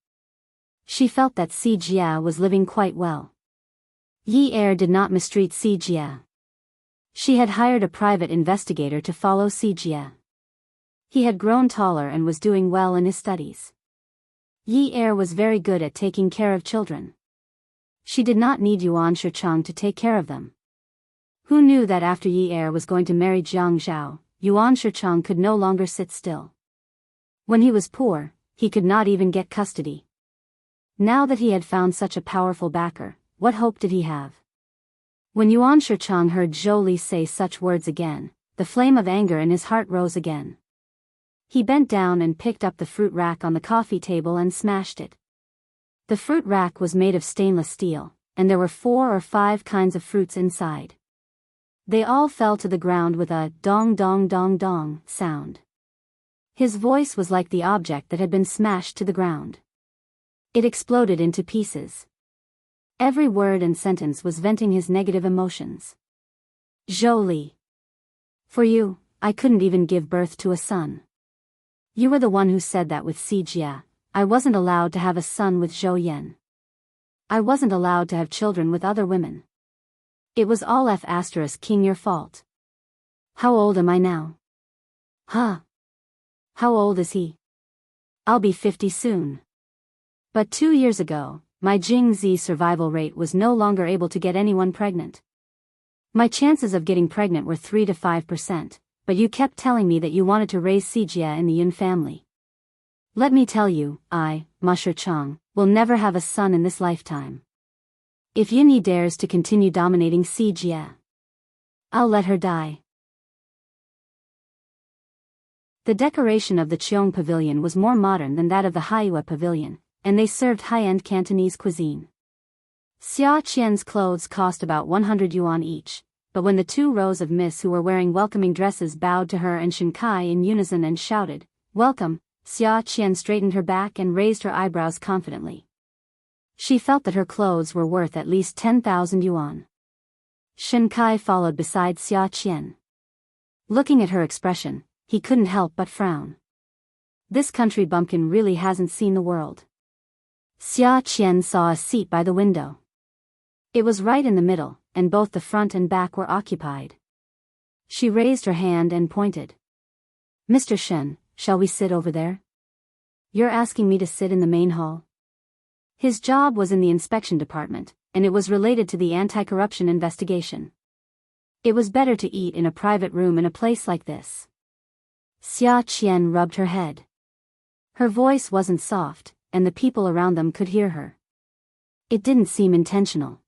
She felt that Si Jia was living quite well. Yi Er did not mistreat Si Jia. She had hired a private investigator to follow Si Jia. He had grown taller and was doing well in his studies. Yi Er was very good at taking care of children. She did not need Yuan Shichang to take care of them. Who knew that after Yi Er was going to marry Jiang Zhao, Yuan Shichang could no longer sit still. When he was poor, he could not even get custody. Now that he had found such a powerful backer, what hope did he have? When Yuan Shichang heard Zhou Li say such words again, the flame of anger in his heart rose again. He bent down and picked up the fruit rack on the coffee table and smashed it. The fruit rack was made of stainless steel, and there were 4 or 5 kinds of fruits inside. They all fell to the ground with a dong dong dong dong sound. His voice was like the object that had been smashed to the ground. It exploded into pieces. Every word and sentence was venting his negative emotions. Zhou Li. For you, I couldn't even give birth to a son. You were the one who said that with Si Jia. I wasn't allowed to have a son with Zhou Yan. I wasn't allowed to have children with other women. It was all King your fault. How old am I now? Huh? How old is he? I'll be 50 soon. But 2 years ago, my Jingzi survival rate was no longer able to get anyone pregnant. My chances of getting pregnant were 3 to 5%, but you kept telling me that you wanted to raise Si Jia in the Yun family. Let me tell you, Ma Shichang, will never have a son in this lifetime. If Yunyi dares to continue dominating Si Jia, I'll let her die. The decoration of the Cheong Pavilion was more modern than that of the Haiyue Pavilion, and they served high-end Cantonese cuisine. Xia Qian's clothes cost about 100 yuan each, but when the 2 rows of miss who were wearing welcoming dresses bowed to her and Shen Kai in unison and shouted, "Welcome," Xia Qian straightened her back and raised her eyebrows confidently. She felt that her clothes were worth at least 10,000 yuan. Shen Kai followed beside Xia Qian. Looking at her expression, he couldn't help but frown. This country bumpkin really hasn't seen the world. Xia Qian saw a seat by the window. It was right in the middle, and both the front and back were occupied. She raised her hand and pointed. "Mr. Shen, shall we sit over there?" "You're asking me to sit in the main hall?" His job was in the inspection department, and it was related to the anti-corruption investigation. It was better to eat in a private room in a place like this. Xia Qian rubbed her head. Her voice wasn't soft, and the people around them could hear her. It didn't seem intentional.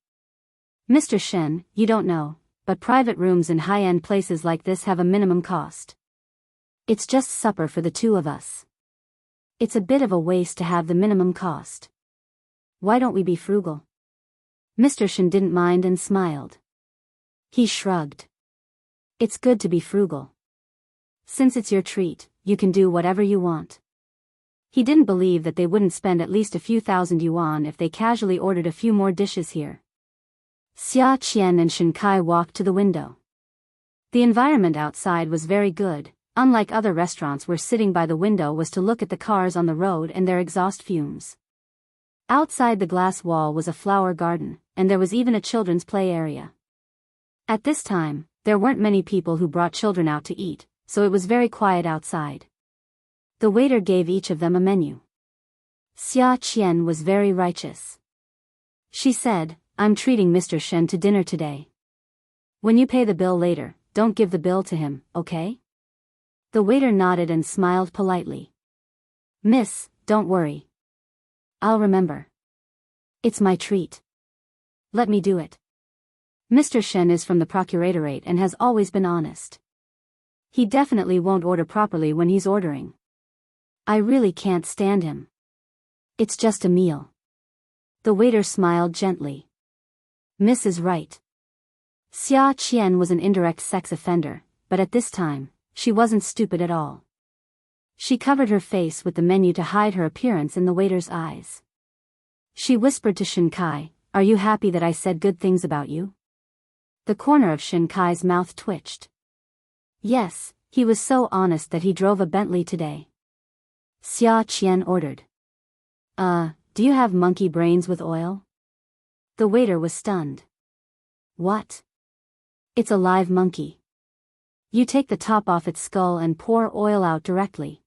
"Mr. Shen, you don't know, but private rooms in high-end places like this have a minimum cost. It's just supper for the 2 of us. It's a bit of a waste to have the minimum cost. Why don't we be frugal?" Mr. Shen didn't mind and smiled. He shrugged. "It's good to be frugal. Since it's your treat, you can do whatever you want." He didn't believe that they wouldn't spend at least a few thousand yuan if they casually ordered a few more dishes here. Xia Qian and Shen Kai walked to the window. The environment outside was very good, unlike other restaurants where sitting by the window was to look at the cars on the road and their exhaust fumes. Outside the glass wall was a flower garden, and there was even a children's play area. At this time, there weren't many people who brought children out to eat, so it was very quiet outside. The waiter gave each of them a menu. Xia Qian was very righteous. She said, "I'm treating Mr. Shen to dinner today. When you pay the bill later, don't give the bill to him, okay?" The waiter nodded and smiled politely. "Miss, don't worry. I'll remember. It's my treat. Let me do it." Mr. Shen is from the procuratorate and has always been honest. He definitely won't order properly when he's ordering. I really can't stand him. It's just a meal. The waiter smiled gently. Miss is right. Xia Qian was an indirect sex offender, but at this time, she wasn't stupid at all. She covered her face with the menu to hide her appearance in the waiter's eyes. She whispered to Shen Kai, "Are you happy that I said good things about you?" The corner of Shen Kai's mouth twitched. Yes, he was so honest that he drove a Bentley today. Xia Qian ordered. Do you have monkey brains with oil? The waiter was stunned. What? It's a live monkey. You take the top off its skull and pour oil out directly.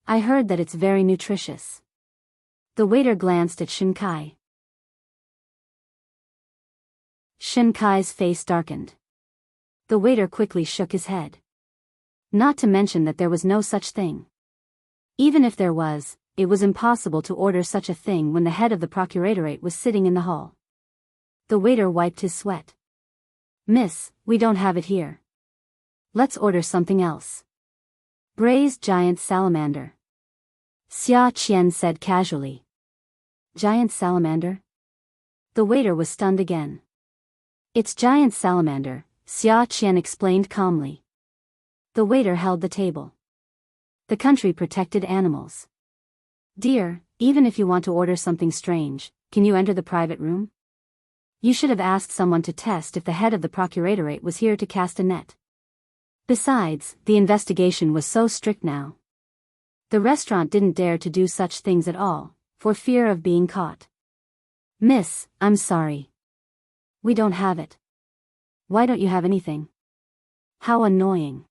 I heard that it's very nutritious. The waiter glanced at Shinkai. Shinkai's face darkened. The waiter quickly shook his head. Not to mention that there was no such thing. Even if there was, it was impossible to order such a thing when the head of the procuratorate was sitting in the hall. The waiter wiped his sweat. Miss, we don't have it here. Let's order something else. Braised giant salamander. Xia Qian said casually. Giant salamander? The waiter was stunned again. It's giant salamander, Xia Qian explained calmly. The waiter held the table. The country protected animals. Dear, even if you want to order something strange, can you enter the private room? You should have asked someone to test if the head of the procuratorate was here to cast a net. Besides, the investigation was so strict now. The restaurant didn't dare to do such things at all, for fear of being caught. Miss, I'm sorry. We don't have it. Why don't you have anything? How annoying.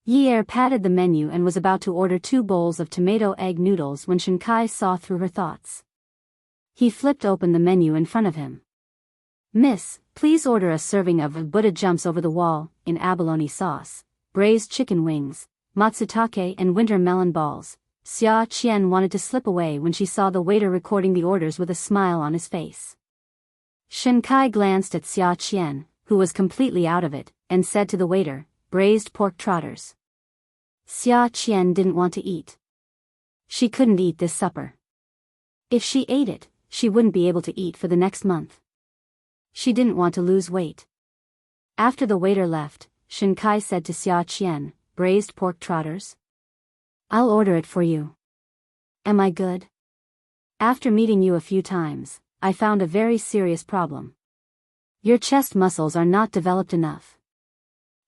Yi Er patted the menu and was about to order 2 bowls of tomato egg noodles when Shinkai saw through her thoughts. He flipped open the menu in front of him. Miss, please order a serving of Buddha jumps over the wall, in abalone sauce, braised chicken wings, matsutake and winter melon balls. Xia Qian wanted to slip away when she saw the waiter recording the orders with a smile on his face. Shinkai glanced at Xia Qian, who was completely out of it, and said to the waiter, braised pork trotters. Xia Qian didn't want to eat. She couldn't eat this supper. If she ate it, she wouldn't be able to eat for the next month. She didn't want to lose weight. After the waiter left, Shinkai said to Xia Qian, braised pork trotters? I'll order it for you. Am I good? After meeting you a few times, I found a very serious problem. Your chest muscles are not developed enough.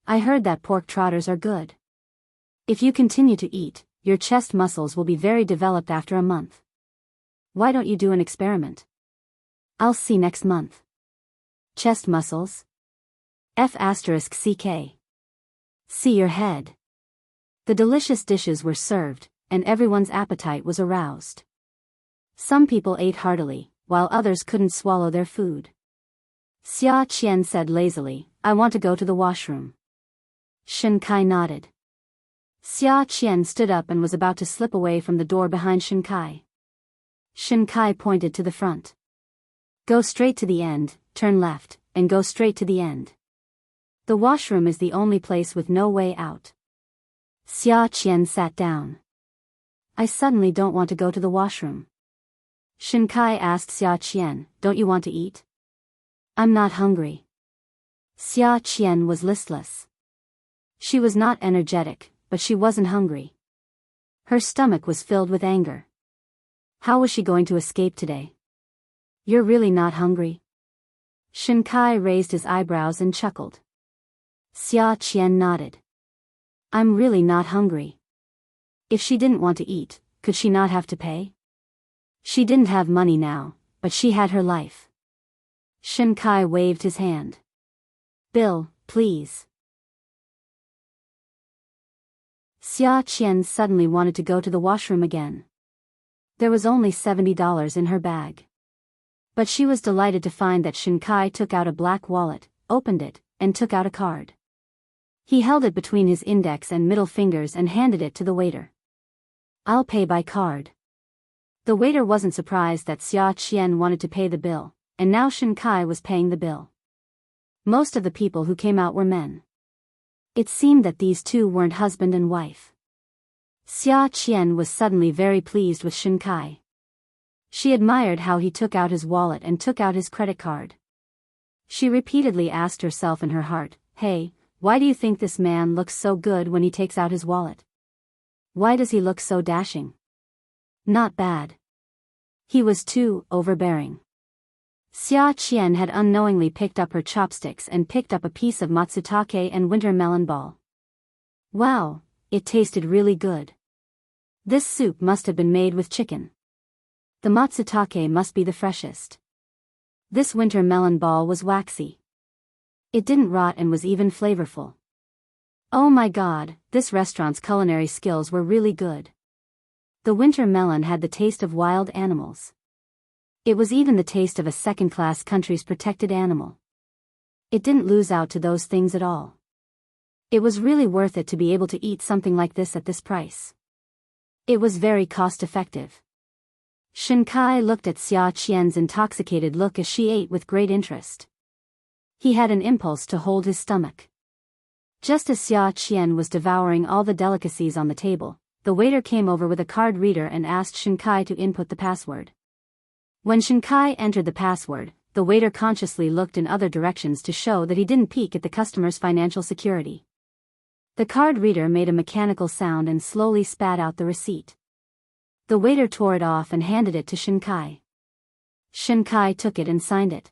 I heard that pork trotters are good. If you continue to eat, your chest muscles will be very developed after a month. Why don't you do an experiment? I'll see next month. Chest muscles? F***CK. See your head. The delicious dishes were served, and everyone's appetite was aroused. Some people ate heartily, while others couldn't swallow their food. Xia Qian said lazily, I want to go to the washroom. Shinkai nodded. Xia Qian stood up and was about to slip away from the door behind Shinkai. Shinkai pointed to the front. Go straight to the end, turn left, and go straight to the end. The washroom is the only place with no way out. Xia Qian sat down. I suddenly don't want to go to the washroom. Shinkai asked Xia Qian, don't you want to eat? I'm not hungry. Xia Qian was listless. She was not energetic, but she wasn't hungry. Her stomach was filled with anger. How was she going to escape today? You're really not hungry? Shinkai raised his eyebrows and chuckled. Xia Qian nodded. I'm really not hungry. If she didn't want to eat, could she not have to pay? She didn't have money now, but she had her life. Shinkai waved his hand. Bill, please. Xia Qian suddenly wanted to go to the washroom again. There was only $70 in her bag. But she was delighted to find that Shinkai took out a black wallet, opened it, and took out a card. He held it between his index and middle fingers and handed it to the waiter. I'll pay by card. The waiter wasn't surprised that Xia Qian wanted to pay the bill, and now Shinkai was paying the bill. Most of the people who came out were men. It seemed that these two weren't husband and wife. Xia Qian was suddenly very pleased with Shinkai. She admired how he took out his wallet and took out his credit card. She repeatedly asked herself in her heart, hey, why do you think this man looks so good when he takes out his wallet? Why does he look so dashing? Not bad. He was too overbearing. Xia Qian had unknowingly picked up her chopsticks and picked up a piece of matsutake and winter melon ball. Wow, it tasted really good. This soup must have been made with chicken. The matsutake must be the freshest. This winter melon ball was waxy. It didn't rot and was even flavorful. Oh my God, this restaurant's culinary skills were really good. The winter melon had the taste of wild animals. It was even the taste of a second-class country's protected animal. It didn't lose out to those things at all. It was really worth it to be able to eat something like this at this price. It was very cost-effective. Shinkai looked at Xia Qian's intoxicated look as she ate with great interest. He had an impulse to hold his stomach. Just as Xia Qian was devouring all the delicacies on the table, the waiter came over with a card reader and asked Shinkai to input the password. When Shinkai entered the password, the waiter consciously looked in other directions to show that he didn't peek at the customer's financial security. The card reader made a mechanical sound and slowly spat out the receipt. The waiter tore it off and handed it to Shinkai. Shinkai took it and signed it.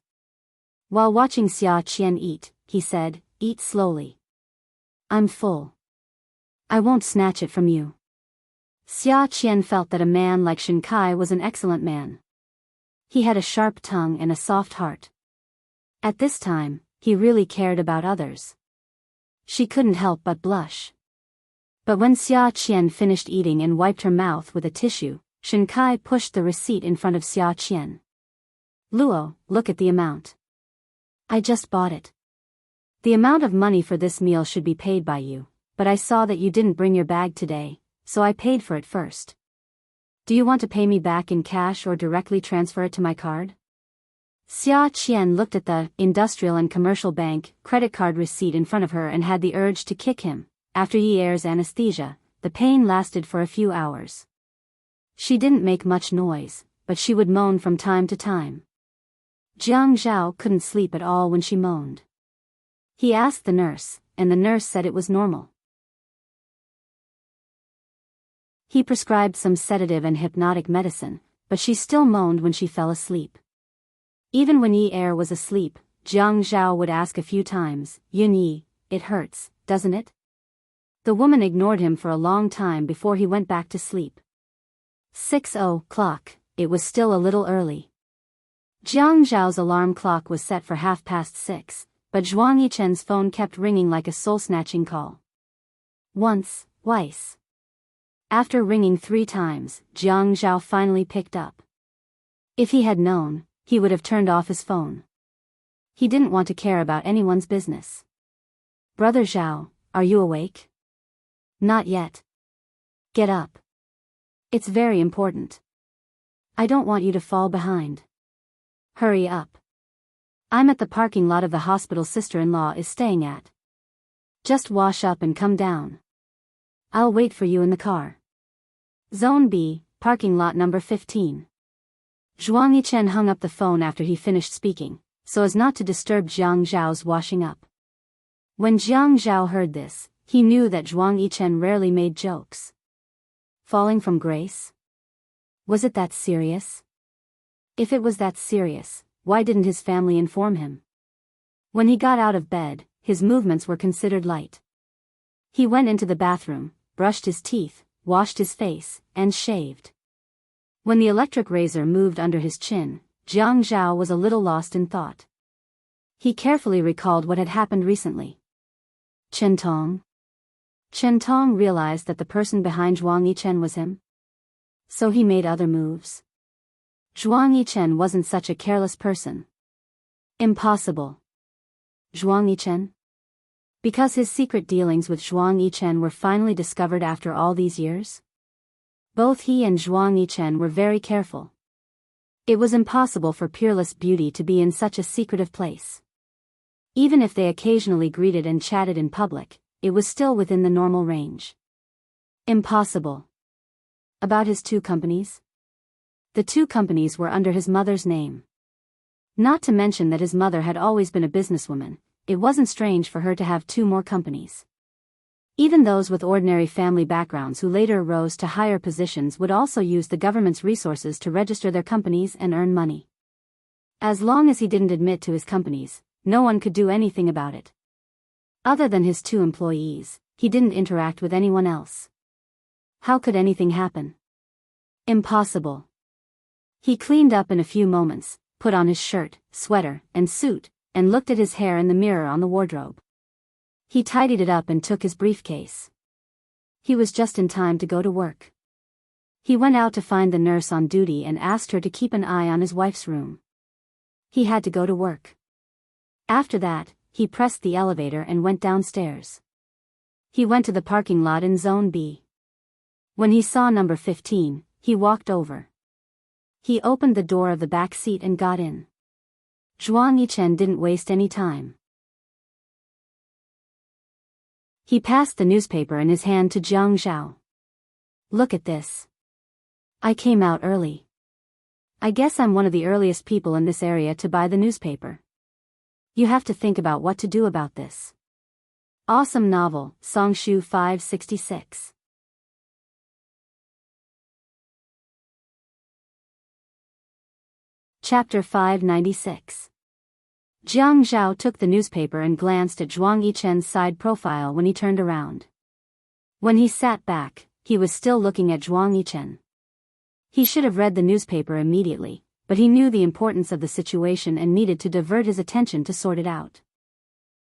While watching Xia Qian eat, he said, "Eat slowly. I'm full. I won't snatch it from you." Xia Qian felt that a man like Shinkai was an excellent man. He had a sharp tongue and a soft heart. At this time, he really cared about others. She couldn't help but blush. But when Xia Qian finished eating and wiped her mouth with a tissue, Shinkai pushed the receipt in front of Xia Qian. "Luo, look at the amount. I just bought it. The amount of money for this meal should be paid by you, but I saw that you didn't bring your bag today, so I paid for it first. Do you want to pay me back in cash or directly transfer it to my card?" Xia Qian looked at the Industrial and Commercial Bank credit card receipt in front of her and had the urge to kick him. After Yier's anesthesia, the pain lasted for a few hours. She didn't make much noise, but she would moan from time to time. Jiang Zhao couldn't sleep at all when she moaned. He asked the nurse, and the nurse said it was normal. He prescribed some sedative and hypnotic medicine, but she still moaned when she fell asleep. Even when Yi was asleep, Jiang Zhao would ask a few times, "Yun Yi, it hurts, doesn't it?" The woman ignored him for a long time before he went back to sleep. 6:00, it was still a little early. Jiang Zhao's alarm clock was set for 6:30, but Zhuang Yichen's phone kept ringing like a soul-snatching call. Once, twice. After ringing 3 times, Jiang Zhao finally picked up. If he had known, he would have turned off his phone. He didn't want to care about anyone's business. "Brother Zhao, are you awake?" "Not yet." "Get up. It's very important. I don't want you to fall behind. Hurry up. I'm at the parking lot of the hospital sister-in-law is staying at. Just wash up and come down. I'll wait for you in the car. Zone B, parking lot number 15. Zhuang Yichen hung up the phone after he finished speaking, so as not to disturb Jiang Zhao's washing up. When Jiang Zhao heard this, he knew that Zhuang Yichen rarely made jokes. Falling from grace? Was it that serious? If it was that serious, why didn't his family inform him? When he got out of bed, his movements were considered light. He went into the bathroom, brushed his teeth, washed his face, and shaved. When the electric razor moved under his chin, Jiang Zhao was a little lost in thought. He carefully recalled what had happened recently. Chen Tong? Chen Tong realized that the person behind Zhuang Yichen was him. So he made other moves. Zhuang Yichen wasn't such a careless person. Impossible. Zhuang Yichen? Because his secret dealings with Zhuang Yichen were finally discovered after all these years? Both he and Zhuang Yichen were very careful. It was impossible for peerless beauty to be in such a secretive place. Even if they occasionally greeted and chatted in public, it was still within the normal range. Impossible. About his 2 companies? The 2 companies were under his mother's name. Not to mention that his mother had always been a businesswoman, it wasn't strange for her to have 2 more companies. Even those with ordinary family backgrounds who later rose to higher positions would also use the government's resources to register their companies and earn money. As long as he didn't admit to his companies, no one could do anything about it. Other than his 2 employees, he didn't interact with anyone else. How could anything happen? Impossible. He cleaned up in a few moments, put on his shirt, sweater, and suit, and looked at his hair in the mirror on the wardrobe. He tidied it up and took his briefcase. He was just in time to go to work. He went out to find the nurse on duty and asked her to keep an eye on his wife's room. He had to go to work. After that, he pressed the elevator and went downstairs. He went to the parking lot in Zone B. When he saw number 15, he walked over. He opened the door of the back seat and got in. Zhuang Yichen didn't waste any time. He passed the newspaper in his hand to Jiang Zhao. Look at this. I came out early. I guess I'm one of the earliest people in this area to buy the newspaper. You have to think about what to do about this. Awesome novel, Songshu 566. Chapter 596. Jiang Zhao took the newspaper and glanced at Zhuang Yichen's side profile when he turned around. When he sat back, he was still looking at Zhuang Yichen. He should have read the newspaper immediately, but he knew the importance of the situation and needed to divert his attention to sort it out.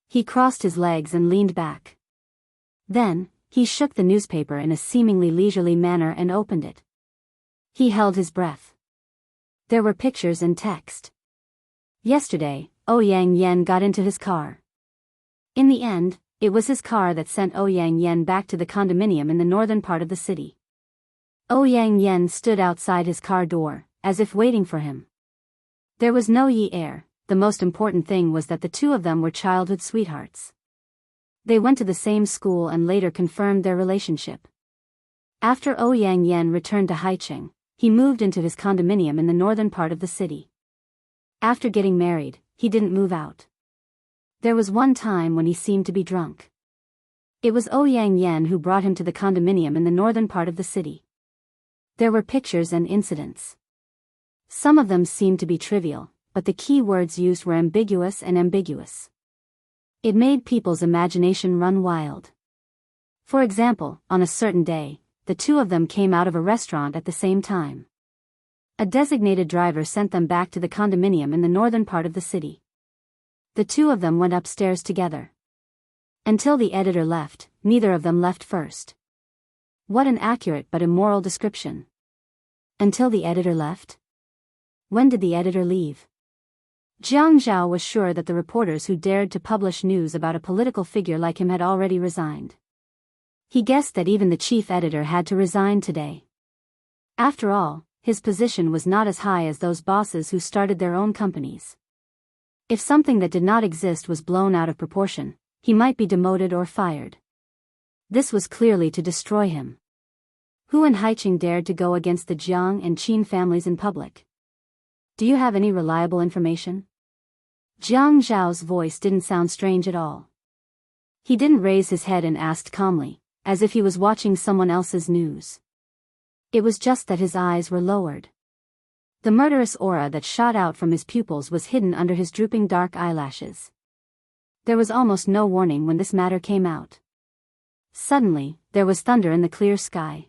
He crossed his legs and leaned back. Then, he shook the newspaper in a seemingly leisurely manner and opened it. He held his breath. There were pictures and text. Yesterday, Ouyang Yan got into his car. In the end, it was his car that sent Ouyang Yan back to the condominium in the northern part of the city. Ouyang Yan stood outside his car door, as if waiting for him. There was no Yi air. The most important thing was that the two of them were childhood sweethearts. They went to the same school and later confirmed their relationship. After Ouyang Yan returned to Haicheng, he moved into his condominium in the northern part of the city. After getting married, he didn't move out. There was one time when he seemed to be drunk. It was Ouyang Yan who brought him to the condominium in the northern part of the city. There were pictures and incidents. Some of them seemed to be trivial, but the key words used were ambiguous and ambiguous. It made people's imagination run wild. For example, on a certain day, the two of them came out of a restaurant at the same time. A designated driver sent them back to the condominium in the northern part of the city. The two of them went upstairs together. Until the editor left, neither of them left first. What an accurate but immoral description. Until the editor left? When did the editor leave? Jiang Zhao was sure that the reporters who dared to publish news about a political figure like him had already resigned. He guessed that even the chief editor had to resign today. After all, his position was not as high as those bosses who started their own companies. If something that did not exist was blown out of proportion, he might be demoted or fired. This was clearly to destroy him. Who in Haicheng dared to go against the Jiang and Qin families in public? Do you have any reliable information? Jiang Zhao's voice didn't sound strange at all. He didn't raise his head and asked calmly, as if he was watching someone else's news. It was just that his eyes were lowered. The murderous aura that shot out from his pupils was hidden under his drooping dark eyelashes. There was almost no warning when this matter came out. Suddenly, there was thunder in the clear sky.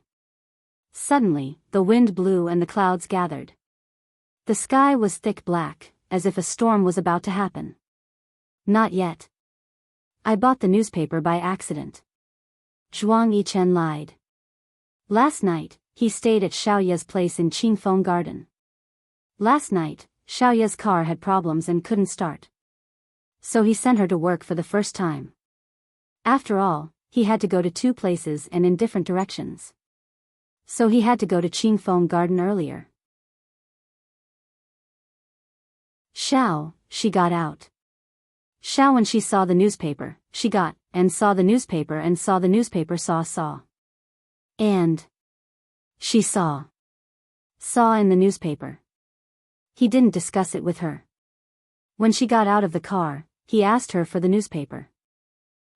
Suddenly, the wind blew and the clouds gathered. The sky was thick black, as if a storm was about to happen. Not yet. I bought the newspaper by accident. Zhuang Yichen lied. Last night, he stayed at Xiaoye's place in Qingfeng Garden. Last night, Xiaoye's car had problems and couldn't start. So he sent her to work for the first time. After all, he had to go to two places and in different directions. So he had to go to Qingfeng Garden earlier. Xiao, she got out. Xiao, when she saw the newspaper, she got, and saw the newspaper and saw the newspaper saw. And she saw in the newspaper. He didn't discuss it with her. When she got out of the car, he asked her for the newspaper.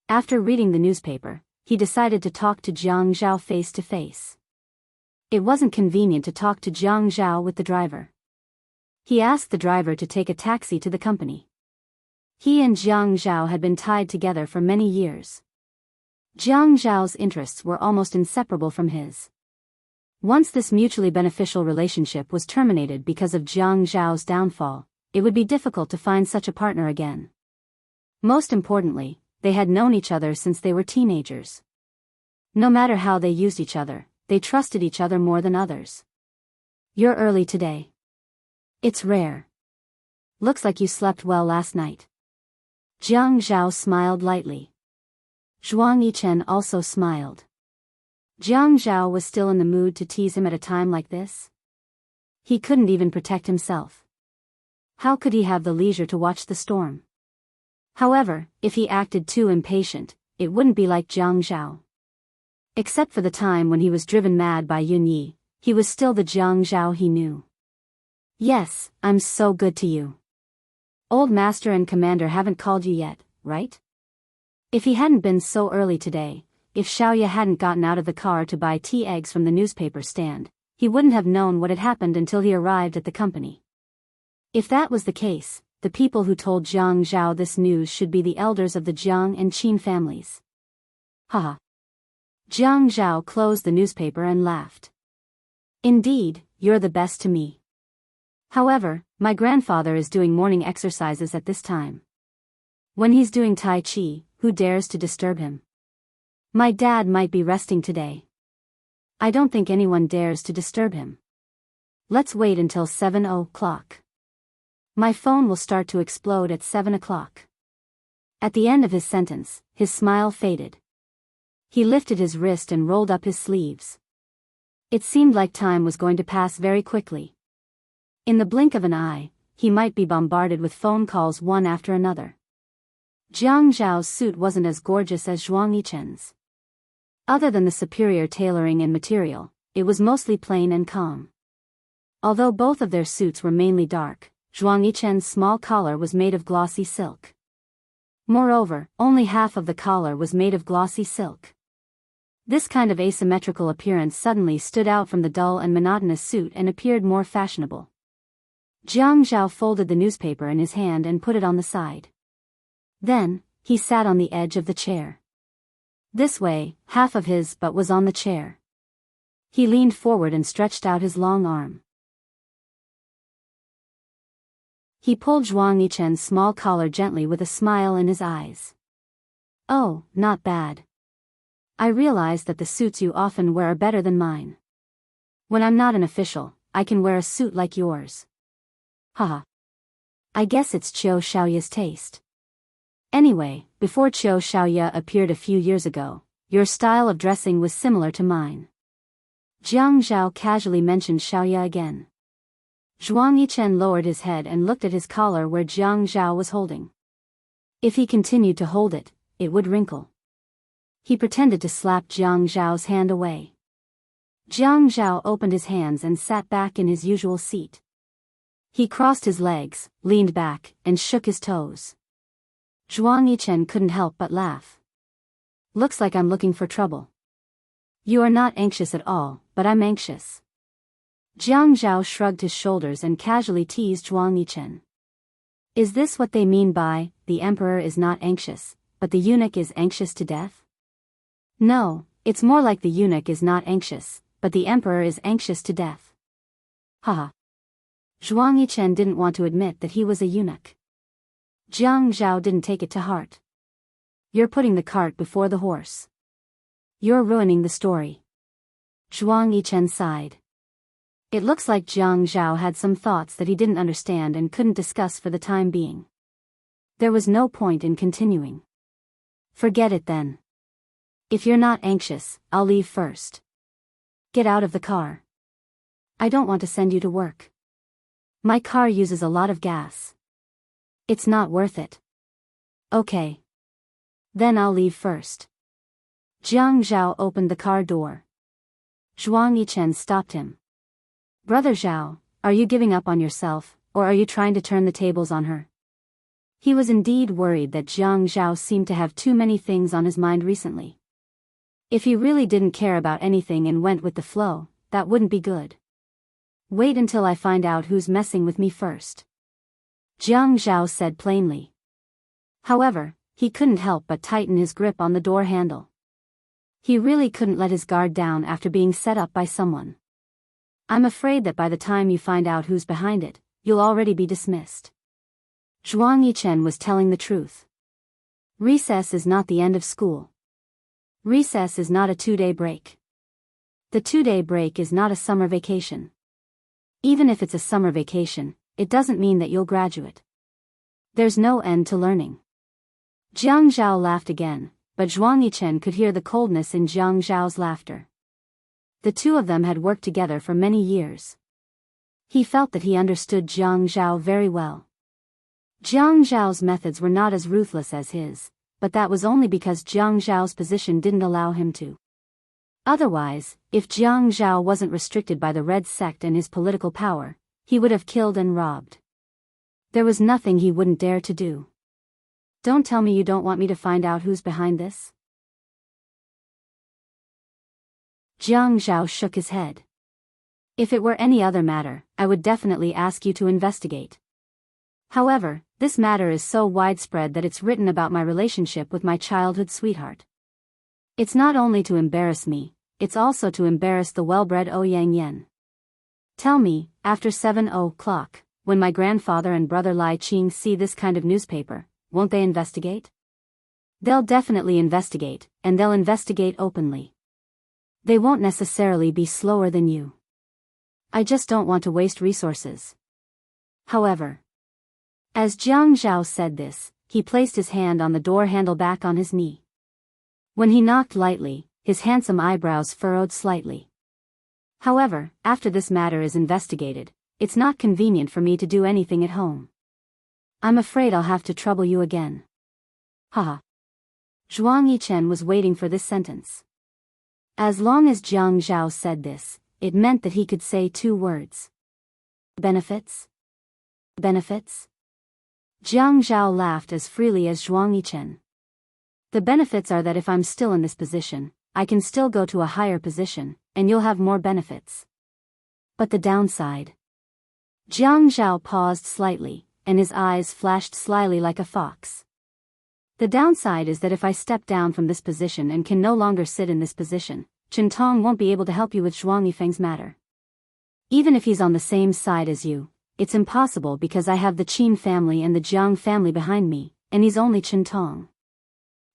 After reading the newspaper, he decided to talk to Jiang Zhao face to face. It wasn't convenient to talk to Jiang Zhao with the driver. He asked the driver to take a taxi to the company. He and Jiang Zhao had been tied together for many years. Jiang Zhao's interests were almost inseparable from his. Once this mutually beneficial relationship was terminated because of Jiang Zhao's downfall, it would be difficult to find such a partner again. Most importantly, they had known each other since they were teenagers. No matter how they used each other, they trusted each other more than others. You're early today. It's rare. Looks like you slept well last night. Jiang Zhao smiled lightly. Zhuang Yichen also smiled. Jiang Zhao was still in the mood to tease him at a time like this. He couldn't even protect himself. How could he have the leisure to watch the storm? However, if he acted too impatient, it wouldn't be like Jiang Zhao. Except for the time when he was driven mad by Yun Yi, he was still the Jiang Zhao he knew. Yes, I'm so good to you. Old Master and Commander haven't called you yet, right? If he hadn't been so early today, if Xiaoya hadn't gotten out of the car to buy tea eggs from the newspaper stand, he wouldn't have known what had happened until he arrived at the company. If that was the case, the people who told Jiang Zhao this news should be the elders of the Jiang and Qin families. Haha. Jiang Zhao closed the newspaper and laughed. Indeed, you're the best to me. However, my grandfather is doing morning exercises at this time. When he's doing Tai Chi, who dares to disturb him? My dad might be resting today. I don't think anyone dares to disturb him. Let's wait until 7 o'clock. My phone will start to explode at 7 o'clock. At the end of his sentence, his smile faded. He lifted his wrist and rolled up his sleeves. It seemed like time was going to pass very quickly. In the blink of an eye, he might be bombarded with phone calls one after another. Jiang Zhao's suit wasn't as gorgeous as Zhuang Yichen's. Other than the superior tailoring and material, it was mostly plain and calm. Although both of their suits were mainly dark, Zhuang Yichen's small collar was made of glossy silk. Moreover, only half of the collar was made of glossy silk. This kind of asymmetrical appearance suddenly stood out from the dull and monotonous suit and appeared more fashionable. Jiang Zhao folded the newspaper in his hand and put it on the side. Then, he sat on the edge of the chair. This way, half of his butt was on the chair. He leaned forward and stretched out his long arm. He pulled Zhuang Yichen's small collar gently with a smile in his eyes. Oh, not bad. I realize that the suits you often wear are better than mine. When I'm not an official, I can wear a suit like yours. Haha. I guess it's Qiu Xiaoya's taste. Anyway, before Qiu Xiaoya appeared a few years ago, your style of dressing was similar to mine. Jiang Zhao casually mentioned Xiaoya again. Zhuang Yichen lowered his head and looked at his collar where Jiang Zhao was holding. If he continued to hold it, it would wrinkle. He pretended to slap Jiang Zhao's hand away. Jiang Zhao opened his hands and sat back in his usual seat. He crossed his legs, leaned back, and shook his toes. Zhuang Yichen couldn't help but laugh. Looks like I'm looking for trouble. You are not anxious at all, but I'm anxious. Jiang Zhao shrugged his shoulders and casually teased Zhuang Yichen. Is this what they mean by, the emperor is not anxious, but the eunuch is anxious to death? No, it's more like the eunuch is not anxious, but the emperor is anxious to death. Haha. Zhuang Yichen didn't want to admit that he was a eunuch. Jiang Zhao didn't take it to heart. You're putting the cart before the horse. You're ruining the story. Zhuang Yichen sighed. It looks like Jiang Zhao had some thoughts that he didn't understand and couldn't discuss for the time being. There was no point in continuing. Forget it then. If you're not anxious, I'll leave first. Get out of the car. I don't want to send you to work. My car uses a lot of gas. It's not worth it. Okay. Then I'll leave first. Jiang Zhao opened the car door. Zhuang Yichen stopped him. Brother Zhao, are you giving up on yourself, or are you trying to turn the tables on her? He was indeed worried that Jiang Zhao seemed to have too many things on his mind recently. If he really didn't care about anything and went with the flow, that wouldn't be good. Wait until I find out who's messing with me first. Jiang Zhao said plainly. However, he couldn't help but tighten his grip on the door handle. He really couldn't let his guard down after being set up by someone. I'm afraid that by the time you find out who's behind it, you'll already be dismissed. Zhuang Yichen was telling the truth. Recess is not the end of school. Recess is not a 2-day break. The 2-day break is not a summer vacation. Even if it's a summer vacation, it doesn't mean that you'll graduate. There's no end to learning. Jiang Zhao laughed again, but Zhuang Yichen could hear the coldness in Jiang Zhao's laughter. The two of them had worked together for many years. He felt that he understood Jiang Zhao very well. Jiang Zhao's methods were not as ruthless as his, but that was only because Jiang Zhao's position didn't allow him to. Otherwise, if Jiang Zhao wasn't restricted by the Red Sect and his political power, he would have killed and robbed. There was nothing he wouldn't dare to do. Don't tell me you don't want me to find out who's behind this? Jiang Zhao shook his head. If it were any other matter, I would definitely ask you to investigate. However, this matter is so widespread that it's written about my relationship with my childhood sweetheart. It's not only to embarrass me, it's also to embarrass the well-bred Ouyang Yan. Tell me, after 7 o'clock, when my grandfather and brother Lai Qing see this kind of newspaper, won't they investigate? They'll definitely investigate, and they'll investigate openly. They won't necessarily be slower than you. I just don't want to waste resources. However, as Jiang Zhao said this, he placed his hand on the door handle back on his knee. When he knocked lightly, his handsome eyebrows furrowed slightly. However, after this matter is investigated, it's not convenient for me to do anything at home. I'm afraid I'll have to trouble you again. Haha. Zhuang Yichen was waiting for this sentence. As long as Jiang Zhao said this, it meant that he could say 2 words. Benefits? Benefits? Jiang Zhao laughed as freely as Zhuang Yichen. The benefits are that if I'm still in this position, I can still go to a higher position, and you'll have more benefits. But the downside? Jiang Zhao paused slightly, and his eyes flashed slyly like a fox. The downside is that if I step down from this position and can no longer sit in this position, Chen Tong won't be able to help you with Zhuang Yifeng's matter. Even if he's on the same side as you, it's impossible because I have the Qin family and the Jiang family behind me, and he's only Chen Tong.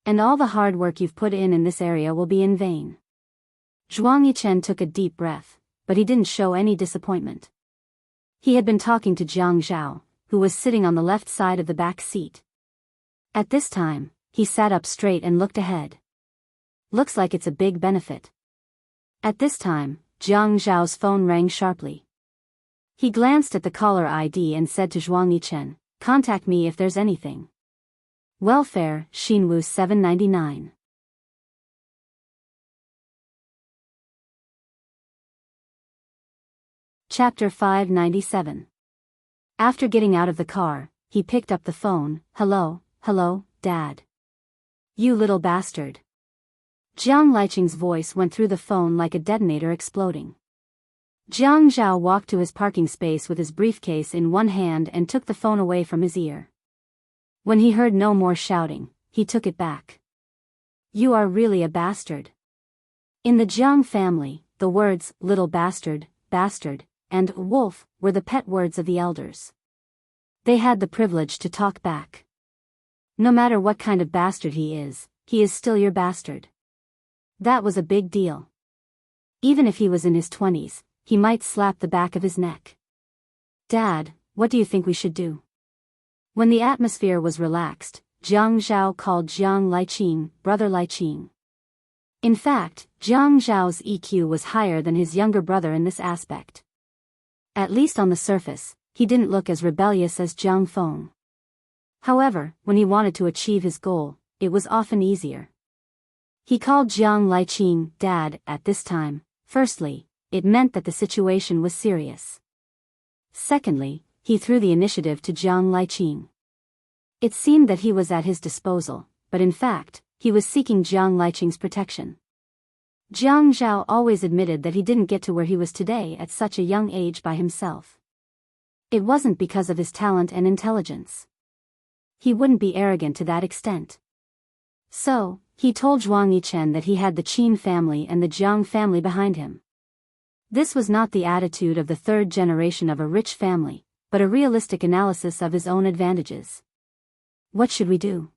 And all the hard work you've put in this area will be in vain. Zhuang Yichen took a deep breath, but he didn't show any disappointment. He had been talking to Jiang Zhao, who was sitting on the left side of the back seat. At this time, he sat up straight and looked ahead. Looks like it's a big benefit. At this time, Jiang Zhao's phone rang sharply. He glanced at the caller ID and said to Zhuang Yichen, "Contact me if there's anything." Welfare, Xinwu 799. Chapter 597. After getting out of the car, he picked up the phone. Hello, Dad. You little bastard. Jiang Liqing's voice went through the phone like a detonator exploding. Jiang Zhao walked to his parking space with his briefcase in one hand and took the phone away from his ear. When he heard no more shouting, he took it back. You are really a bastard. In the Jiang family, the words, little bastard, and wolf were the pet words of the elders. They had the privilege to talk back. No matter what kind of bastard he is still your bastard. That was a big deal. Even if he was in his 20s, he might slap the back of his neck. Dad, what do you think we should do? When the atmosphere was relaxed, Jiang Zhao called Jiang Liqing, brother Liqing. In fact, Jiang Zhao's EQ was higher than his younger brother in this aspect. At least on the surface, he didn't look as rebellious as Jiang Feng. However, when he wanted to achieve his goal, it was often easier. He called Jiang Liqing Dad at this time. Firstly, it meant that the situation was serious. Secondly, he threw the initiative to Jiang Liqing. It seemed that he was at his disposal, but in fact, he was seeking Jiang Liqing's protection. Jiang Zhao always admitted that he didn't get to where he was today at such a young age by himself. It wasn't because of his talent and intelligence. He wouldn't be arrogant to that extent. So, he told Zhuang Yichen that he had the Qin family and the Jiang family behind him. This was not the attitude of the third generation of a rich family, but a realistic analysis of his own advantages. What should we do?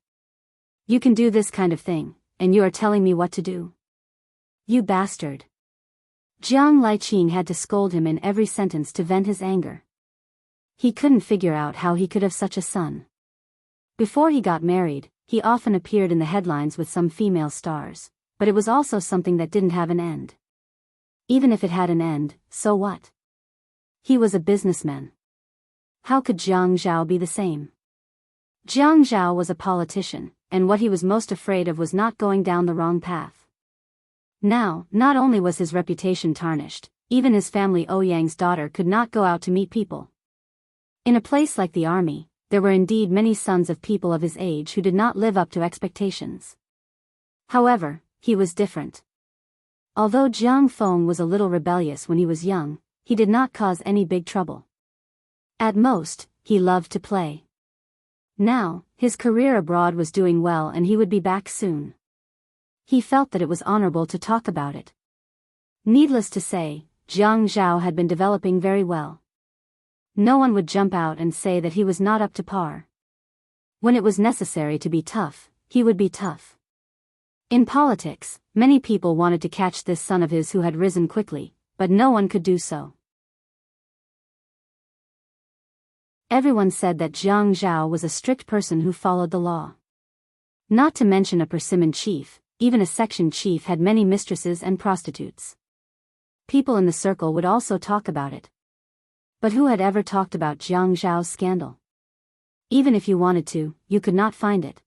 You can do this kind of thing, and you are telling me what to do? You bastard. Jiang Liqing had to scold him in every sentence to vent his anger. He couldn't figure out how he could have such a son. Before he got married, he often appeared in the headlines with some female stars, but it was also something that didn't have an end. Even if it had an end, so what? He was a businessman. How could Jiang Zhao be the same? Jiang Zhao was a politician, and what he was most afraid of was not going down the wrong path. Now, not only was his reputation tarnished, even his family Ouyang's daughter could not go out to meet people. In a place like the army, there were indeed many sons of people of his age who did not live up to expectations. However, he was different. Although Jiang Feng was a little rebellious when he was young, he did not cause any big trouble. At most, he loved to play. Now, his career abroad was doing well and he would be back soon. He felt that it was honorable to talk about it. Needless to say, Jiang Zhao had been developing very well. No one would jump out and say that he was not up to par. When it was necessary to be tough, he would be tough. In politics, many people wanted to catch this son of his who had risen quickly, but no one could do so. Everyone said that Jiang Zhao was a strict person who followed the law. Not to mention a persimmon chief, even a section chief had many mistresses and prostitutes. People in the circle would also talk about it. But who had ever talked about Jiang Zhao's scandal? Even if you wanted to, you could not find it.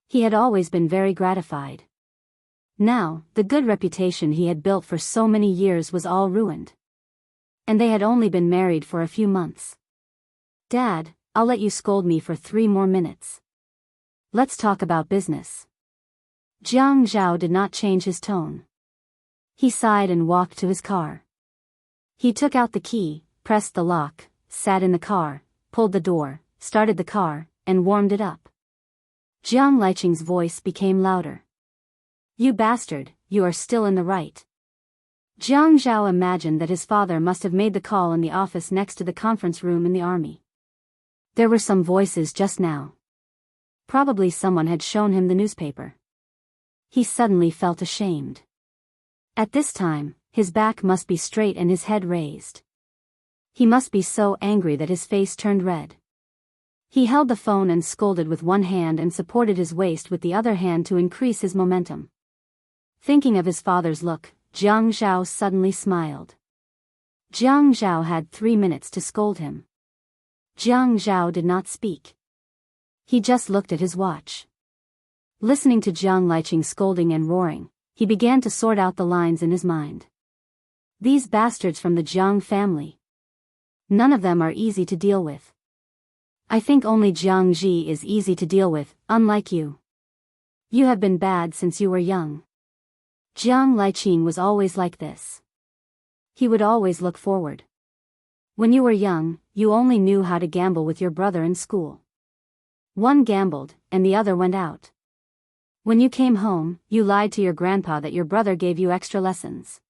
He had always been very gratified. Now, the good reputation he had built for so many years was all ruined. And they had only been married for a few months. Dad, I'll let you scold me for 3 more minutes. Let's talk about business. Jiang Zhao did not change his tone. He sighed and walked to his car. He took out the key, pressed the lock, sat in the car, pulled the door, started the car, and warmed it up. Jiang Liqing's voice became louder. You bastard, you are still in the right. Jiang Zhao imagined that his father must have made the call in the office next to the conference room in the army. There were some voices just now. Probably someone had shown him the newspaper. He suddenly felt ashamed. At this time, his back must be straight and his head raised. He must be so angry that his face turned red. He held the phone and scolded with one hand and supported his waist with the other hand to increase his momentum. Thinking of his father's look, Jiang Zhao suddenly smiled. Jiang Zhao had 3 minutes to scold him. Jiang Zhao did not speak. He just looked at his watch. Listening to Jiang Liqing scolding and roaring, he began to sort out the lines in his mind. These bastards from the Jiang family. None of them are easy to deal with. I think only Jiang Ji is easy to deal with, unlike you. You have been bad since you were young. Jiang Liqing was always like this. He would always look forward. When you were young, you only knew how to gamble with your brother in school. One gambled, and the other went out. When you came home, you lied to your grandpa that your brother gave you extra lessons.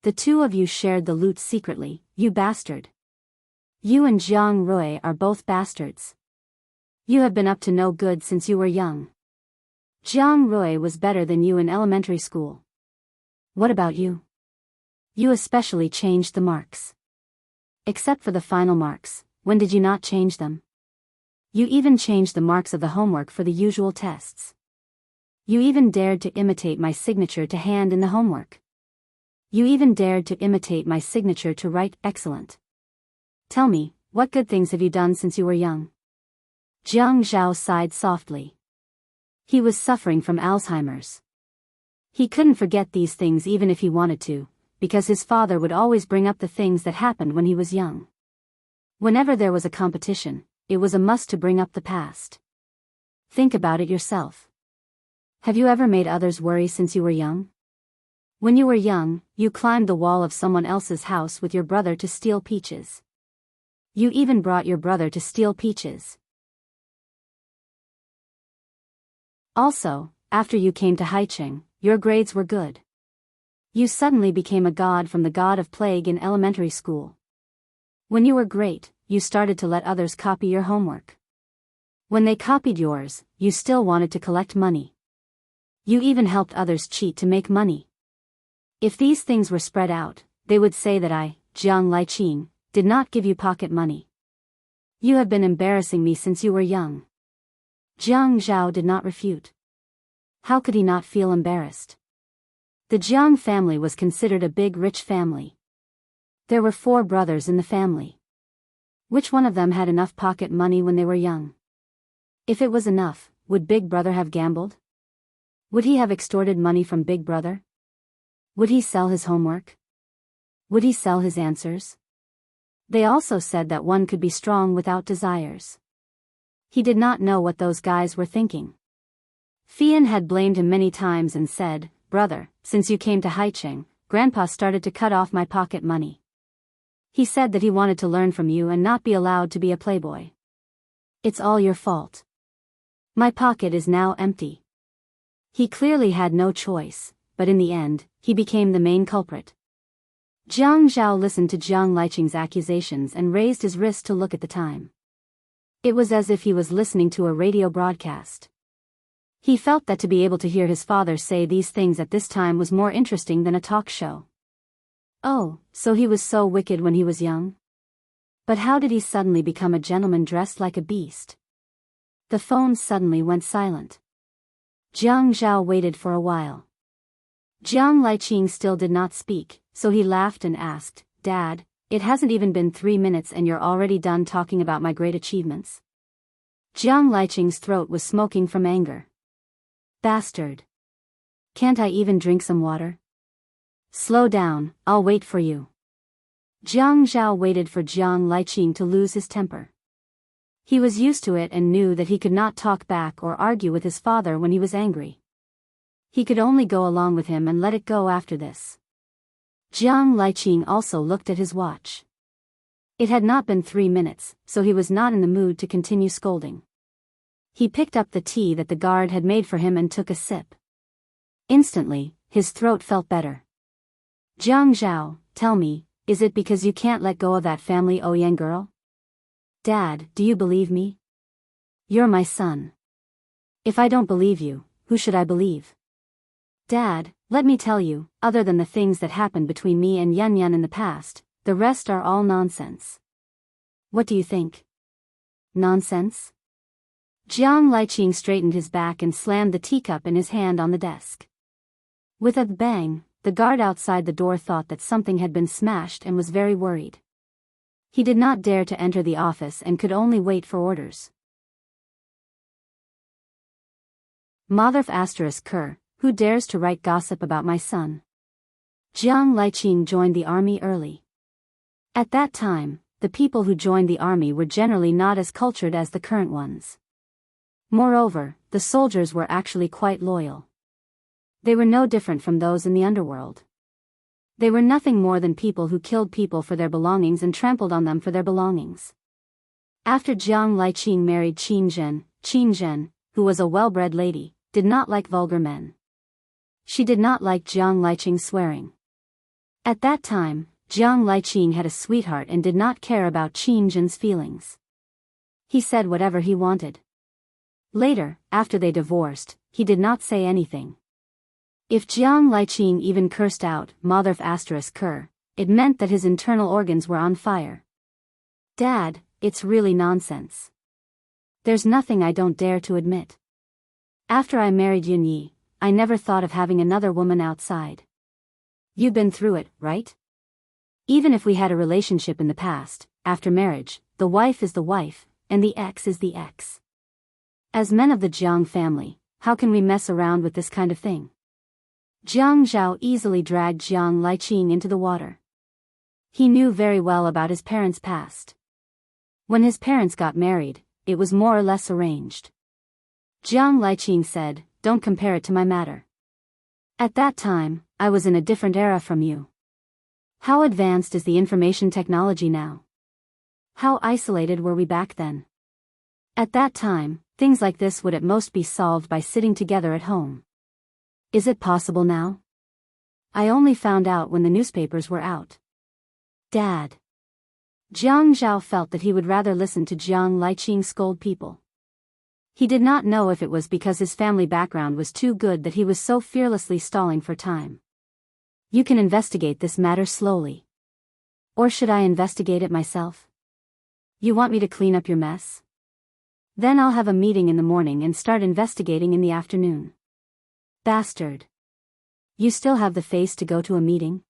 The 2 of you shared the loot secretly, you bastard. You and Jiang Rui are both bastards. You have been up to no good since you were young. Jiang Rui was better than you in elementary school. What about you? You especially changed the marks. Except for the final marks, when did you not change them? You even changed the marks of the homework for the usual tests. You even dared to imitate my signature to hand in the homework. You even dared to imitate my signature to write excellent. Tell me, what good things have you done since you were young? Jiang Zhao sighed softly. He was suffering from Alzheimer's. He couldn't forget these things even if he wanted to, because his father would always bring up the things that happened when he was young. Whenever there was a competition, it was a must to bring up the past. Think about it yourself. Have you ever made others worry since you were young? When you were young, you climbed the wall of someone else's house with your brother to steal peaches. You even brought your brother to steal peaches. Also, after you came to Haicheng, your grades were good. You suddenly became a god from the god of plague in elementary school. When you were great, you started to let others copy your homework. When they copied yours, you still wanted to collect money. You even helped others cheat to make money. If these things were spread out, they would say that I, Jiang Liqing, did not give you pocket money. You have been embarrassing me since you were young. Jiang Zhao did not refute. How could he not feel embarrassed? The Jiang family was considered a big rich family. There were 4 brothers in the family. Which one of them had enough pocket money when they were young? If it was enough, would Big Brother have gambled? Would he have extorted money from Big Brother? Would he sell his homework? Would he sell his answers? They also said that one could be strong without desires. He did not know what those guys were thinking. Fian had blamed him many times and said, "Brother, since you came to Haicheng, Grandpa started to cut off my pocket money. He said that he wanted to learn from you and not be allowed to be a playboy. It's all your fault. My pocket is now empty." He clearly had no choice, but in the end, he became the main culprit. Jiang Zhao listened to Jiang Liqing's accusations and raised his wrist to look at the time. It was as if he was listening to a radio broadcast. He felt that to be able to hear his father say these things at this time was more interesting than a talk show. Oh, so he was so wicked when he was young? But how did he suddenly become a gentleman dressed like a beast? The phone suddenly went silent. Jiang Zhao waited for a while. Jiang Liqing still did not speak, so he laughed and asked, "Dad, it hasn't even been 3 minutes and you're already done talking about my great achievements?" Jiang Liqing's throat was smoking from anger. "Bastard. Can't I even drink some water?" "Slow down, I'll wait for you." Jiang Zhao waited for Jiang Liqing to lose his temper. He was used to it and knew that he could not talk back or argue with his father when he was angry. He could only go along with him and let it go after this. Jiang Liqing also looked at his watch. It had not been 3 minutes, so he was not in the mood to continue scolding. He picked up the tea that the guard had made for him and took a sip. Instantly, his throat felt better. "Jiang Zhao, tell me, is it because you can't let go of that family Ouyang girl?" "Dad, do you believe me? You're my son. If I don't believe you, who should I believe?" "Dad, let me tell you, other than the things that happened between me and Yun Yun in the past, the rest are all nonsense." "What do you think?" "Nonsense?" Jiang Liqing straightened his back and slammed the teacup in his hand on the desk. With a bang, the guard outside the door thought that something had been smashed and was very worried. He did not dare to enter the office and could only wait for orders. Mother asterisk Kerr, who dares to write gossip about my son? Jiang Liqing joined the army early. At that time, the people who joined the army were generally not as cultured as the current ones. Moreover, the soldiers were actually quite loyal. They were no different from those in the underworld. They were nothing more than people who killed people for their belongings and trampled on them for their belongings. After Jiang Liqing married Qin Zhen, who was a well-bred lady, did not like vulgar men. She did not like Jiang Liqing swearing. At that time, Jiang Liqing had a sweetheart and did not care about Qin Zhen's feelings. He said whatever he wanted. Later, after they divorced, he did not say anything. If Jiang Liqing even cursed out Mother asterisk Kerr, it meant that his internal organs were on fire. "Dad, it's really nonsense. There's nothing I don't dare to admit. After I married Yun Yi, I never thought of having another woman outside. You've been through it, right? Even if we had a relationship in the past, after marriage, the wife is the wife, and the ex is the ex. As men of the Jiang family, how can we mess around with this kind of thing?" Jiang Zhao easily dragged Jiang Liqing into the water. He knew very well about his parents' past. When his parents got married, it was more or less arranged. Jiang Liqing said, "Don't compare it to my matter. At that time, I was in a different era from you. How advanced is the information technology now? How isolated were we back then? At that time, things like this would at most be solved by sitting together at home. Is it possible now? I only found out when the newspapers were out. Dad. Jiang Zhao felt that he would rather listen to Jiang Liqing scold people. He did not know if it was because his family background was too good that he was so fearlessly stalling for time. You can investigate this matter slowly. Or should I investigate it myself? You want me to clean up your mess? Then I'll have a meeting in the morning and start investigating in the afternoon. Bastard. You still have the face to go to a meeting?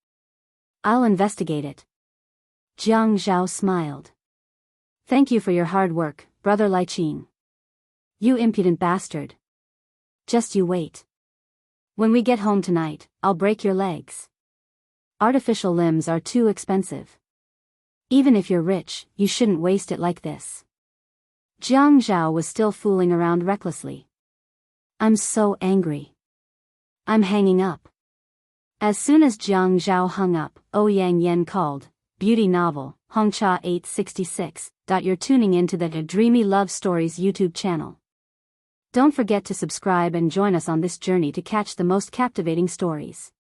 I'll investigate it. Jiang Zhao smiled. Thank you for your hard work, Brother Liqing. You impudent bastard. Just you wait. When we get home tonight, I'll break your legs. Artificial limbs are too expensive. Even if you're rich, you shouldn't waste it like this. Jiang Zhao was still fooling around recklessly. I'm so angry. I'm hanging up. As soon as Jiang Zhao hung up, Ouyang Yan called, Beauty Novel, Hongcha 866. You're tuning into the Dreamy Love Stories YouTube channel. Don't forget to subscribe and join us on this journey to catch the most captivating stories.